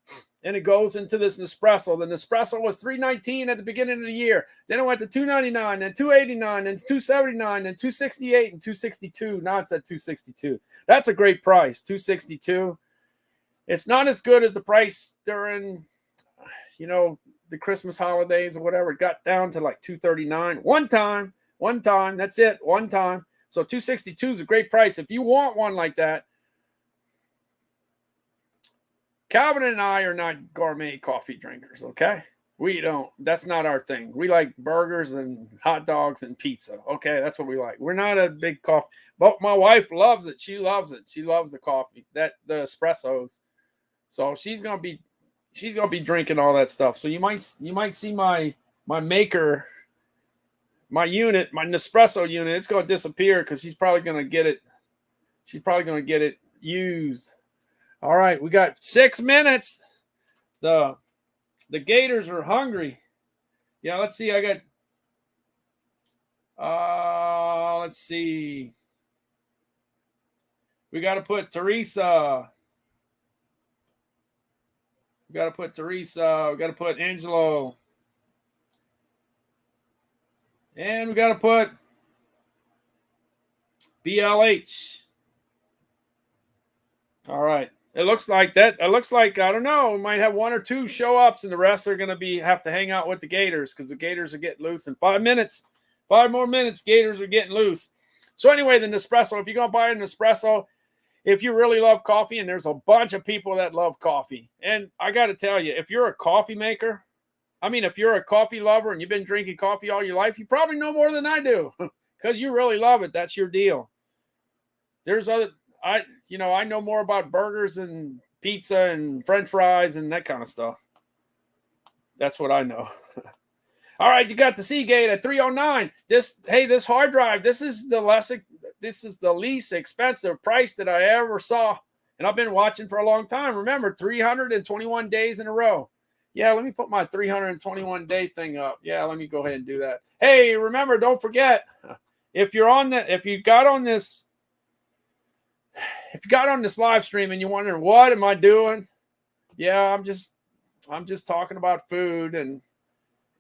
and it goes into this Nespresso. The Nespresso was $3.19 at the beginning of the year. Then it went to $2.99, then $2.89, then $2.79, then $2.68, and $2.62. Now it's at $2.62. That's a great price, $2.62. It's not as good as the price during, the the Christmas holidays or whatever. It got down to like $2.39 one time. That's it. One time. So $2.62 is a great price. If you want one like that, Calvin and I are not gourmet coffee drinkers, okay? We don't. That's not our thing. We like burgers and hot dogs and pizza. Okay, that's what we like. We're not a big coffee. But my wife loves it. She loves it. She loves the coffee, the espressos. So she's gonna be drinking all that stuff. So you might see my maker, my unit, my Nespresso unit. It's gonna disappear because she's probably gonna get it. She's probably gonna get it used. All right, we got 6 minutes. The Gators are hungry. Yeah, let's see. I got let's see. We got to put Teresa. We got to put Teresa. We got to put Angelo. And we got to put BLH. All right. It looks like that. It looks like, I don't know, we might have 1 or 2 show ups, and the rest are going to have to hang out with the Gators because the Gators are getting loose in 5 minutes. 5 more minutes, Gators are getting loose. So anyway, the Nespresso, if you're going to buy an Nespresso, if you really love coffee, and there's a bunch of people that love coffee, and I got to tell you, if you're a coffee maker, if you're a coffee lover and you've been drinking coffee all your life, you probably know more than I do because you really love it. That's your deal. There's other... I know more about burgers and pizza and French fries and that kind of stuff. That's what I know. All right, you got the Seagate at $309. This hard drive, this is the least expensive price that I ever saw, and I've been watching for a long time. Remember, 321 days in a row. Yeah, let me put my 321 day thing up. Yeah, let me go ahead and do that. Hey, remember, don't forget, if you got on this live stream and you're wondering, what am I doing? Yeah, I'm just talking about food, and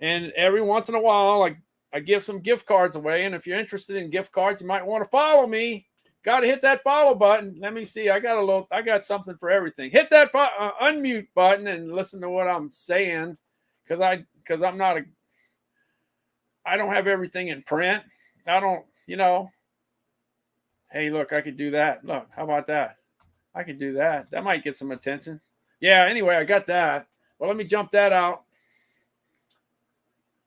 every once in a while I give some gift cards away. And if you're interested in gift cards, you might want to follow me. Got to hit that follow button. Let me see. I got something for everything. Hit that unmute button and listen to what I'm saying, because I don't have everything in print. I don't, Hey, look, I could do that. Look, how about that? I could do that. That might get some attention. Yeah, anyway, I got that. Well, let me jump that out.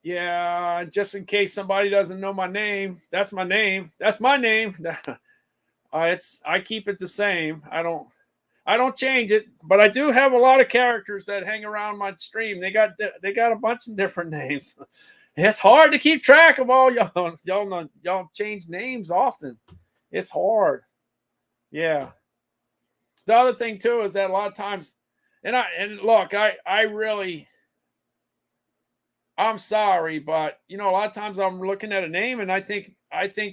Yeah, just in case somebody doesn't know my name. That's my name. That's my name. I keep it the same. I don't change it, but I do have a lot of characters that hang around my stream. They got a bunch of different names. It's hard to keep track of all y'all. Y'all change names often. It's hard. Yeah. The other thing too is that a lot of times, and look, I'm sorry, but a lot of times I'm looking at a name and I think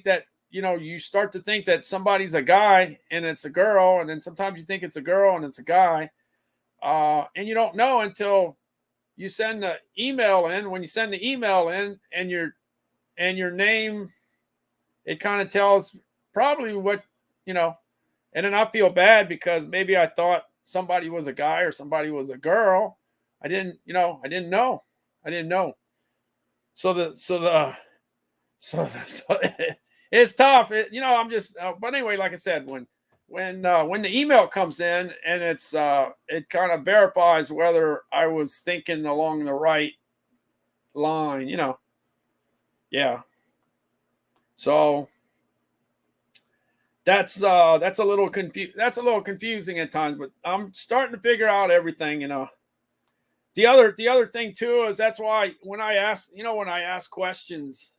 that, you start to think that somebody's a guy and it's a girl, and then sometimes you think it's a girl and it's a guy. And you don't know until you send the email in. When you send the email in and your name, it kind of tells probably what, and then I feel bad because maybe I thought somebody was a guy or somebody was a girl. I didn't know. So it's tough. I'm just, but anyway, like I said, when the email comes in and it kind of verifies whether I was thinking along the right line, yeah. So that's a little confusing at times, but I'm starting to figure out everything, The other thing too is that's why when I ask questions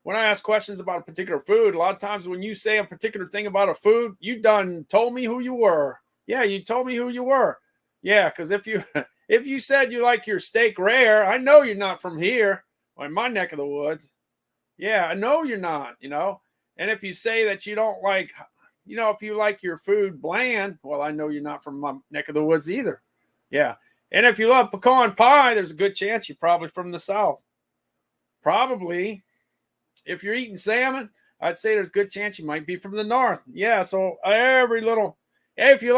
about a particular food, a lot of times when you say a particular thing about a food, you done told me who you were. Yeah, you told me who you were. Yeah, because if you said you like your steak rare, I know you're not from here or in my neck of the woods. Yeah, I know you're not, And if you say that you don't like, if you like your food bland, well, I know you're not from my neck of the woods either. Yeah. And if you love pecan pie, there's a good chance you're probably from the South. Probably. If you're eating salmon, I'd say there's a good chance you might be from the North. Yeah, so if you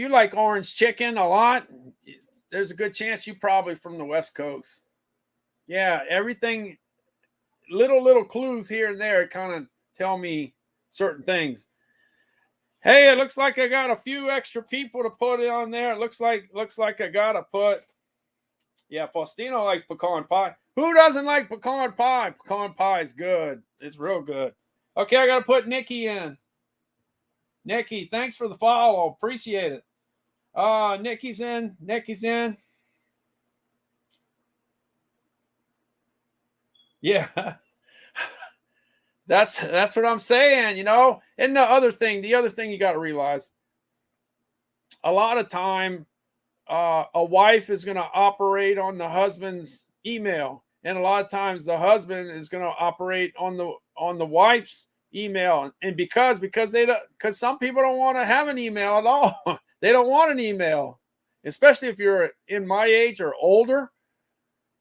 like orange chicken a lot, there's a good chance you probably from the West Coast. Yeah, everything, little clues here and there kind of tell me certain things. Hey, it looks like I got a few extra people to put it on there. It looks like I gotta put. Yeah, Faustino likes pecan pie. Who doesn't like pecan pie? Pecan pie is good. It's real good. Okay, I gotta put Nikki in. Nikki, thanks for the follow. Appreciate it. Nikki's in. Nikki's in. Yeah. That's what I'm saying, you know. And the other thing you got to realize, a lot of time, a wife is going to operate on the husband's email, and a lot of times the husband is going to operate on the wife's email, and because some people don't want to have an email at all. They don't want an email, especially if you're in my age or older.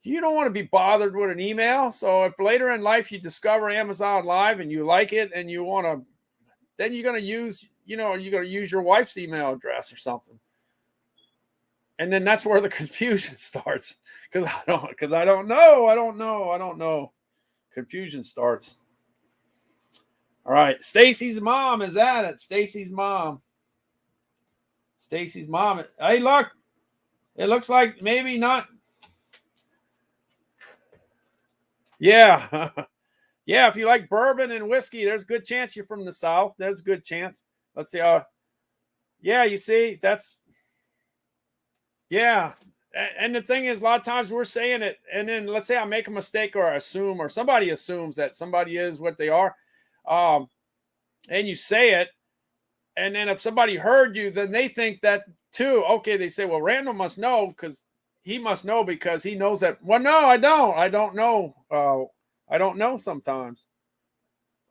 You don't want to be bothered with an email. So if later in life you discover Amazon Live and you like it and you want to, then you're going to use, you're going to use your wife's email address or something. And then that's where the confusion starts. Because I don't know. Confusion starts. All right. Stacy's mom is at it. Stacy's mom. Hey, look. It looks like maybe not. Yeah. Yeah, if you like bourbon and whiskey, there's a good chance you're from the South. There's a good chance. Let's see. Yeah, you see, that's, yeah. And the thing is, a lot of times we're saying it, and then let's say I make a mistake or I assume, or somebody assumes that somebody is what they are. And you say it, and then if somebody heard you, then they think that too. Okay, they say, well, Randall must know because he must know because he knows that. Well, no, I don't. I don't know. I don't know sometimes.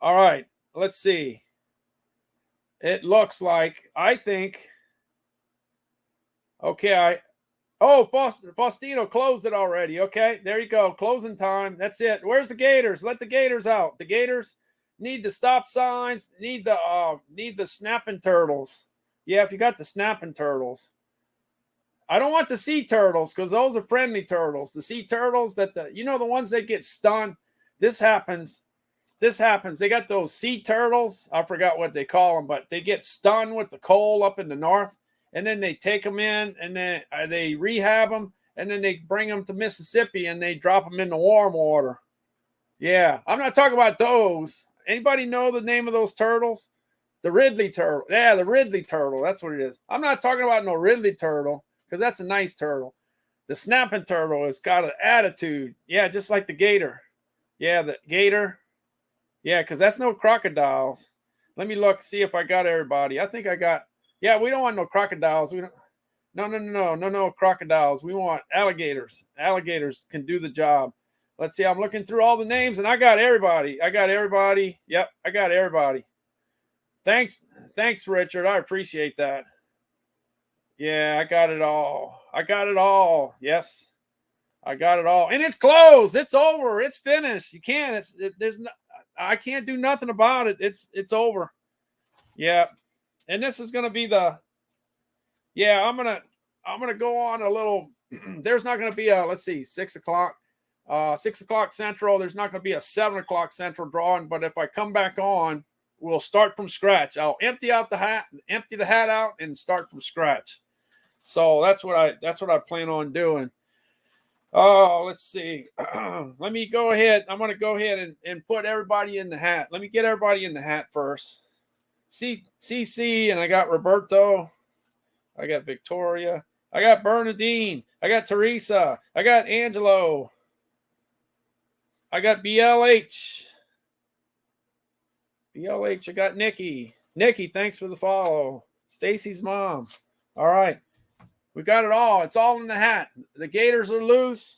All right, let's see. It looks like, I think, okay, Faustino closed it already. Okay, there you go. Closing time. That's it. Where's the Gators? Let the Gators out. The Gators need the stop signs, need the snapping turtles. Yeah, if you got the snapping turtles. I don't want the sea turtles because those are friendly turtles. The sea turtles the ones that get stunned. This happens. They got those sea turtles. I forgot what they call them, but they get stunned with the cold up in the north, and then they take them in, and then they rehab them, and then they bring them to Mississippi, and they drop them in the warm water. Yeah, I'm not talking about those. Anybody know the name of those turtles? The Ridley turtle. Yeah, the Ridley turtle. That's what it is. I'm not talking about no Ridley turtle because that's a nice turtle. The snapping turtle has got an attitude. Yeah, just like the gator. Yeah, the gator. Yeah, because that's no crocodiles. Let me look, see if I got everybody. I think I got. Yeah, we don't want no crocodiles. We don't. No crocodiles. We want alligators. Alligators can do the job. Let's see. I'm looking through all the names, and I got everybody. Yep, I got everybody. Thanks, Richard. I appreciate that. Yeah, I got it all. Yes, I got it all, and it's closed. It's over. It's finished. You can't. There's no. I can't do nothing about it. It's over. Yeah, and this is gonna be the. Yeah, I'm gonna go on a little. There's not gonna be a, let's see, 6 o'clock. 6 o'clock Central. There's not gonna be a 7 o'clock Central drawing, but if I come back on, we'll start from scratch. I'll empty the hat out, and start from scratch. So that's what I plan on doing. Oh, let's see. Let me go ahead. I'm going to go ahead and put everybody in the hat. Let me get everybody in the hat first. CC, and I got Roberto. I got Victoria. I got Bernadine. I got Teresa. I got Angelo. I got BLH. I got Nikki. Nikki, thanks for the follow. Stacy's mom. All right. We got it all. It's all in the hat. The Gators are loose.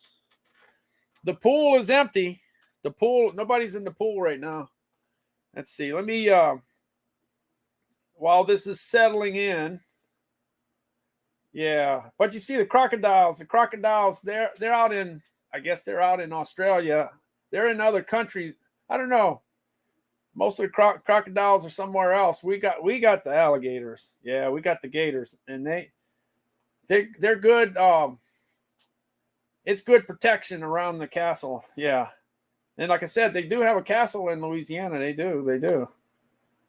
The pool is empty. Nobody's in the pool right now. Let's see. Let me, while this is settling in. Yeah. But you see the crocodiles, they're out in, I guess they're out in Australia. They're in other countries. I don't know. Most of the crocodiles are somewhere else. We got the alligators. Yeah, we got the Gators, and they're good. it's good protection around the castle. Yeah. And like I said, they do have a castle in Louisiana. They do.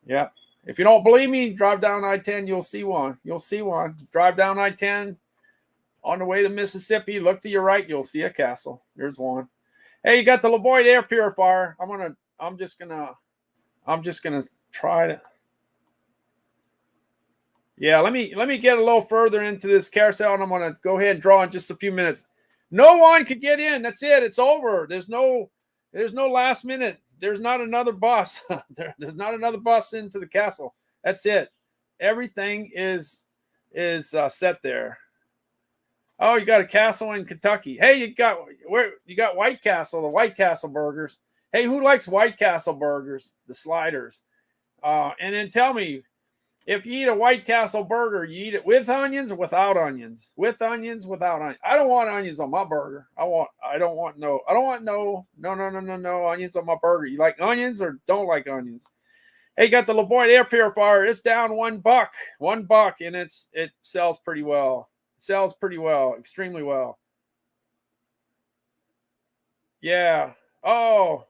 Yeah. If you don't believe me, drive down I-10. You'll see one. Drive down I-10 on the way to Mississippi. Look to your right. You'll see a castle. There's one. Hey, you got the Lavoie air purifier. I'm just gonna try to. Yeah, let me get a little further into this carousel, and I'm gonna go ahead and draw in just a few minutes. No one could get in. That's it. It's over. There's no last minute. There's not another bus. There's not another bus into the castle. That's it. Everything is set there. Oh, you got a castle in Kentucky. Hey, you got White Castle, the White Castle burgers. Hey, who likes White Castle burgers? The sliders. And then tell me, if you eat a White Castle burger, you eat it with onions or without onions? With onions, without onions. I don't want onions on my burger. I don't want no onions on my burger. You like onions or don't like onions? Hey, you got the Lavoie air purifier. It's down $1. $1, and it sells pretty well. Sells pretty well, extremely well. Yeah. Oh,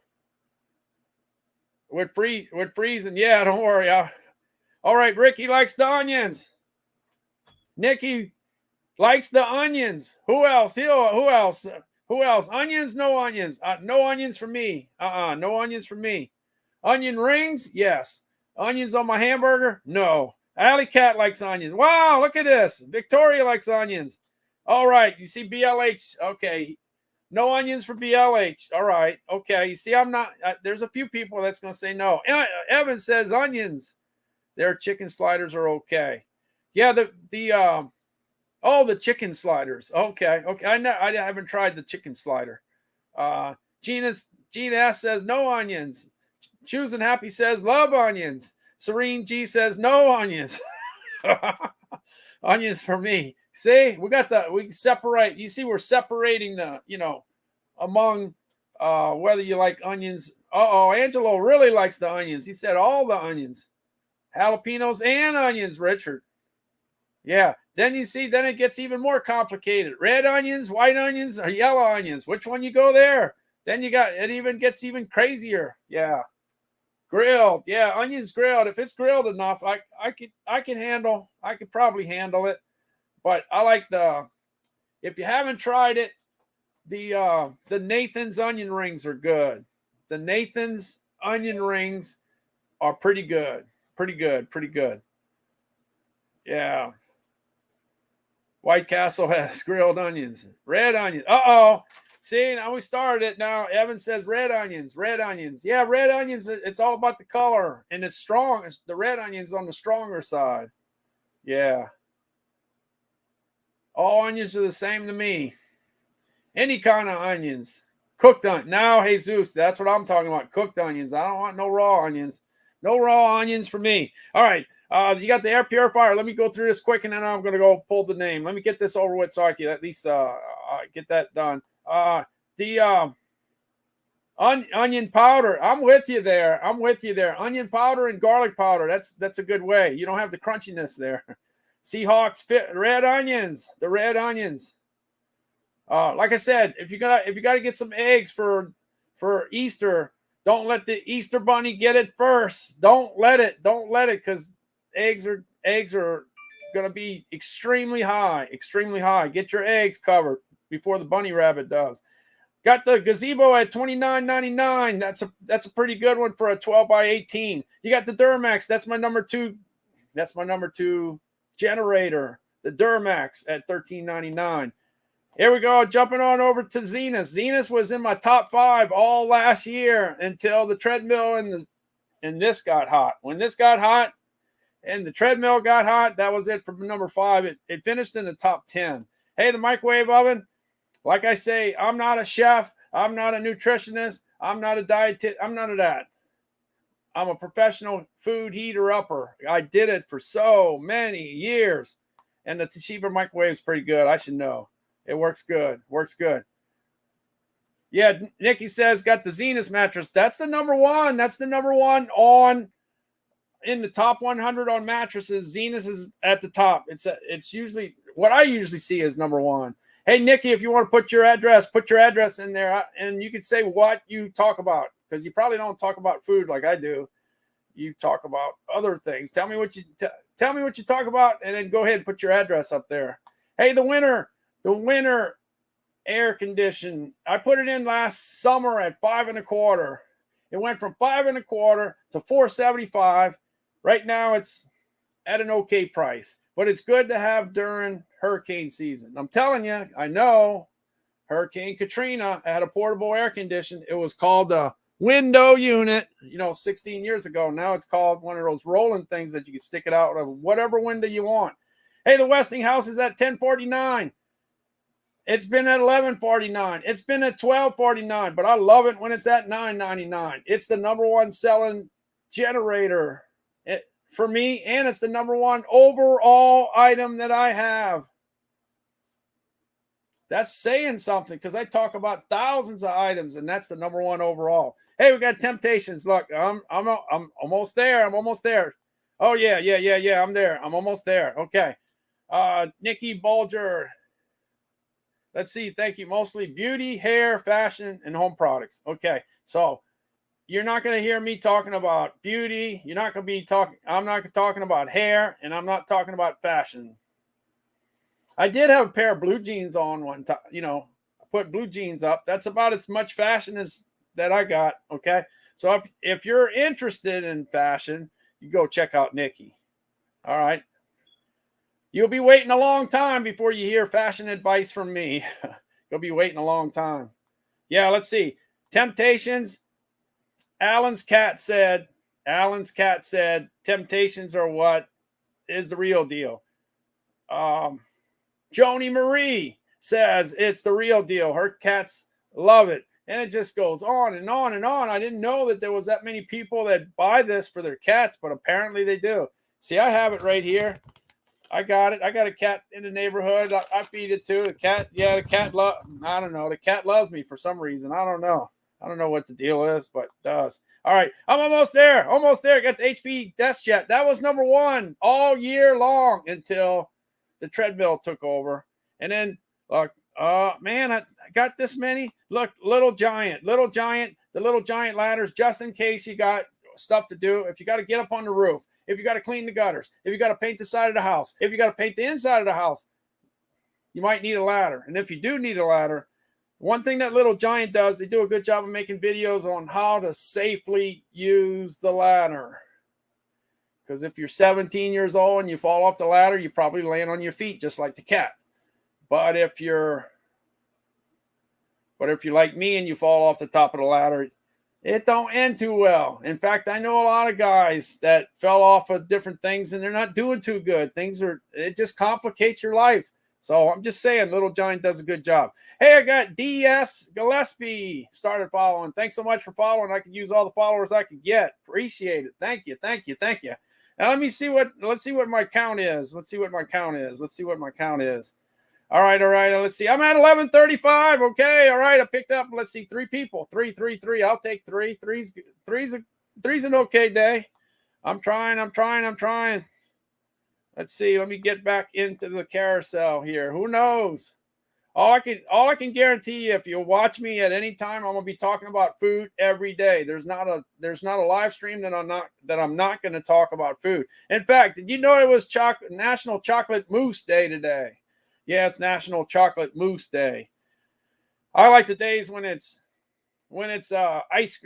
with freezing. Yeah, don't worry. All right, Ricky likes the onions. Nikki likes the onions. Who else? Who else? Who else? Onions? No onions. No onions for me. No onions for me. Onion rings? Yes. Onions on my hamburger? No. Alley Cat likes onions. Wow, look at this. Victoria likes onions. All right, you see BLH. Okay. No onions for BLH. All right. Okay. You see, I'm not. There's a few people that's going to say no. Evan says onions. Their chicken sliders are okay. Yeah, the chicken sliders. Okay. I haven't tried the chicken slider. Gina S says no onions. Choosing Happy says love onions. Serene G says no onions. Onions for me. See, we separate. You see, we're separating among whether you like onions. Angelo really likes the onions. He said all the onions. Jalapenos and onions, Richard. Yeah. Then it gets even more complicated. Red onions, white onions, or yellow onions. Which one you go there? Then it even gets even crazier. Yeah. Grilled. Yeah, onions grilled. If it's grilled enough, I could probably handle it. But I like if you haven't tried it, the Nathan's onion rings are good. The Nathan's onion rings are pretty good. Pretty good. Yeah. White Castle has grilled onions. Red onions. See, now we started it. Now Evan says red onions. Yeah, red onions. It's all about the color, and it's strong. It's the red onions on the stronger side. Yeah. All onions are the same to me. Any kind of onions. Cooked onions. Now, Jesus, that's what I'm talking about. Cooked onions. I don't want no raw onions. No raw onions for me. All right. You got the air purifier. Let me go through this quick, and then I'm going to go pull the name. Let me get this over with so I can at least get that done. The onion powder. I'm with you there. Onion powder and garlic powder. That's a good way. You don't have the crunchiness there. Seahawks fit red onions. The red onions. Like I said, if you got to get some eggs for Easter, don't let the Easter bunny get it first. Don't let it because eggs are going to be extremely high. Get your eggs covered before the bunny rabbit does. Got the gazebo at $29.99. That's a pretty good one for a 12 by 18. You got the Duramax. That's my number two generator. The Duramax at $13.99. Here we go. Jumping on over to Zenith. Zenith was in my top 5 all last year until the treadmill and this got hot. When this got hot and the treadmill got hot, that was it for number 5. It finished in the top 10. Hey, the microwave oven. Like I say, I'm not a chef. I'm not a nutritionist. I'm not a dietitian. I'm none of that. I'm a professional food heater upper. I did it for so many years. And the Toshiba microwave is pretty good. I should know. It works good. Yeah, Nikki says got the Zenith mattress. That's the number 1. That's the number 1 on in the top 100 on mattresses. Zenith is at the top. It's usually what I usually see as number 1. Hey, Nikki, if you want to put your address in there, and you can say what you talk about, because you probably don't talk about food like I do. You talk about other things. Tell me what you talk about, and then go ahead and put your address up there. Hey, the winter air condition. I put it in last summer at $5.25. It went from $5.25 to $4.75. Right now, it's at an okay price, but it's good to have during hurricane season. I'm telling you, I know Hurricane Katrina had a portable air condition. It was called the window unit, 16 years ago. Now it's called one of those rolling things that you can stick it out of whatever window you want. Hey, the Westinghouse is at $10.49. It's been at $11.49. It's been at $12.49, but I love it when it's at $9.99. It's the number one selling generator for me, and it's the number one overall item that I have. That's saying something, because I talk about thousands of items, and that's the number one overall. Hey, we got Temptations. Look, I'm almost there. I'm almost there. Oh yeah. I'm there. I'm almost there. Okay. Nikki Bulger. Let's see. Thank you. Mostly beauty, hair, fashion, and home products. Okay. So you're not going to hear me talking about beauty. You're not going to be talking. I'm not talking about hair, and I'm not talking about fashion. I did have a pair of blue jeans on one time. I put blue jeans up. That's about as much fashion as that I got. Okay. So if you're interested in fashion, you go check out Nikki. All right. You'll be waiting a long time before you hear fashion advice from me. You'll be waiting a long time. Yeah, let's see. Temptations. Alan's cat said, Temptations are what is the real deal. Joni Marie says it's the real deal. Her cats love it. And it just goes on and on and on. I didn't know that there was that many people that buy this for their cats, but apparently they do. See, I have it right here. I got it. I got a cat in the neighborhood. I feed it to the cat. Yeah, the cat I don't know. The cat loves me for some reason. I don't know. I don't know what the deal is, but it does. All right. I'm almost there. Almost there. Got the HP Desk Jet. That was number one all year long until the treadmill took over. And then, look, man, I got this many. Look, Little Giant, the Little Giant ladders, just in case you got stuff to do. If you got to get up on the roof, if you got to clean the gutters, if you got to paint the side of the house, if you got to paint the inside of the house, you might need a ladder. And if you do need a ladder, one thing that Little Giant does, they do a good job of making videos on how to safely use the ladder. Because if you're 17 years old and you fall off the ladder, you probably land on your feet just like the cat. But if you're like me and you fall off the top of the ladder, it don't end too well. In fact, I know a lot of guys that fell off of different things and they're not doing too good. It just complicates your life. So I'm just saying, Little Giant does a good job. Hey, I got DS Gillespie started following. Thanks so much for following. I could use all the followers I could get. Appreciate it. Thank you. Now let's see what my count is. All right. Let's see. I'm at 1135. Okay. All right. I picked up, let's see, 3 people. 3. I'll take 3. Three's an okay day. I'm trying. Let's see. Let me get back into the carousel here. Who knows? All I can guarantee you, if you watch me at any time, I'm gonna be talking about food every day. There's not a live stream that I'm not going to talk about food. In fact, did you know it was National Chocolate Mousse Day today? Yeah, it's National Chocolate Mousse Day. I like the days when it's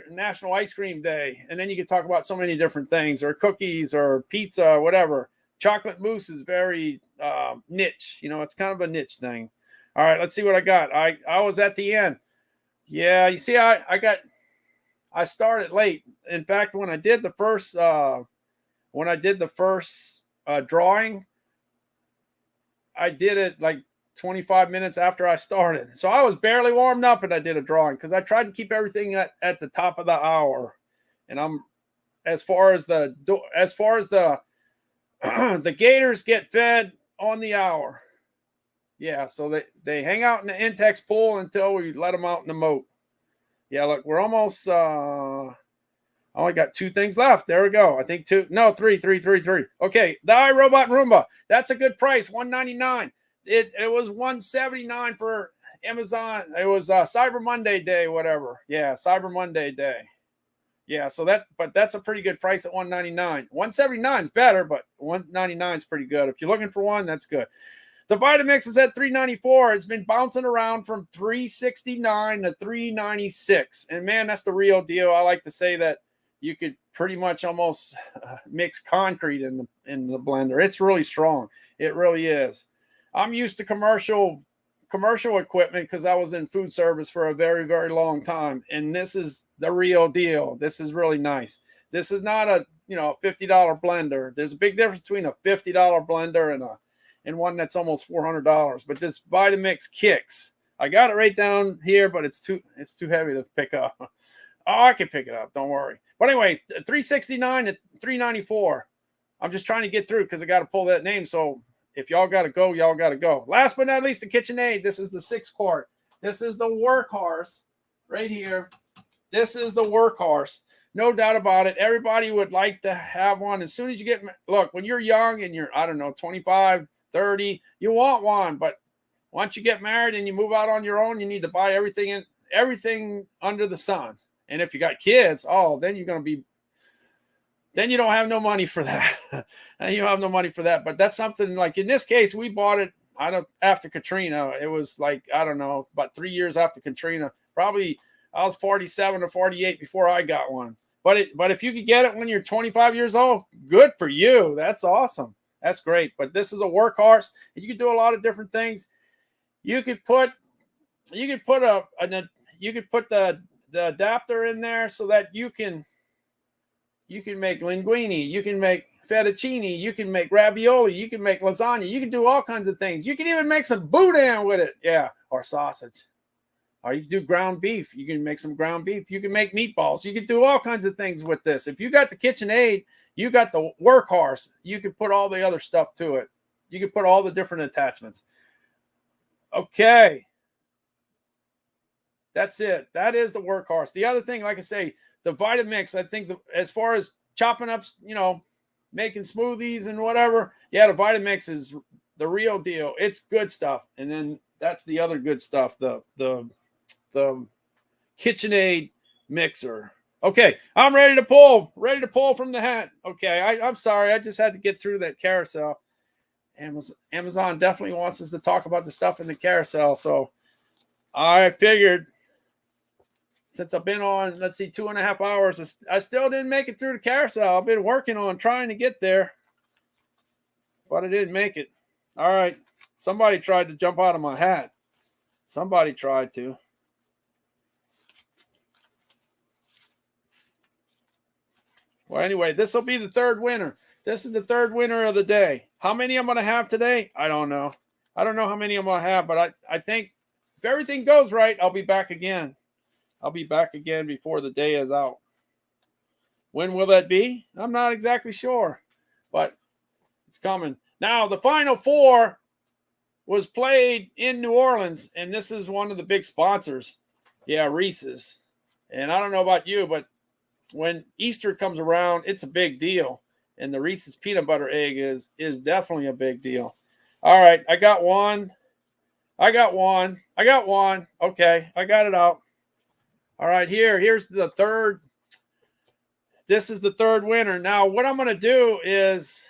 National Ice Cream Day, and then you can talk about so many different things, or cookies, or pizza, or whatever. Chocolate mousse is very niche. It's kind of a niche thing. All right, let's see what I got. I was at the end. Yeah, you see, I started late. In fact, when I did the first drawing, I did it like 25 minutes after I started. So I was barely warmed up and I did a drawing because I tried to keep everything at the top of the hour. And I'm as far as the the gators get fed on the hour. Yeah, so they hang out in the Intex pool until we let them out in the moat. Yeah, look, we're almost I only got 2 things left. There we go. I think 2. No, 3. Okay, the iRobot Roomba. That's a good price, $199. it was $179 for Amazon. It was Cyber Monday day, whatever. Yeah, Cyber Monday day. Yeah, so that's a pretty good price at $199. $179 is better, but $199 is pretty good. If you're looking for one, that's good. The Vitamix is at $394. It's been bouncing around from $369 to $396. And man, that's the real deal. I like to say that you could pretty much almost mix concrete in the blender. It's really strong. It really is. I'm used to commercial equipment because I was in food service for a very, very long time. And this is the real deal. This is really nice. This is not a $50 blender. There's a big difference between a $50 blender and one that's almost $400. But this Vitamix kicks. I got it right down here, but it's too heavy to pick up. Oh, I can pick it up. Don't worry. But anyway, $369 to $394. I'm just trying to get through because I got to pull that name. So if y'all got to go, y'all got to go. Last but not least, the KitchenAid. This is the 6-quart. This is the workhorse right here. This is the workhorse. No doubt about it. Everybody would like to have one. As soon as you look, when you're young and you're, 25, 30, you want one. But once you get married and you move out on your own, you need to buy everything under the sun. And if you got kids, then you're going to be, then you don't have no money for that. And you don't have no money for that. But that's something like in this case, we bought it after Katrina. It was like, about 3 years after Katrina. Probably I was 47 or 48 before I got one. But if you could get it when you're 25 years old, good for you. That's awesome. That's great. But this is a workhorse. You can do a lot of different things. You could put the adapter in there so that you can make linguine, you can make fettuccine, you can make ravioli, you can make lasagna, you can do all kinds of things. You can even make some boudin with it, or sausage. Or you can do ground beef. You can make some ground beef. You can make meatballs. You can do all kinds of things with this. If you got the KitchenAid, you got the workhorse. You can put all the other stuff to it. You can put all the different attachments. Okay. That's it. That is the workhorse. The other thing, like I say, the Vitamix, I think as far as chopping up, making smoothies and whatever, the Vitamix is the real deal. It's good stuff. And then that's the other good stuff, the KitchenAid mixer. Okay, I'm ready to pull from the hat. Okay, I'm sorry. I just had to get through that carousel. Amazon definitely wants us to talk about the stuff in the carousel. So I figured, since I've been on, 2.5 hours, I still didn't make it through the carousel. I've been working on trying to get there, but I didn't make it. All right. Somebody tried to jump out of my hat. Somebody tried to. Well, anyway, this will be the third winner. This is the third winner of the day. How many I'm going to have today? I don't know. I don't know how many I'm going to have, but I think if everything goes right, I'll be back again. I'll be back again before the day is out. When will that be? I'm not exactly sure, but it's coming. Now, the Final Four was played in New Orleans, and this is one of the big sponsors. Yeah, Reese's. And I don't know about you, but when Easter comes around, it's a big deal. And the Reese's peanut butter egg is definitely a big deal. All right, I got one. Okay, I got it out. All right, here's the third. This is the third winner. Now, what I'm going to do is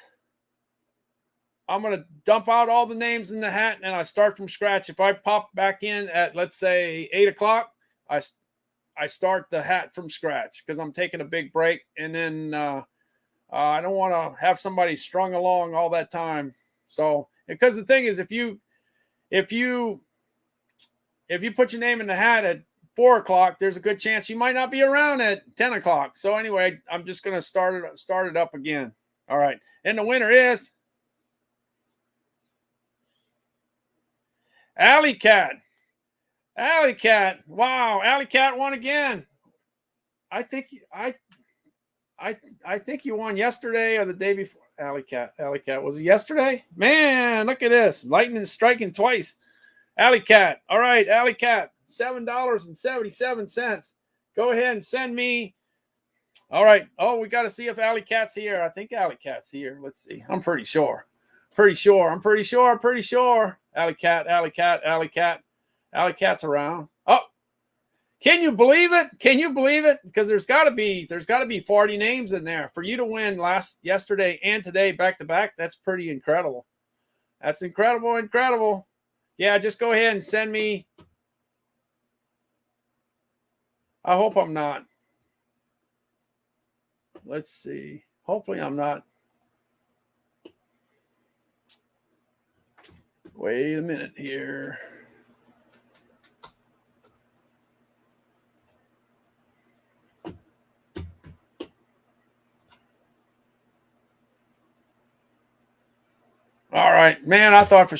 I'm going to dump out all the names in the hat, and I start from scratch. If I pop back in at, let's say, 8 o'clock, I start the hat from scratch because I'm taking a big break, and then I don't want to have somebody strung along all that time. So, because the thing is, if you put your name in the hat at 4 o'clock, there's a good chance you might not be around at 10 o'clock. So anyway, I'm just going to start it up again. All right. And the winner is Alley Cat. Alley Cat. Wow. Alley Cat won again. I think you won yesterday or the day before. Alley Cat. Was it yesterday? Man, look at this. Lightning striking twice. Alley Cat. All right, Alley Cat. $7.77. Go ahead and send me. All right. Oh, we got to see if Alley Cat's here. I think Alley Cat's here. Let's see. I'm pretty sure. Alley Cat, Alley Cat, Alley Cat. Alley Cat's around. Oh, can you believe it? Can you believe it? Because there's got to be 40 names in there for you to win yesterday and today back to back. That's pretty incredible. That's incredible. Yeah, just go ahead and send me. I hope I'm not. Let's see. Hopefully I'm not. Wait a minute here. All right, man, I thought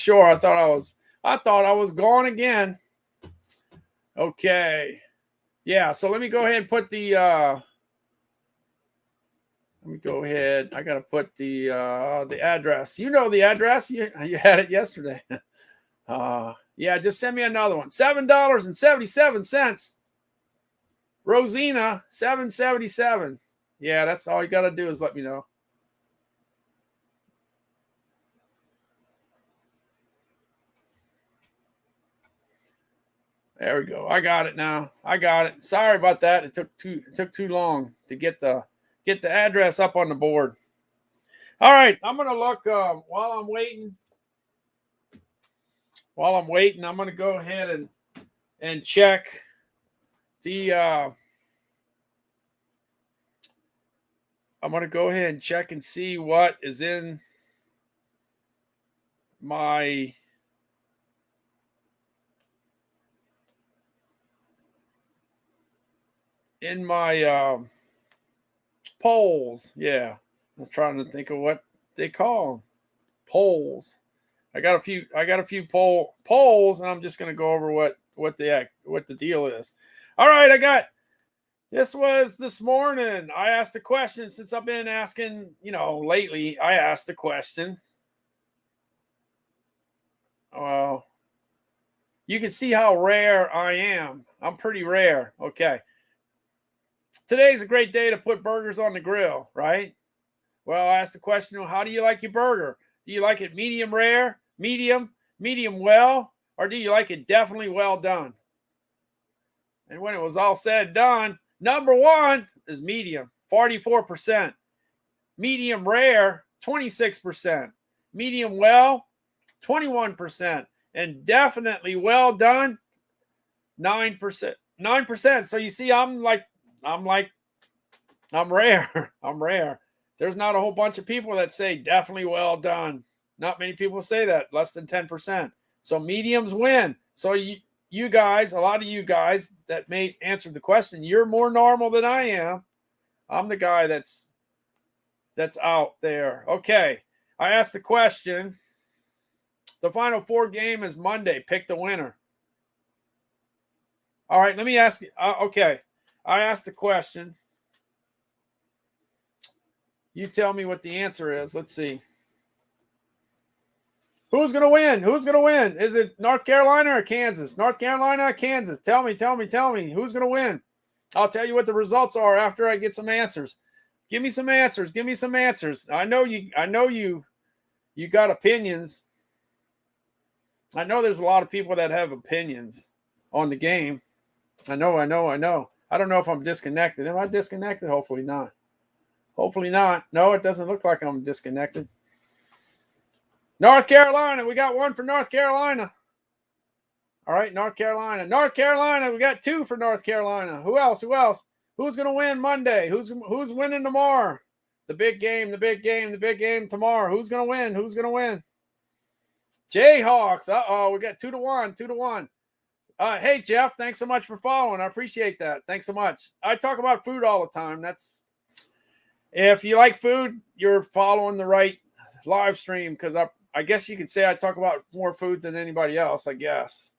I was gone again. Okay. Yeah, so let me go ahead and put the let me go ahead. I got to put the address. You know the address. You had it yesterday. Yeah, just send me another one. $7.77. Rosina, $7.77. Yeah, that's all you got to do is let me know. There we go. I got it now. I got it. Sorry about that. It took too long to get the address up on the board. All right, I'm gonna look while I'm waiting. I'm gonna go ahead and check the. I'm gonna go ahead and check and see what is in my. Polls. Yeah, I'm trying to think of what they call them. Polls. I got a few polls, and I'm just going to go over what the deal is. All right, this was this morning. I asked a question since I've been asking, lately. I asked the question. Well, you can see how rare I am. I'm pretty rare. Okay. Today's a great day to put burgers on the grill, right? Well, I asked the question, how do you like your burger? Do you like it medium rare, medium well, or do you like it definitely well done? And when it was all said and done, number one is medium, 44%. Medium rare, 26%. Medium well, 21%. And definitely well done, 9%. 9%. So you see, I'm rare. I'm rare. There's not a whole bunch of people that say definitely well done. Not many people say that, less than 10%. So mediums win. So you guys, a lot of you guys that answered the question, you're more normal than I am. I'm the guy that's out there. Okay. I asked the question. The Final Four game is Monday. Pick the winner. All right, let me ask you. Okay. I asked the question. You tell me what the answer is. Let's see. Who's going to win? Who's going to win? Is it North Carolina or Kansas? North Carolina or Kansas? Tell me. Who's going to win? I'll tell you what the results are after I get some answers. Give me some answers. I know you got opinions. I know there's a lot of people that have opinions on the game. I know. I don't know if I'm disconnected. Am I disconnected? Hopefully not. No, it doesn't look like I'm disconnected. North Carolina. We got one for North Carolina. All right, North Carolina. We got two for North Carolina. Who else? Who's going to win Monday? Who's winning tomorrow? The big game tomorrow. Who's going to win? Jayhawks. Uh-oh, we got 2-1. Hey, Jeff, thanks so much for following. I appreciate that. Thanks so much. I talk about food all the time. If you like food, you're following the right live stream, because I guess you could say I talk about more food than anybody else, I guess.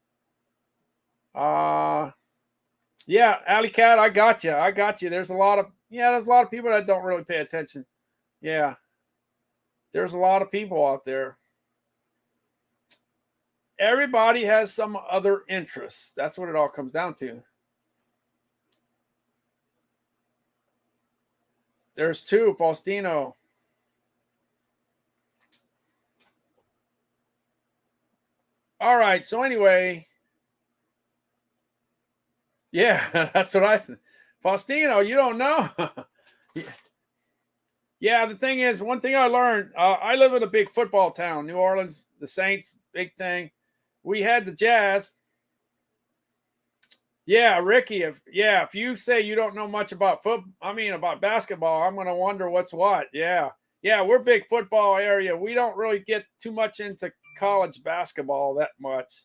Yeah, Alley Cat, I got you. There's a lot of people that don't really pay attention. Yeah. There's a lot of people out there. Everybody has some other interests. That's what it all comes down to. There's two, All right. So anyway, yeah, that's what I said. Faustino, you don't know. Yeah, the thing is, one thing I learned, I live in a big football town, New Orleans, the Saints, big thing. We had the Jazz. Yeah, Ricky, if you say you don't know much about about basketball, I'm going to wonder what's what. Yeah. Yeah, we're big football area. We don't really get too much into college basketball that much.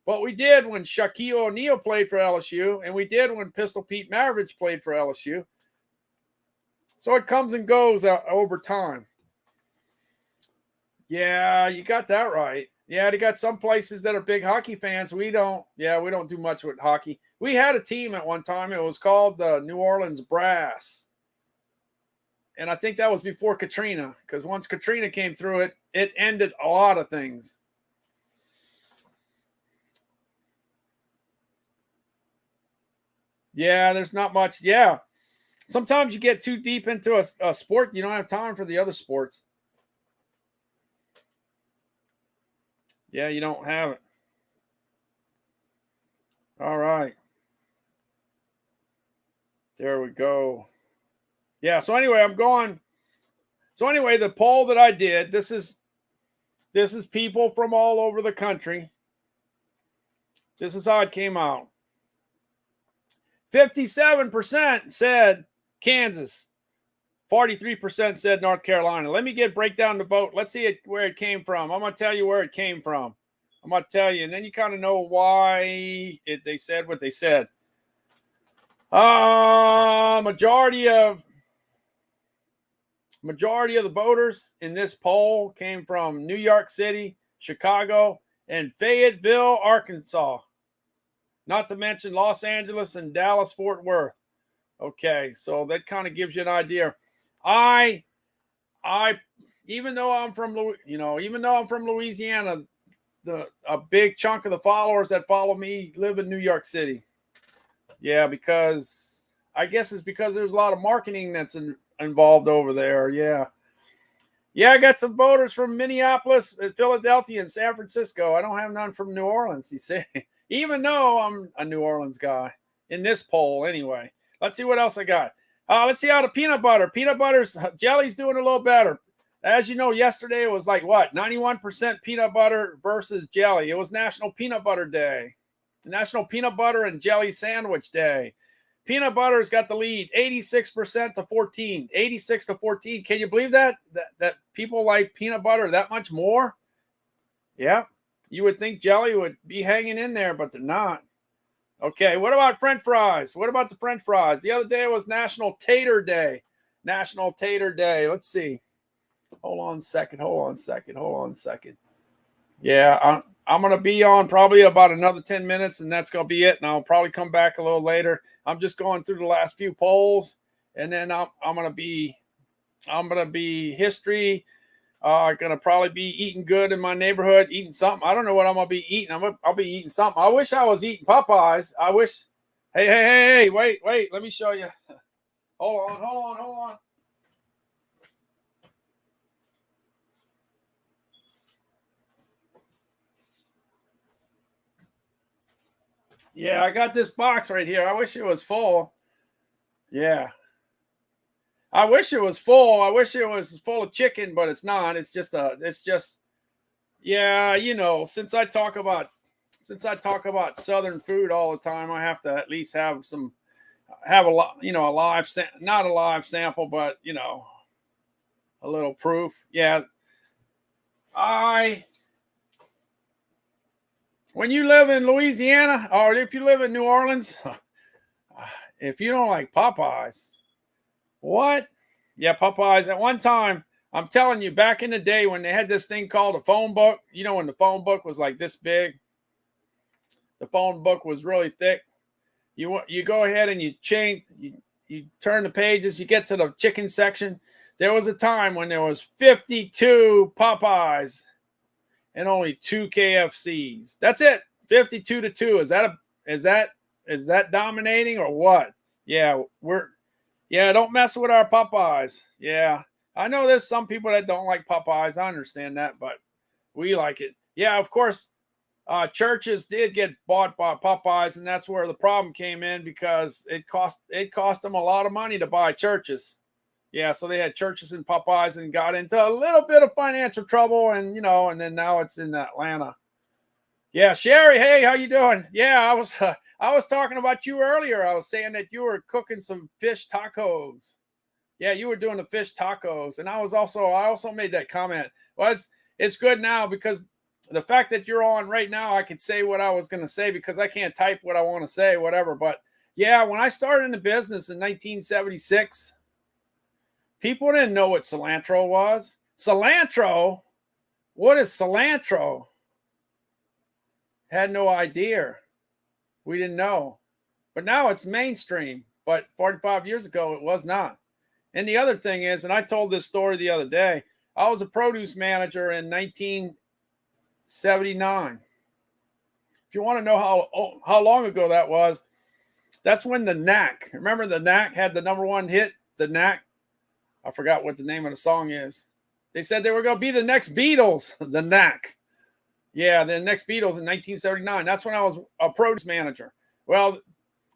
But we did when Shaquille O'Neal played for LSU, and we did when Pistol Pete Maravich played for LSU. So it comes and goes over time. Yeah, you got that right. Yeah, they got some places that are big hockey fans. We don't. Yeah, we don't do much with hockey. We had a team at one time. It was called the New Orleans Brass. And I think that was before Katrina, because once Katrina came through, it ended a lot of things. Yeah, there's not much. Yeah. Sometimes you get too deep into a sport, you don't have time for the other sports. Yeah, you don't have it. All right. There we go. Yeah, so anyway, I'm going. So anyway, the poll that I did, this is people from all over the country. This is how it came out. 57% said Kansas. 43% said North Carolina. Let me break down the vote. Let's see where it came from. I'm going to tell you where it came from. I'm going to tell you, and then you kind of know why they said what they said. Majority of the voters in this poll came from New York City, Chicago, and Fayetteville, Arkansas. Not to mention Los Angeles and Dallas, Fort Worth. Okay, so that kind of gives you an idea. I even though I'm from Louisiana, a big chunk of the followers that follow me live in New York City. Yeah, because I guess it's because there's a lot of marketing that's involved over there. Yeah. Yeah, I got some voters from Minneapolis, Philadelphia, and San Francisco. I don't have none from New Orleans, you see. Even though I'm a New Orleans guy in this poll anyway. Let's see what else I got. Let's see how the peanut butter. Jelly's doing a little better. As you know, yesterday it was like what? 91% peanut butter versus jelly. It was National Peanut Butter Day. National Peanut Butter and Jelly Sandwich Day. Peanut butter's got the lead, 86% to 14. 86 to 14. Can you believe that people like peanut butter that much more? Yeah. You would think jelly would be hanging in there, but they're not. Okay, what about French fries? What about the French fries? The other day was National Tater Day. National Tater Day. Let's see. Hold on a second. Yeah, I'm going to be on probably about another 10 minutes, and that's going to be it. And I'll probably come back a little later. I'm just going through the last few polls, and then I'm going to be history. Going to probably be eating good in my neighborhood, eating something. I don't know what I'm going to be eating. I'll be eating something. I wish I was eating Popeyes. I wish. Hey, wait. Let me show you. Hold on. Yeah, I got this box right here. I wish it was full. Yeah. I wish it was full. I wish it was full of chicken, but it's not. It's just yeah, since I talk about Southern food all the time, I have to at least have a lot, not a live sample, but a little proof. Yeah. When you live in Louisiana, or if you live in New Orleans, if you don't like Popeyes, what? Yeah, Popeyes. At one time, I'm telling you, back in the day when they had this thing called a phone book, when the phone book was like this big, the phone book was really thick. You go ahead and you turn the pages, you get to the chicken section. There was a time when there was 52 Popeyes and only 2 KFCs. That's it. 52 to 2. Is that dominating or what? Yeah, don't mess with our Popeyes. Yeah. I know there's some people that don't like Popeyes. I understand that, but we like it. Yeah, of course. churches did get bought by Popeyes, and that's where the problem came in, because it cost them a lot of money to buy churches. Yeah, so they had churches in Popeyes and got into a little bit of financial trouble, and and then now it's in Atlanta. Yeah, Sherry, hey, how you doing? Yeah, I was talking about you earlier. I was saying that you were cooking some fish tacos. Yeah, you were doing the fish tacos, and I also made that comment. Well, it's good now, because the fact that you're on right now, I could say what I was going to say, because I can't type what I want to say, whatever. But yeah, when I started in the business in 1976, people didn't know what cilantro was. Cilantro? What is cilantro? Had no idea. We didn't know. But now it's mainstream. But 45 years ago, it was not. And the other thing is, and I told this story the other day, I was a produce manager in 1979. If you want to know how long ago that was, that's when the Knack, remember the Knack had the #1 hit, the Knack? I forgot what the name of the song is. They said they were going to be the next Beatles, the Knack. Yeah, the next Beatles in 1979. That's when I was a produce manager. Well,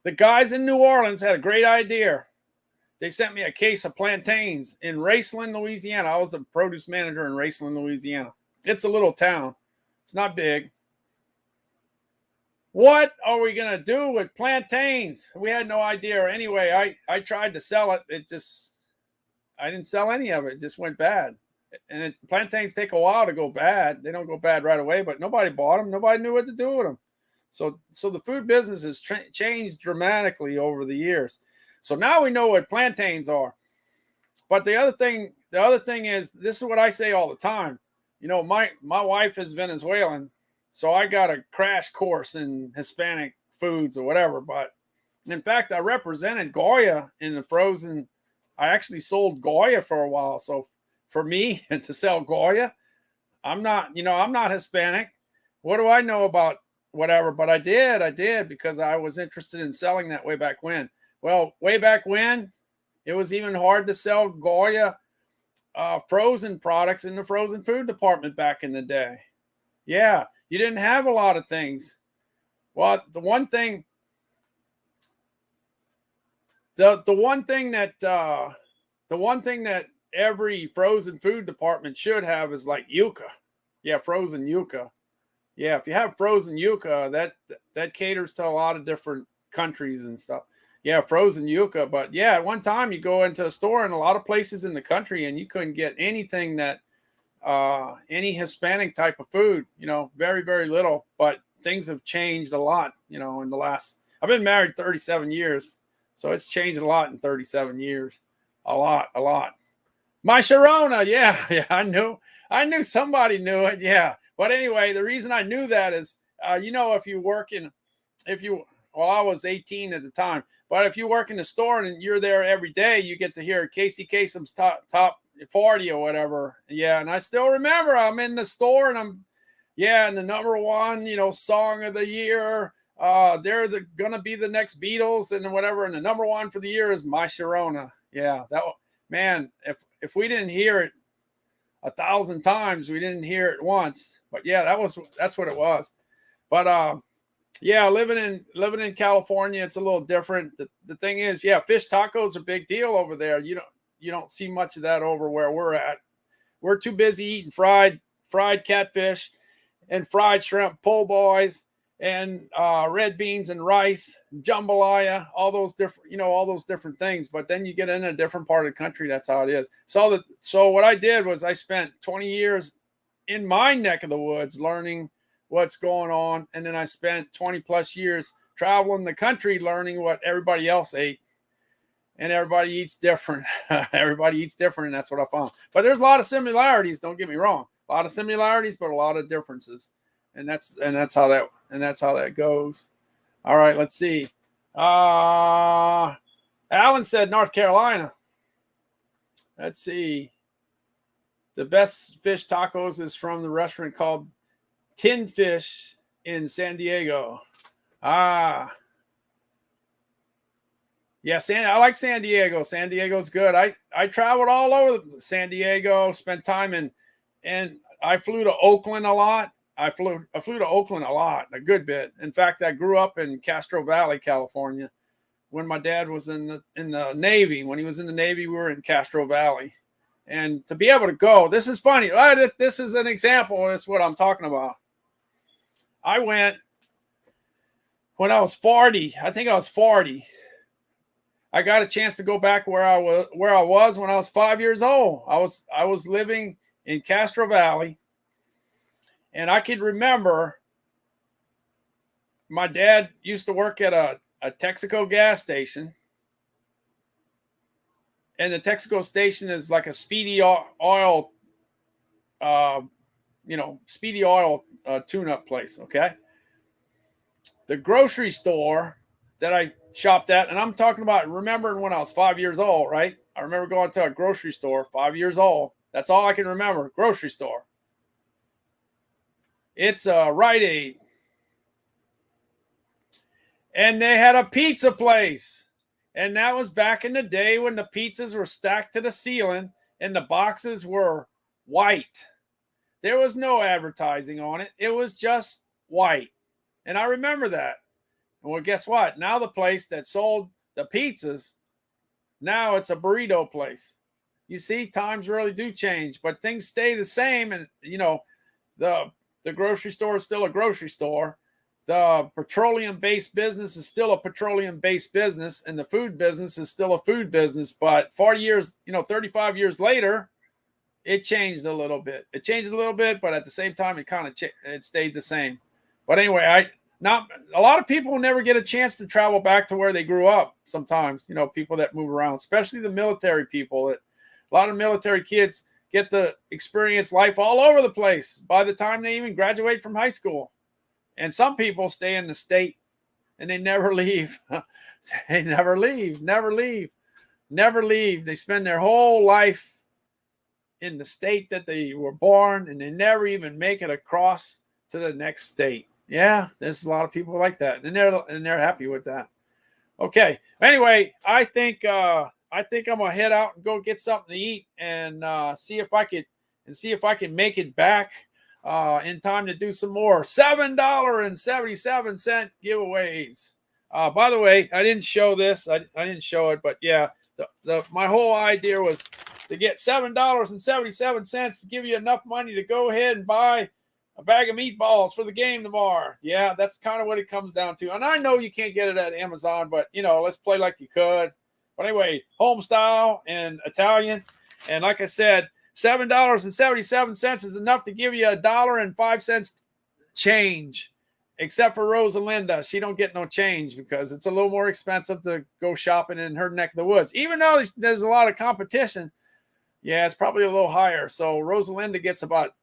the guys in New Orleans had a great idea. They sent me a case of plantains in Raceland, Louisiana. I was the produce manager in Raceland, Louisiana. It's a little town. It's not big. What are we going to do with plantains? We had no idea. Anyway, I tried to sell it. I didn't sell any of it. It just went bad. And plantains take a while to go bad. They don't go bad right away, but nobody bought them. Nobody knew what to do with them. So the food business has changed dramatically over the years. So now we know what plantains are. But the other thing is, this is what I say all the time. My wife is Venezuelan, so I got a crash course in Hispanic foods or whatever. But in fact, I represented Goya in the frozen. I actually sold Goya for a while. So for me to sell Goya, I'm not Hispanic. What do I know about whatever? But I did because I was interested in selling that way back when. Well, way back when, it was even hard to sell Goya frozen products in the frozen food department back in the day. Yeah, you didn't have a lot of things. Well, the one thing that every frozen food department should have is like yuca. Yeah, frozen yuca. Yeah, if you have frozen yuca, that caters to a lot of different countries and stuff. Yeah, frozen yuca. But yeah, at one time you go into a store in a lot of places in the country and you couldn't get anything that any Hispanic type of food, very, very little. But things have changed a lot, in the last, I've been married 37 years. So it's changed a lot in 37 years. A lot. My Sharona, yeah, I knew somebody knew it, yeah. But anyway, the reason I knew that is, I was 18 at the time, but if you work in the store and you're there every day, you get to hear Casey Kasem's top 40 or whatever. Yeah, and I still remember I'm in the store and and the #1, song of the year. They're gonna be the next Beatles and whatever, and the #1 for the year is My Sharona. Yeah, man, if we didn't hear it 1,000 times, we didn't hear it once. But yeah, that's what it was. But yeah, living in California, it's a little different. The thing is, yeah, fish tacos are a big deal over there. You don't see much of that over where we're at. We're too busy eating fried catfish and fried shrimp, po' boys, and red beans and rice, jambalaya, all those different things. But then you get in a different part of the country, that's how it is. So what I did was I spent 20 years in my neck of the woods learning what's going on, and then I spent 20 plus years traveling the country learning what everybody else ate. And everybody eats different. Everybody eats different, and that's what I found. But there's a lot of similarities, don't get me wrong. A lot of similarities, but a lot of differences. And that's how that goes. All right, let's see. Alan said North Carolina. Let's see. The best fish tacos is from the restaurant called Tin Fish in San Diego. Yeah, I like San Diego. San Diego's good. I traveled all over San Diego, spent time and I flew to Oakland a lot. I flew to Oakland a lot, a good bit. In fact, I grew up in Castro Valley, California. When my dad was in the Navy, when he was in the Navy, we were in Castro Valley. And to be able to go, this is funny, right? This is an example. That's what I'm talking about. I went when I was 40. I think I was 40. I got a chance to go back where I was when I was 5 years old. I was living in Castro Valley, and I could remember my dad used to work at a Texaco gas station. And the Texaco station is like a speedy oil, speedy oil tune-up place, okay? The grocery store that I shopped at, and I'm talking about remembering when I was 5 years old, right? I remember going to a grocery store, 5 years old. That's all I can remember, grocery store. It's a Rite Aid. And they had a pizza place. And that was back in the day when the pizzas were stacked to the ceiling and the boxes were white. There was no advertising on it. It was just white. And I remember that. Well, guess what? Now the place that sold the pizzas, now it's a burrito place. You see, times really do change, but things stay the same. And, the grocery store is still a grocery store. The petroleum-based business is still a petroleum-based business, and the food business is still a food business. But 40 years, 35 years later, it changed a little bit. It changed a little bit, but at the same time, it stayed the same. But anyway, a lot of people never get a chance to travel back to where they grew up. Sometimes, people that move around, especially the military people. A lot of military kids get to experience life all over the place by the time they even graduate from high school. And some people stay in the state and they never leave. They never leave. They spend their whole life in the state that they were born, and they never even make it across to the next state. Yeah, there's a lot of people like that, and they're happy with that. Okay. Anyway, I think I'm gonna head out and go get something to eat and see if I can make it back in time to do some more $7.77 giveaways. By the way, I didn't show this. I didn't show it, but yeah, my whole idea was to get $7.77 to give you enough money to go ahead and buy a bag of meatballs for the game tomorrow. Yeah, that's kind of what it comes down to. And I know you can't get it at Amazon, but let's play like you could. But anyway, home style and Italian. And like I said, $7.77 is enough to give you $1.05 change, except for Rosalinda. She don't get no change because it's a little more expensive to go shopping in her neck of the woods. Even though there's a lot of competition, yeah, it's probably a little higher. So Rosalinda gets about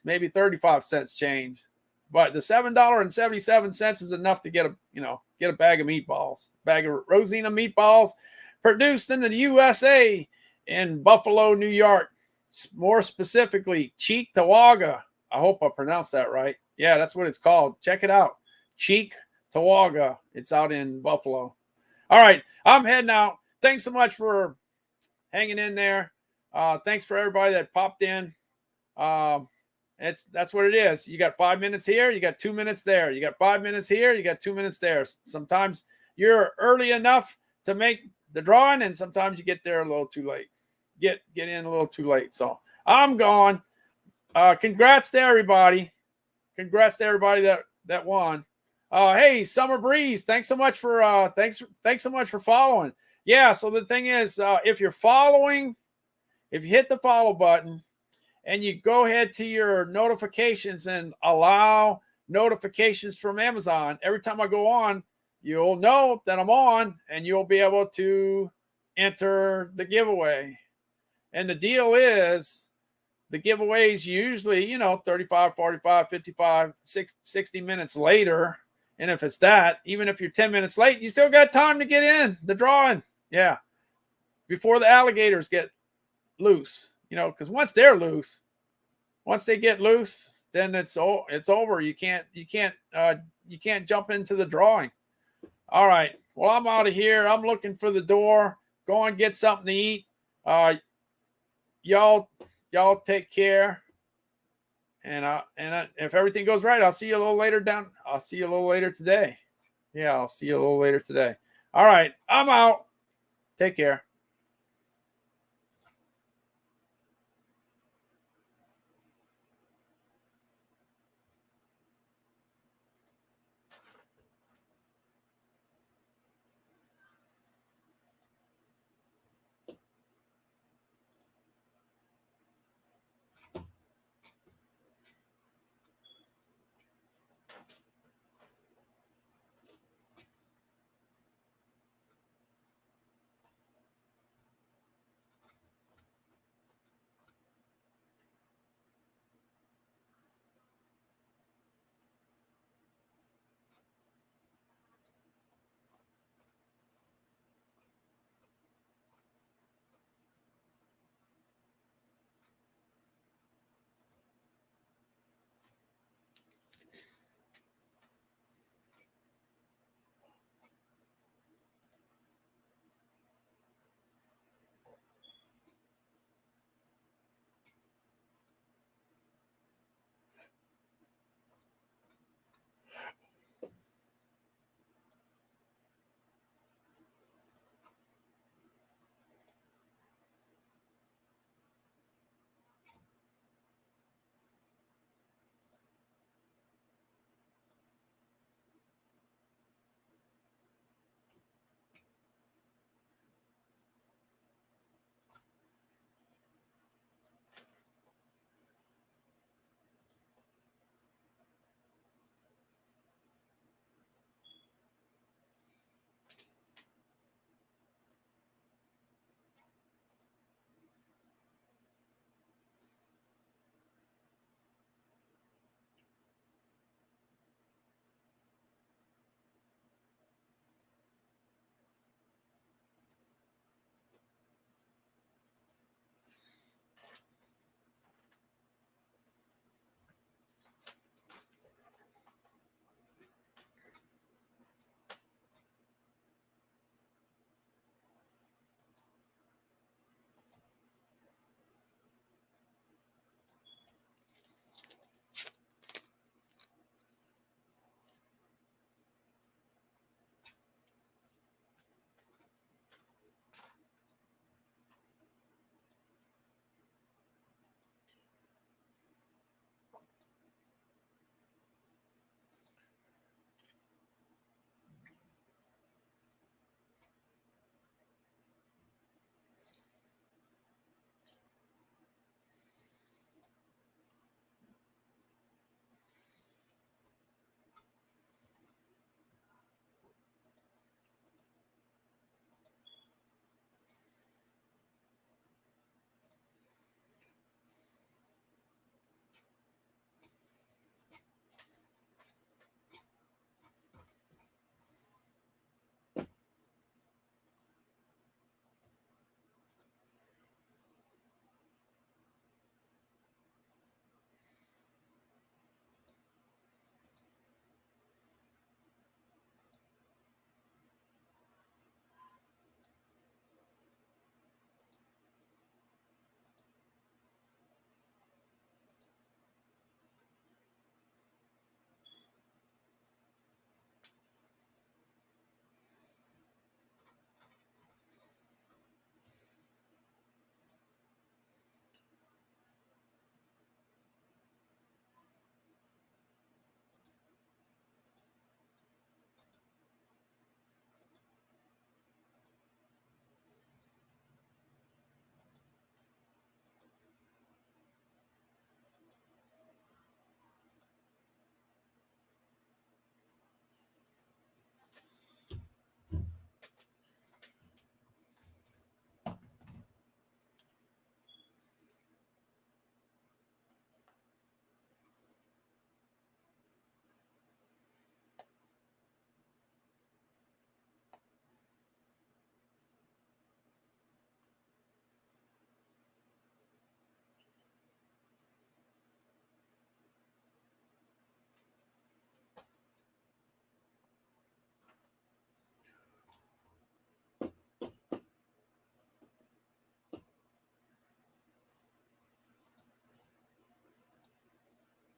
maybe 35 cents change. But the $7.77 is enough to get a bag of meatballs, bag of Rosina meatballs produced in the USA in Buffalo, New York. More specifically, Cheektowaga. I hope I pronounced that right. Yeah, that's what it's called. Check it out. Cheektowaga. It's out in Buffalo. All right, I'm heading out. Thanks so much for hanging in there. Thanks for everybody that popped in. That's what it is. You got 5 minutes here, you got 2 minutes there. You got 5 minutes here, you got 2 minutes there. Sometimes you're early enough to make the drawing, and sometimes you get there a little too late. Get in a little too late. So I'm gone. Congrats to everybody. Congrats to everybody that won. Hey, Summer Breeze, thanks so much for thanks so much for following. Yeah, so the thing is, if you're following, if you hit the follow button and you go ahead to your notifications and allow notifications from Amazon, every time I go on, you'll know that I'm on and you'll be able to enter the giveaway. And the deal is, the giveaway is usually, 35, 45, 55, 60 minutes later. And if it's that, even if you're 10 minutes late, you still got time to get in the drawing. Yeah. Before the alligators get loose, because once they're loose, once they get loose, then it's over. You can't jump into the drawing. All right. Well, I'm out of here. I'm looking for the door. Go and get something to eat. Y'all take care, if everything goes right, I'll see you a little later I'll see you a little later today. Yeah, I'll see you a little later today. All right, I'm out. Take care.